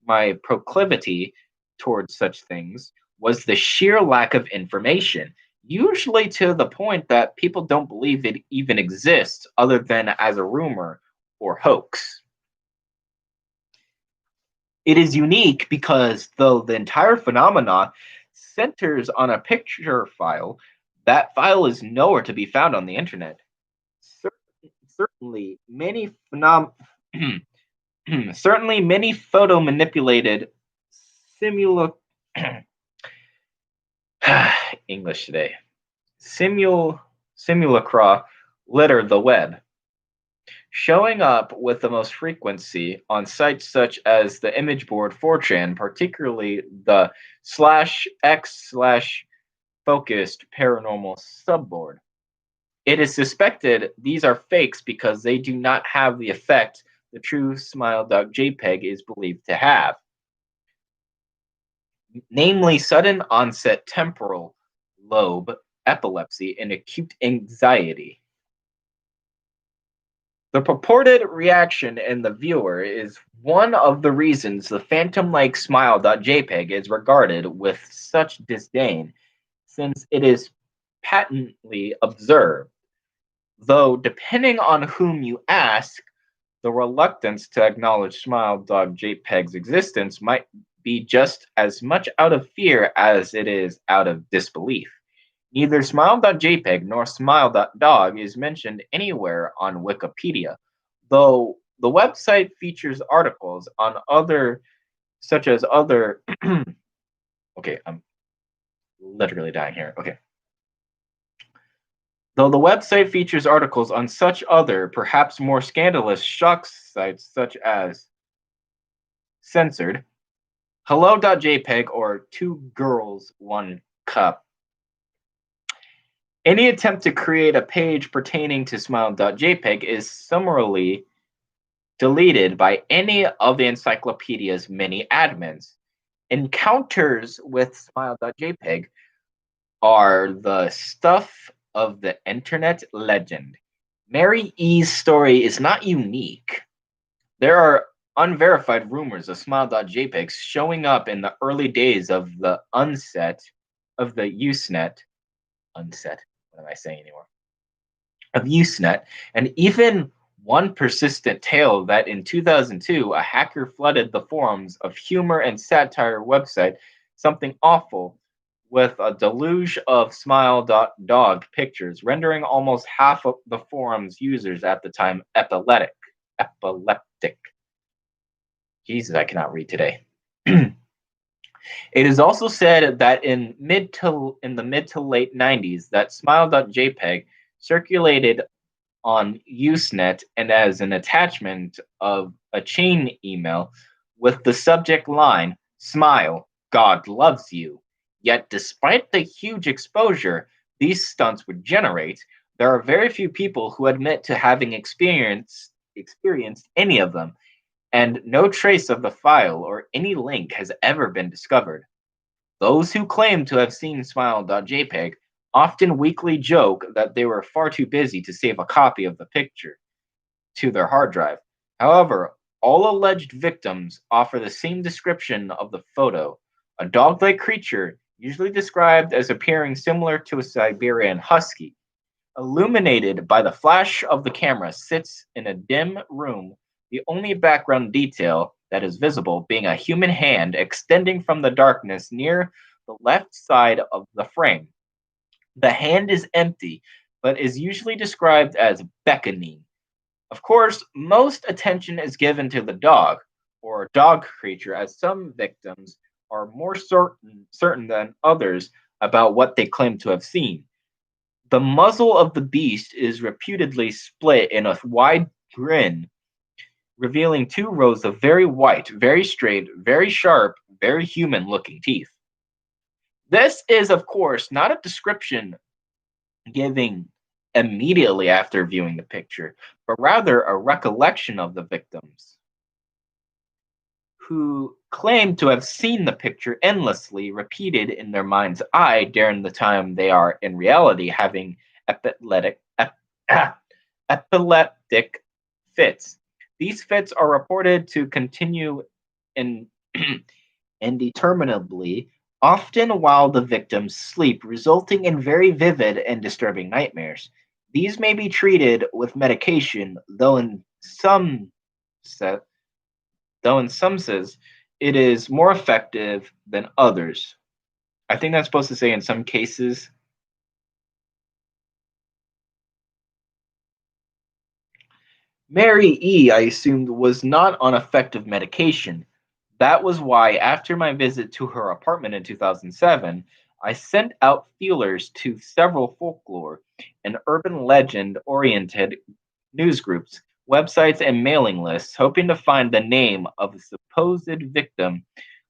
my proclivity towards such things, was the sheer lack of information. usually to the point that people don't believe it even exists other than as a rumor or hoax. It is unique because though the entire phenomena centers on a picture file, that file is nowhere to be found on the internet. Certainly, certainly many photo manipulated simula English today simulacra litter the web, showing up with the most frequency on sites such as the image board 4chan, particularly the slash x slash focused paranormal subboard. It is suspected these are fakes because they do not have the effect the true smile.jpg is believed to have, namely sudden onset temporal lobe epilepsy and acute anxiety. The purported reaction in the viewer is one of the reasons the phantom-like smile.jpg is regarded with such disdain, since it is patently absurd. Though, depending on whom you ask, the reluctance to acknowledge smile.jpg's existence might be just as much out of fear as it is out of disbelief. Neither smile.jpg nor smile.dog is mentioned anywhere on Wikipedia, though the website features articles on other. Okay, I'm literally dying here. Okay. Though the website features articles on such other, perhaps more scandalous shock sites such as Censored, Hello.jpg, or Two Girls, One Cup. Any attempt to create a page pertaining to smile.jpg is summarily deleted by any of the encyclopedia's many admins. Encounters with smile.jpg are the stuff of the internet legend. Mary E's story is not unique. There are unverified rumors of smile.jpg showing up in the early days of the Usenet. Unset. What am I saying anymore? Of Usenet, and even one persistent tale that in 2002 a hacker flooded the forums of humor and satire website Something Awful with a deluge of smile.dog pictures, rendering almost half of the forum's users at the time epileptic. Jesus, I cannot read today. It is also said that in the mid to late 90s that smile.jpg circulated on Usenet and as an attachment of a chain email with the subject line, "Smile, God loves you." Yet despite the huge exposure these stunts would generate, there are very few people who admit to having experienced any of them, and no trace of the file or any link has ever been discovered. Those who claim to have seen smile.jpg often weakly joke that they were far too busy to save a copy of the picture to their hard drive. However, all alleged victims offer the same description of the photo: a dog like creature, usually described as appearing similar to a Siberian husky, illuminated by the flash of the camera, sits in a dim room, the only background detail that is visible being a human hand extending from the darkness near the left side of the frame. The hand is empty, but is usually described as beckoning. Of course, most attention is given to the dog, or dog creature, as some victims are more certain than others about what they claim to have seen. The muzzle of the beast is reputedly split in a wide grin, revealing two rows of very white, very straight, very sharp, very human looking teeth. This is, of course, not a description giving immediately after viewing the picture, but rather a recollection of the victims who claim to have seen the picture endlessly repeated in their mind's eye during the time they are in reality having epileptic fits. These fits are reported to continue in, indeterminably often while the victims sleep, resulting in very vivid and disturbing nightmares. These may be treated with medication, se- though in some says it is more effective than others. I think that's supposed to say in some cases. Mary E., I assumed, was not on effective medication. That was why, after my visit to her apartment in 2007, I sent out feelers to several folklore and urban legend oriented news groups, websites, and mailing lists, hoping to find the name of a supposed victim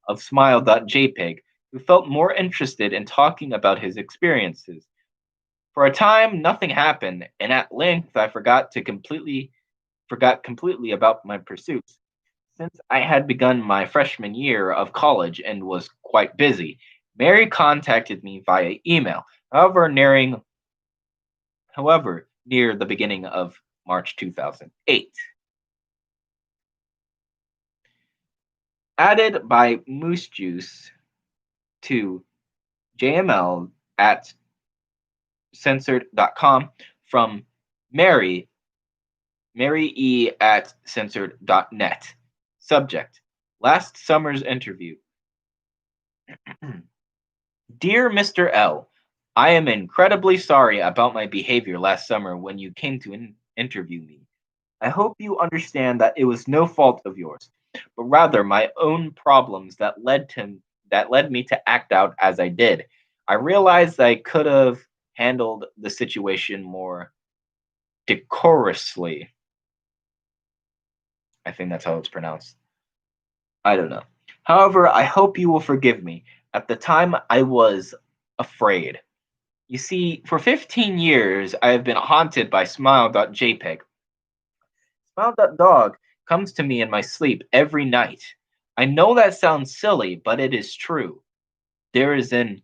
of Smile.jpg who felt more interested in talking about his experiences. For a time, nothing happened, and at length I forgot completely about my pursuits. Since I had begun my freshman year of college and was quite busy, Mary contacted me via email. However, near the beginning of March 2008. Added by Moose Juice to JML at censored.com from Mary, Mary E at censored.net. Subject: Last summer's interview. Dear Mr. L, I am incredibly sorry about my behavior last summer when you came to interview me. I hope you understand that it was no fault of yours, but rather my own problems that led me to act out as I did. I realized I could have handled the situation more decorously. I think that's how it's pronounced. I don't know. However, I hope you will forgive me. At the time, I was afraid. You see, for 15 years, I have been haunted by Smile.jpg. Smile.dog comes to me in my sleep every night. I know that sounds silly, but it is true. There is an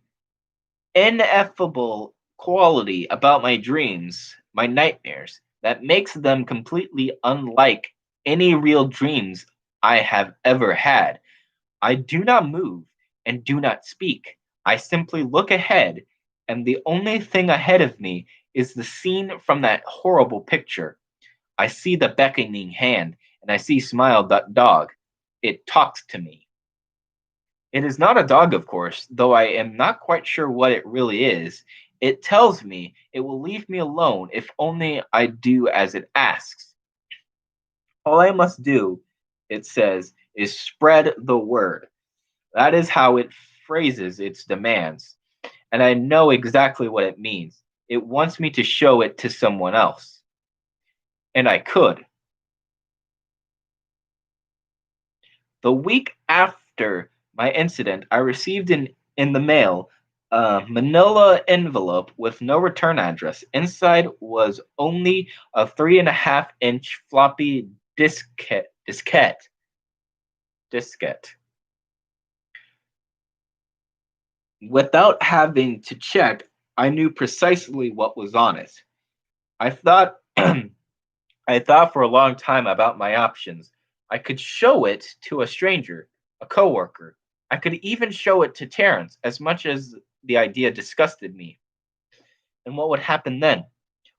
ineffable quality about my dreams, my nightmares, that makes them completely unlike any real dreams I have ever had. I do not move and do not speak. I simply look ahead, and the only thing ahead of me is the scene from that horrible picture. I see the beckoning hand, and I see Smile.dog. It talks to me. It is not a dog, of course, though I am not quite sure what it really is. It tells me it will leave me alone if only I do as it asks. All I must do, it says, is spread the word. That is how it phrases its demands, and I know exactly what it means. It wants me to show it to someone else. And I could. The week after my incident, I received in the mail a manila envelope with no return address. Inside was only a 3.5-inch floppy diskette. Without having to check, I knew precisely what was on it. I thought I thought for a long time about my options. I could show it to a stranger, a coworker. I could even show it to Terence, as much as the idea disgusted me. And what would happen then?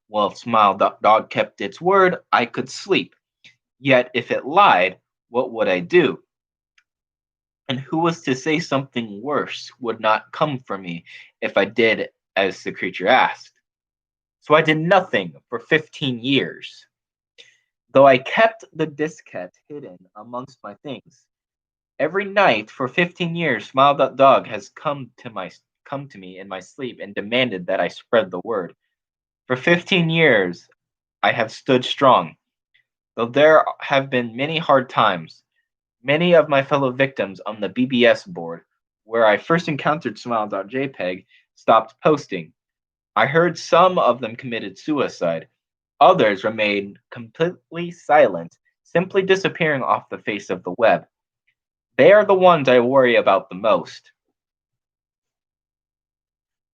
Well, if Smile.dog kept its word, I could sleep. Yet, if it lied, what would I do? And who was to say something worse would not come for me if I did as the creature asked? So I did nothing for 15 years. Though I kept the diskette hidden amongst my things. Every night for 15 years, Smile.dog has come to me in my sleep and demanded that I spread the word. For 15 years, I have stood strong. Though there have been many hard times, many of my fellow victims on the BBS board, where I first encountered Smile.jpg, stopped posting. I heard some of them committed suicide. Others remained completely silent, simply disappearing off the face of the web. They are the ones I worry about the most.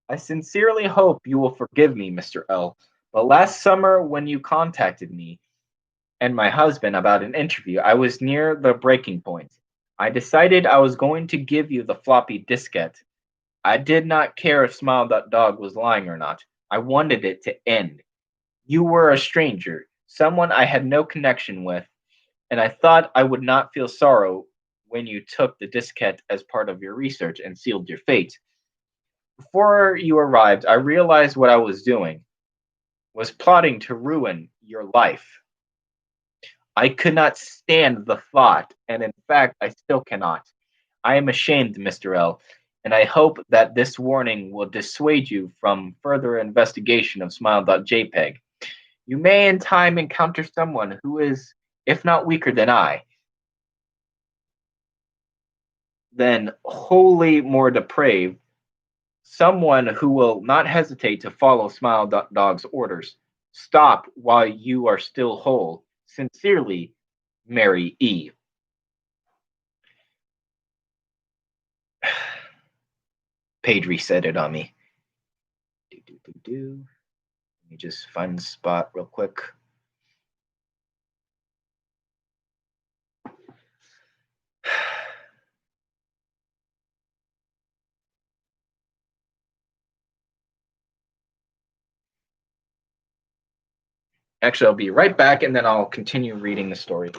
I sincerely hope you will forgive me, Mr. L. But last summer, when you contacted me and my husband about an interview, I was near the breaking point. I decided I was going to give you the floppy diskette. I did not care if Smile.dog was lying or not. I wanted it to end. You were a stranger, someone I had no connection with, and I thought I would not feel sorrow when you took the diskette as part of your research and sealed your fate. Before you arrived, I realized what I was doing was plotting to ruin your life. I could not stand the thought, and in fact, I still cannot. I am ashamed, Mr. L, and I hope that this warning will dissuade you from further investigation of Smile.jpg. You may in time encounter someone who is, if not weaker than I, then wholly more depraved, someone who will not hesitate to follow Smile.dog's orders. Stop while you are still whole. Sincerely, Mary E. Page reset it on me. Let me just find the spot real quick. Actually, I'll be right back and then I'll continue reading the story.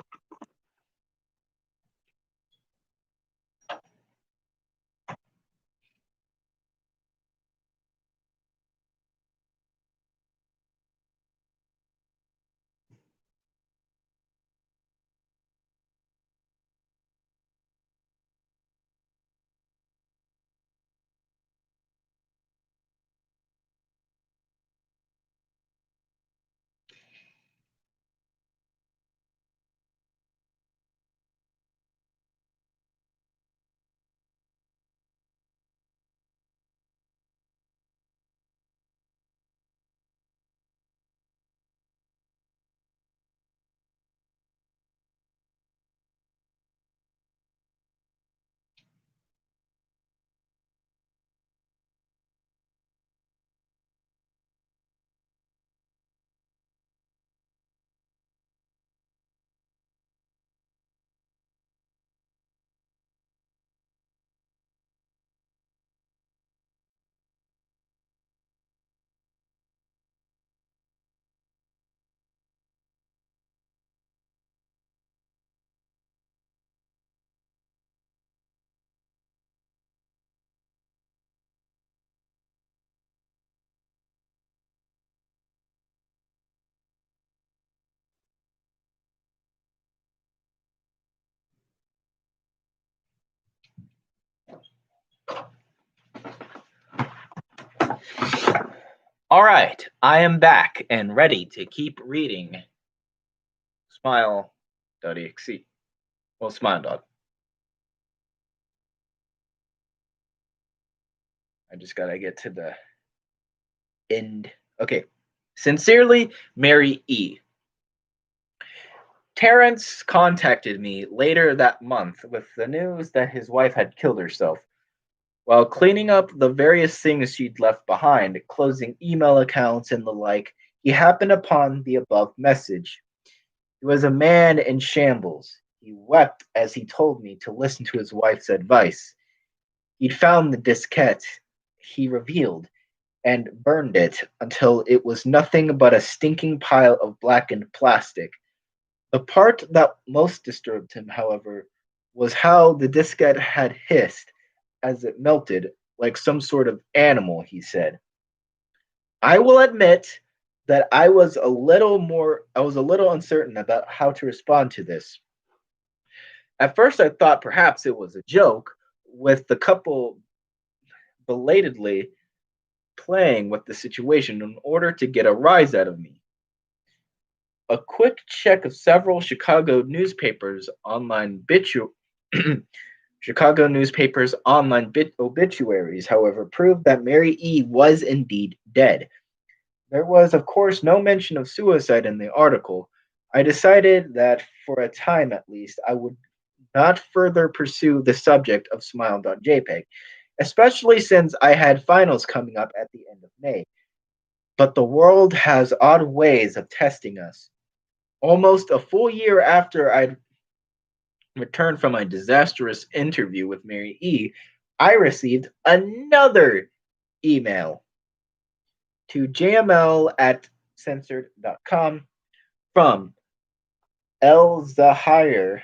All right, I am back and ready to keep reading Smile.exe. Well, Smile Dog. I just gotta get to the end. Okay. Sincerely, Mary E. Terrence contacted me later that month with the news that his wife had killed herself. While cleaning up the various things she'd left behind, closing email accounts and the like, he happened upon the above message. He was a man in shambles. He wept as he told me to listen to his wife's advice. He'd found the diskette, he revealed, and burned it until it was nothing but a stinking pile of blackened plastic. The part that most disturbed him, however, was how the diskette had hissed as it melted like some sort of animal, he said. I will admit that I was a little uncertain about how to respond to this. At first I thought perhaps it was a joke, with the couple belatedly playing with the situation in order to get a rise out of me. A quick check of several Chicago newspapers' online obituaries, however, proved that Mary E. was indeed dead. There was, of course, no mention of suicide in the article. I decided that, for a time at least, I would not further pursue the subject of Smile.jpg, especially since I had finals coming up at the end of May. But the world has odd ways of testing us. Almost a full year after I'd returned from a disastrous interview with Mary E., I received another email to jml at censored.com from Elzahir,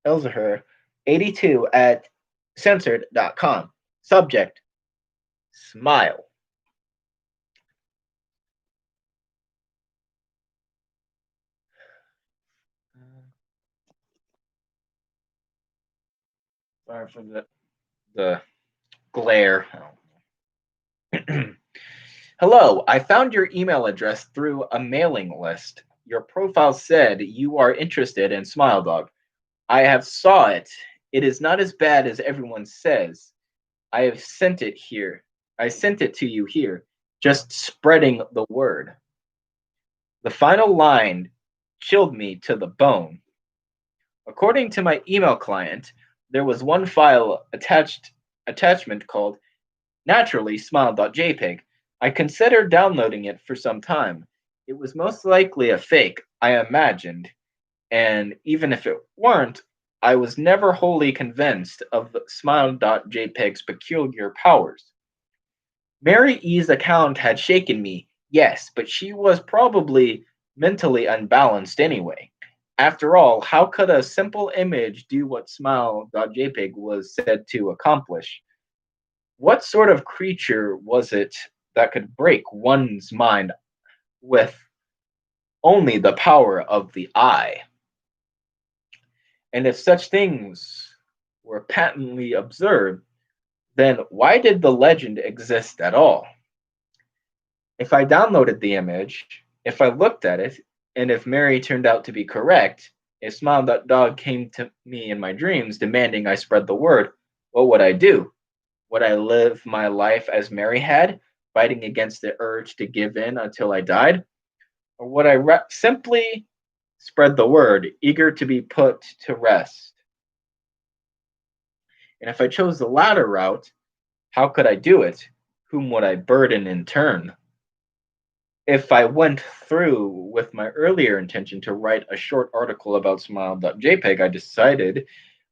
Elzahir82 at censored.com. Subject, smile. Sorry for the glare. Hello, I found your email address through a mailing list. Your profile said you are interested in Smile Dog. I have saw it. It is not as bad as everyone says. I have sent it here. I sent it to you here, just spreading the word. The final line chilled me to the bone. According to my email client, there was one file attachment called naturally smile.jpg. I considered downloading it for some time. It was most likely a fake, I imagined, and even if it weren't, I was never wholly convinced of smile.jpg's peculiar powers. Mary E's account had shaken me, yes, but she was probably mentally unbalanced anyway. After all, how could a simple image do what smile.jpg was said to accomplish? What sort of creature was it that could break one's mind with only the power of the eye? And if such things were patently observed, then why did the legend exist at all? If I downloaded the image, if I looked at it, and if Mary turned out to be correct, if Smile That Dog came to me in my dreams demanding I spread the word, what would I do? Would I live my life as Mary had, fighting against the urge to give in until I died? Or would I simply spread the word, eager to be put to rest? And if I chose the latter route, how could I do it? Whom would I burden in turn? If I went through with my earlier intention to write a short article about smile.jpg, I decided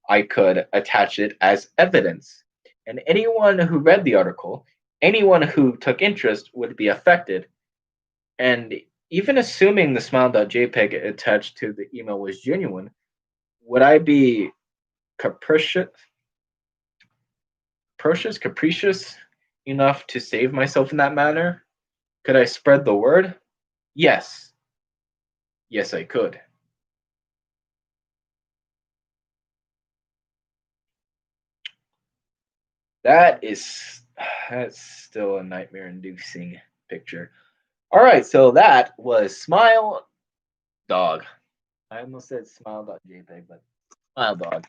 I could attach it as evidence. And anyone who read the article, anyone who took interest would be affected. And even assuming the smile.jpg attached to the email was genuine, would I be capricious, capricious enough to save myself in that manner? Could I spread the word? Yes. Yes, I could. That is that's still a nightmare-inducing picture. All right, so that was Smile Dog. I almost said smile.jpg, but Smile Dog.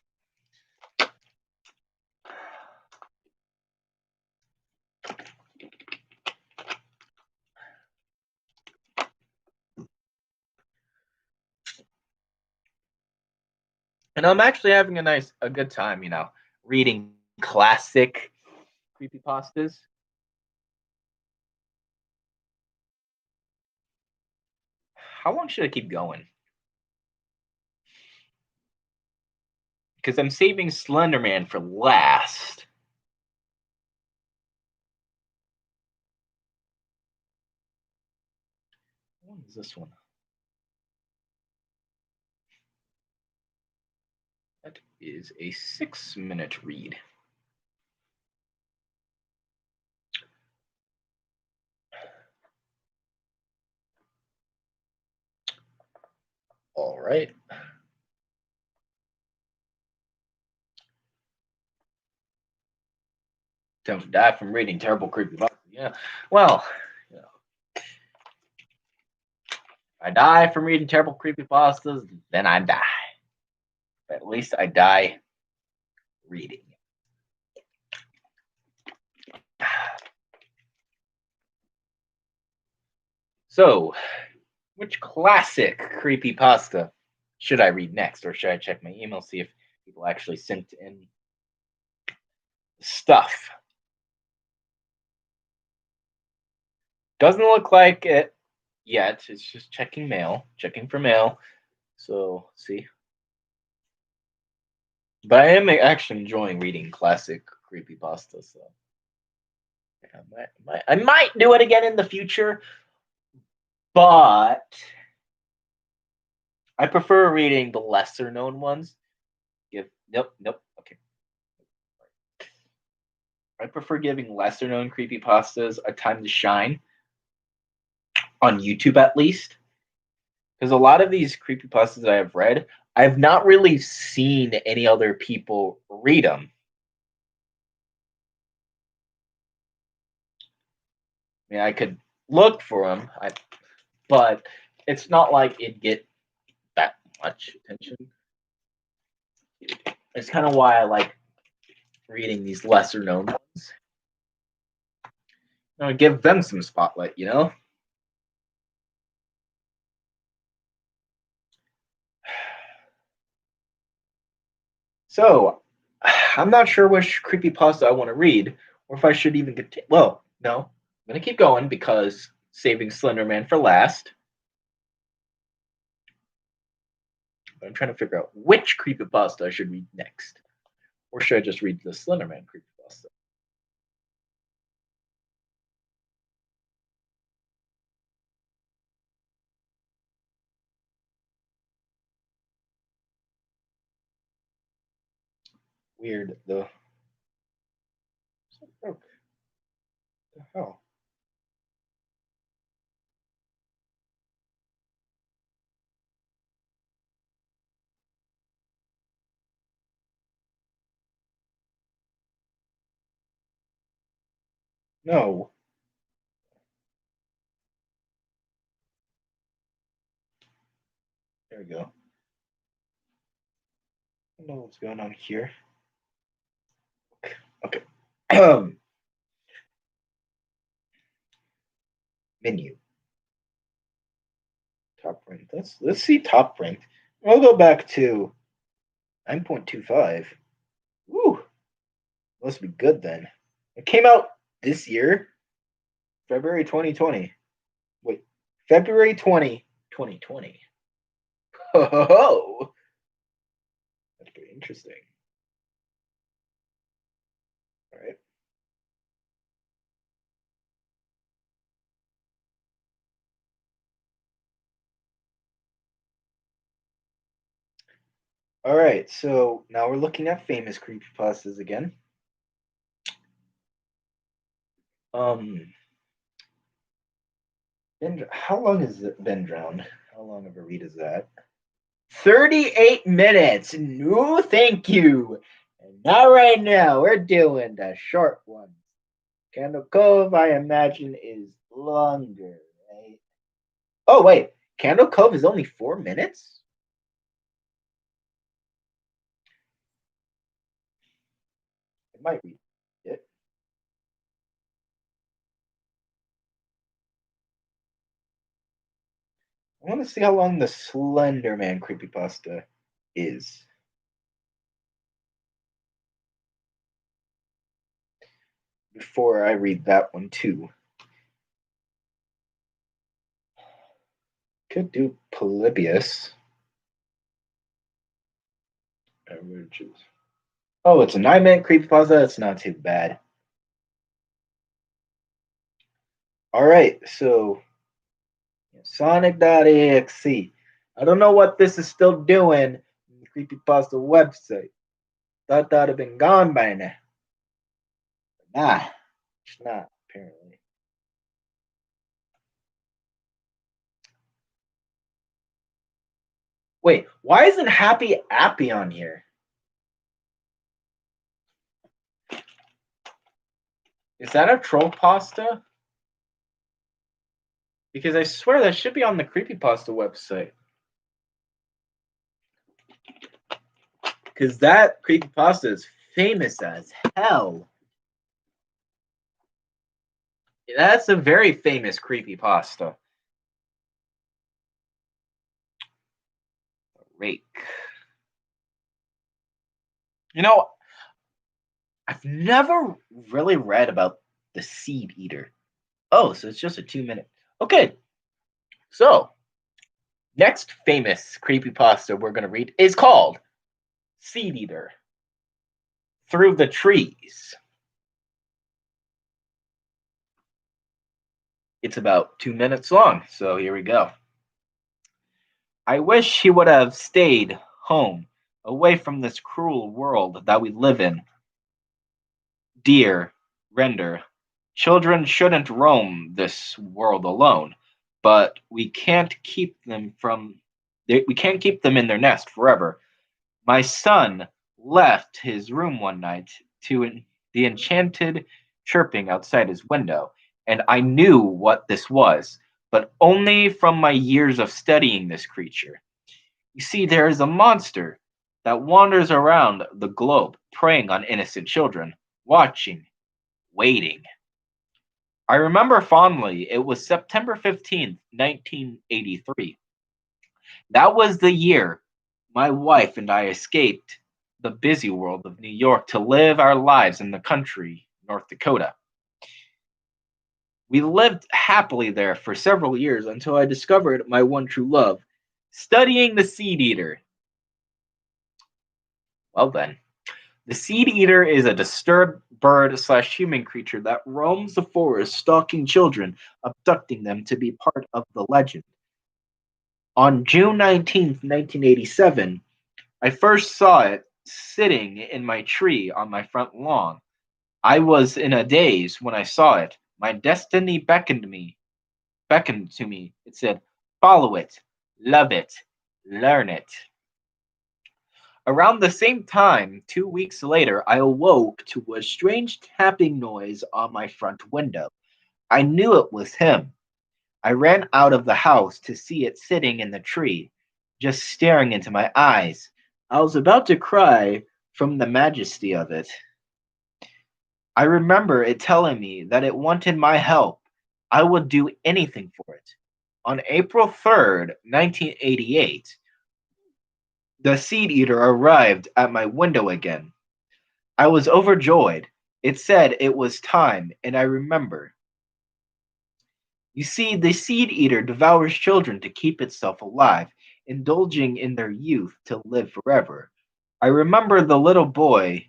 And I'm actually having a good time, reading classic creepypastas. How long should I keep going? Because I'm saving Slender Man for last. What is this one? That is a 6-minute read. All right. Don't die from reading terrible creepypastas. Yeah. Well, you know, if I die from reading terrible creepypastas, then I die. But at least I die reading. So, which classic creepypasta should I read next, or should I check my email see if people actually sent in stuff? Doesn't look like it yet. It's just checking mail, checking for mail. So, see. But I am actually enjoying reading classic creepypasta. So yeah, I might do it again in the future, but I prefer reading the lesser known ones. Nope. Okay. I prefer giving lesser known creepypastas a time to shine on YouTube at least. Because a lot of these creepypastas that I have read, I've not really seen any other people read them. I mean, I could look for them, but it's not like it'd get that much attention. It's kind of why I like reading these lesser known ones. Give them some spotlight, you know? So, I'm not sure which creepypasta I want to read, or if I should even continue. Well, no, I'm going to keep going because saving Slender Man for last. I'm trying to figure out which creepypasta I should read next. Or should I just read the Slender Man creepypasta? Weird, though. What the hell? No. There we go. I don't know what's going on here. Okay. Menu. Top ranked. Let's see top ranked. I'll go back to 9.25. Woo. Must be good then. It came out this year, February 2020. Wait, February 20, 2020. Oh, that's pretty interesting. All right. All right, so now we're looking at famous creepypastas again. How long has it been drowned? How long of a read is that? 38 minutes. No, thank you. And not right now. We're doing the short one. Candle Cove, I imagine, is longer, right? Oh, wait. Candle Cove is only 4 minutes? I might read it. I want to see how long the Slender Man creepypasta is. Before I read that one, too. Could do Polybius. Averages. Oh, it's a 9-minute creepypasta. That's not too bad. All right, so Sonic.exe. I don't know what this is still doing in the creepypasta website. Thought that would have been gone by now. But nah, it's not, apparently. Wait, why isn't Happy Appy on here? Is that a troll pasta? Because I swear that should be on the creepypasta website. Because that creepypasta is famous as hell. That's a very famous creepypasta. Rake. You know, I've never really read about the Seed Eater. Oh, so it's just a 2-minute. Okay. So, next famous creepypasta we're going to read is called Seed Eater. through the trees. It's about 2 minutes long, so here we go. I wish he would have stayed home, away from this cruel world that we live in. Dear Render, children shouldn't roam this world alone, but we can't keep them in their nest forever. My son left his room one night to the enchanted chirping outside his window, and I knew what this was, but only from my years of studying this creature. You see, there is a monster that wanders around the globe, preying on innocent children, watching, waiting. I remember fondly it was September 15th, 1983. That was the year my wife and I escaped the busy world of New York to live our lives in the country, North Dakota. We lived happily there for several years until I discovered my one true love, studying the seed eater. Well, then, the seed eater is a disturbed bird slash human creature that roams the forest, stalking children, abducting them to be part of the legend. On June 19th, 1987, I first saw it sitting in my tree on my front lawn. I was in a daze when I saw it. My destiny beckoned to me. It said, "Follow it, love it, learn it." Around the same time, 2 weeks later, I awoke to a strange tapping noise on my front window. I knew it was him. I ran out of the house to see it sitting in the tree, just staring into my eyes. I was about to cry from the majesty of it. I remember it telling me that it wanted my help. I would do anything for it. On April 3rd, 1988, the seed eater arrived at my window again. I was overjoyed. It said it was time, and I remember. You see, the seed eater devours children to keep itself alive, indulging in their youth to live forever. I remember the little boy.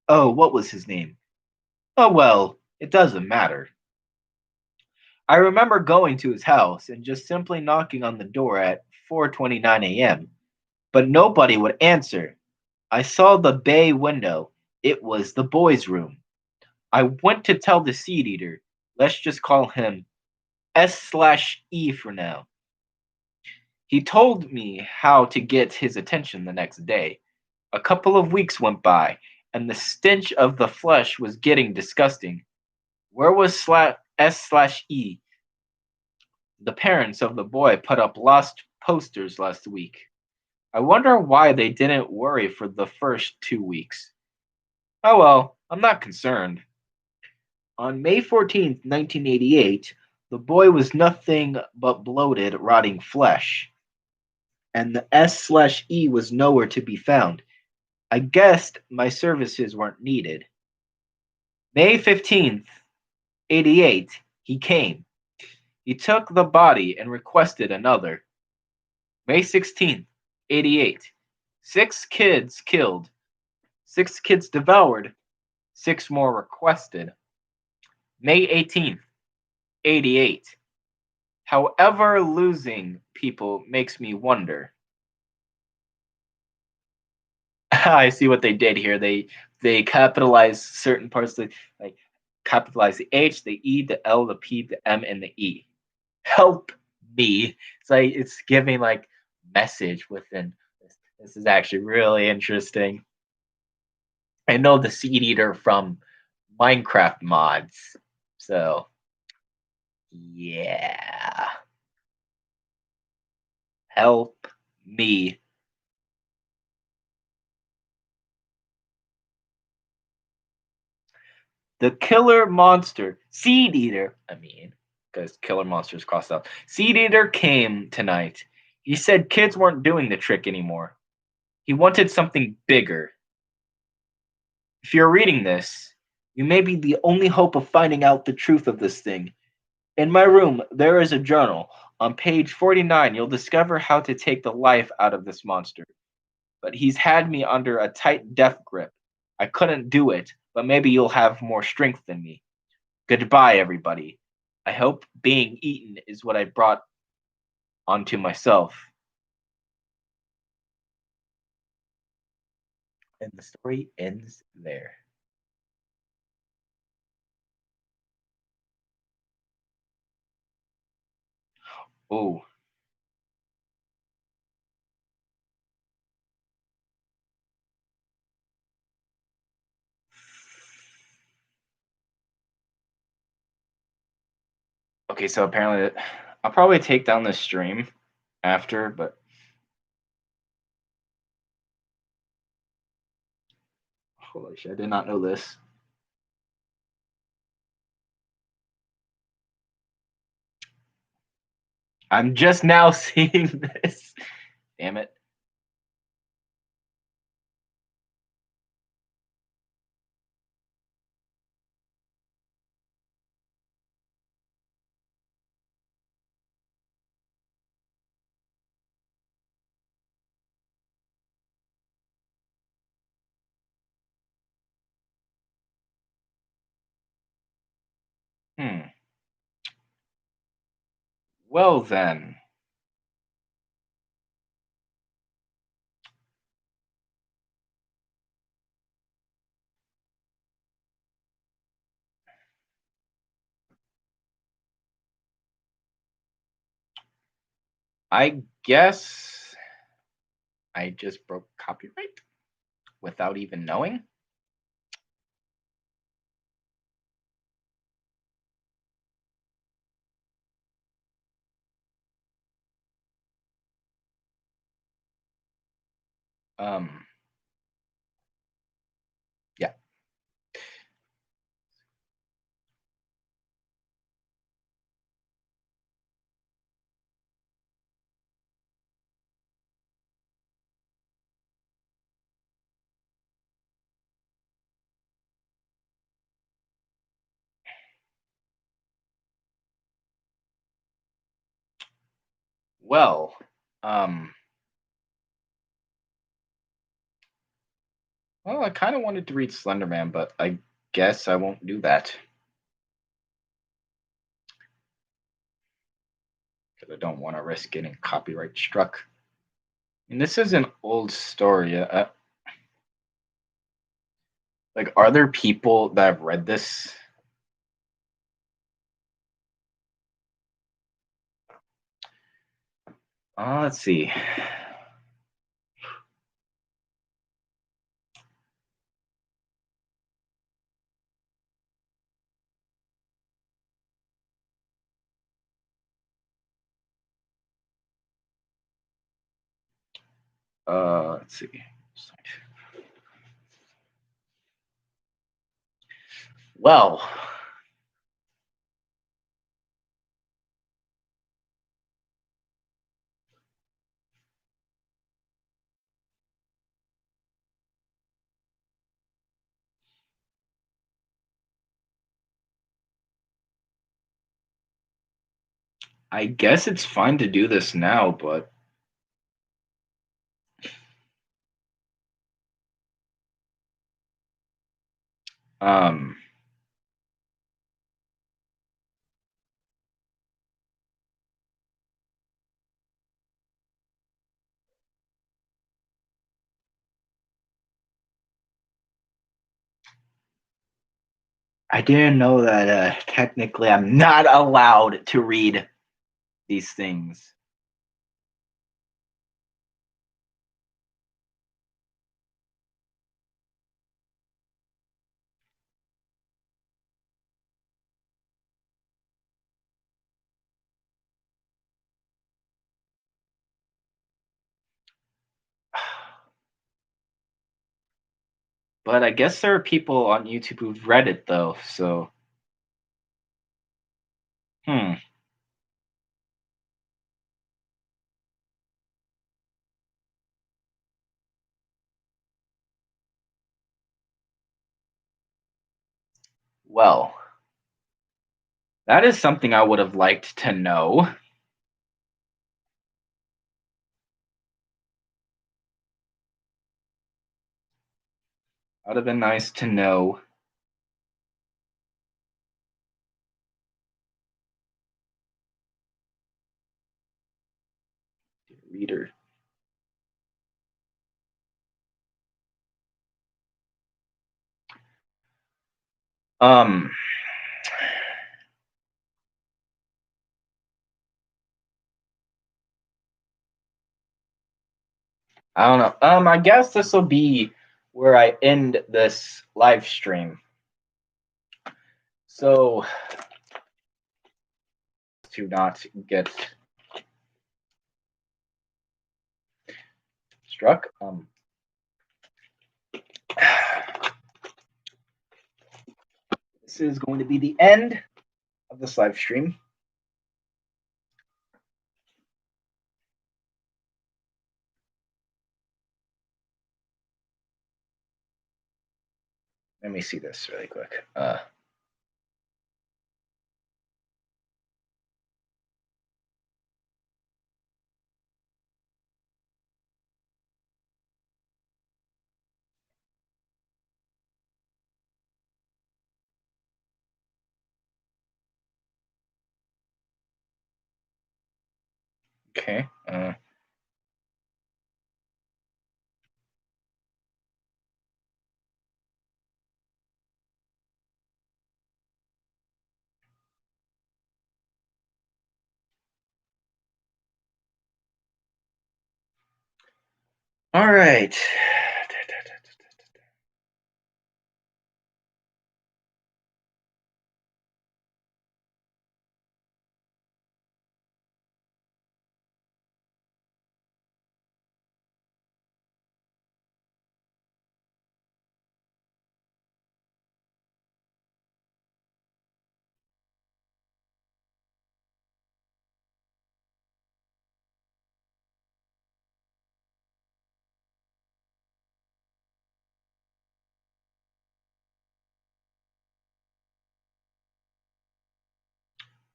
Oh, what was his name? Oh, well, it doesn't matter. I remember going to his house and just simply knocking on the door at 4:29 a.m., but nobody would answer. I saw the bay window. It was the boy's room. I went to tell the seed eater. Let's just call him S/E for now. He told me how to get his attention the next day. A couple of weeks went by, and the stench of the flesh was getting disgusting. Where was S/E? The parents of the boy put up lost posters last week. I wonder why they didn't worry for the first 2 weeks. Oh well, I'm not concerned. On May 14th, 1988, the boy was nothing but bloated, rotting flesh, and the S/E was nowhere to be found. I guessed my services weren't needed. May 15th, 88, he came. He took the body and requested another. May 16th, 88, 6 kids killed, 6 kids devoured, 6 more requested. May 18th, 88. However, losing people makes me wonder. I see what they did here. They capitalize certain parts, like capitalize the H, the E, the L, the P, the M, and the E. Help me. It's like it's giving like message within this. This is actually really interesting. I know the seed eater from Minecraft mods. So yeah. Help me. The killer monster, Seed Eater, because killer monsters crossed out. Seed Eater came tonight. He said kids weren't doing the trick anymore. He wanted something bigger. If you're reading this, you may be the only hope of finding out the truth of this thing. In my room, there is a journal. On page 49, you'll discover how to take the life out of this monster. But he's had me under a tight death grip. I couldn't do it, but maybe you'll have more strength than me. Goodbye, everybody. I hope being eaten is what I brought onto myself. And the story ends there. Oh, okay. So apparently, I'll probably take down the stream after, but holy shit, I did not know this. I'm just now seeing this. Damn it. Hmm. Well then, I guess I just broke copyright without even knowing. Um. Yeah. Well. Um. Well, I kind of wanted to read Slender Man, but I guess I won't do that because I don't want to risk getting copyright struck. And this is an old story. Like, are there people that have read this? Let's see. Let's see. Well, I guess it's fine to do this now, but um, I didn't know that technically I'm not allowed to read these things. But I guess there are people on YouTube who've read it though, so hmm. Well, that is something I would have liked to know. That would have been nice to know. Reader. Um, I don't know. I guess this will be where I end this live stream. So to not get struck. This is going to be the end of this live stream. Let me see this really quick. Okay. All right.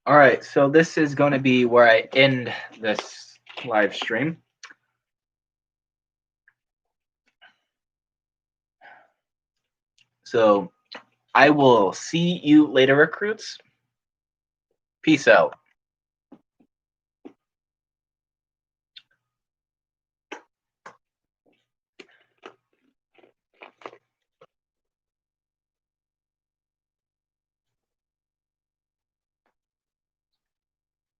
All right, so this is going to be where I end this live stream. So I will see you later, recruits. Peace out.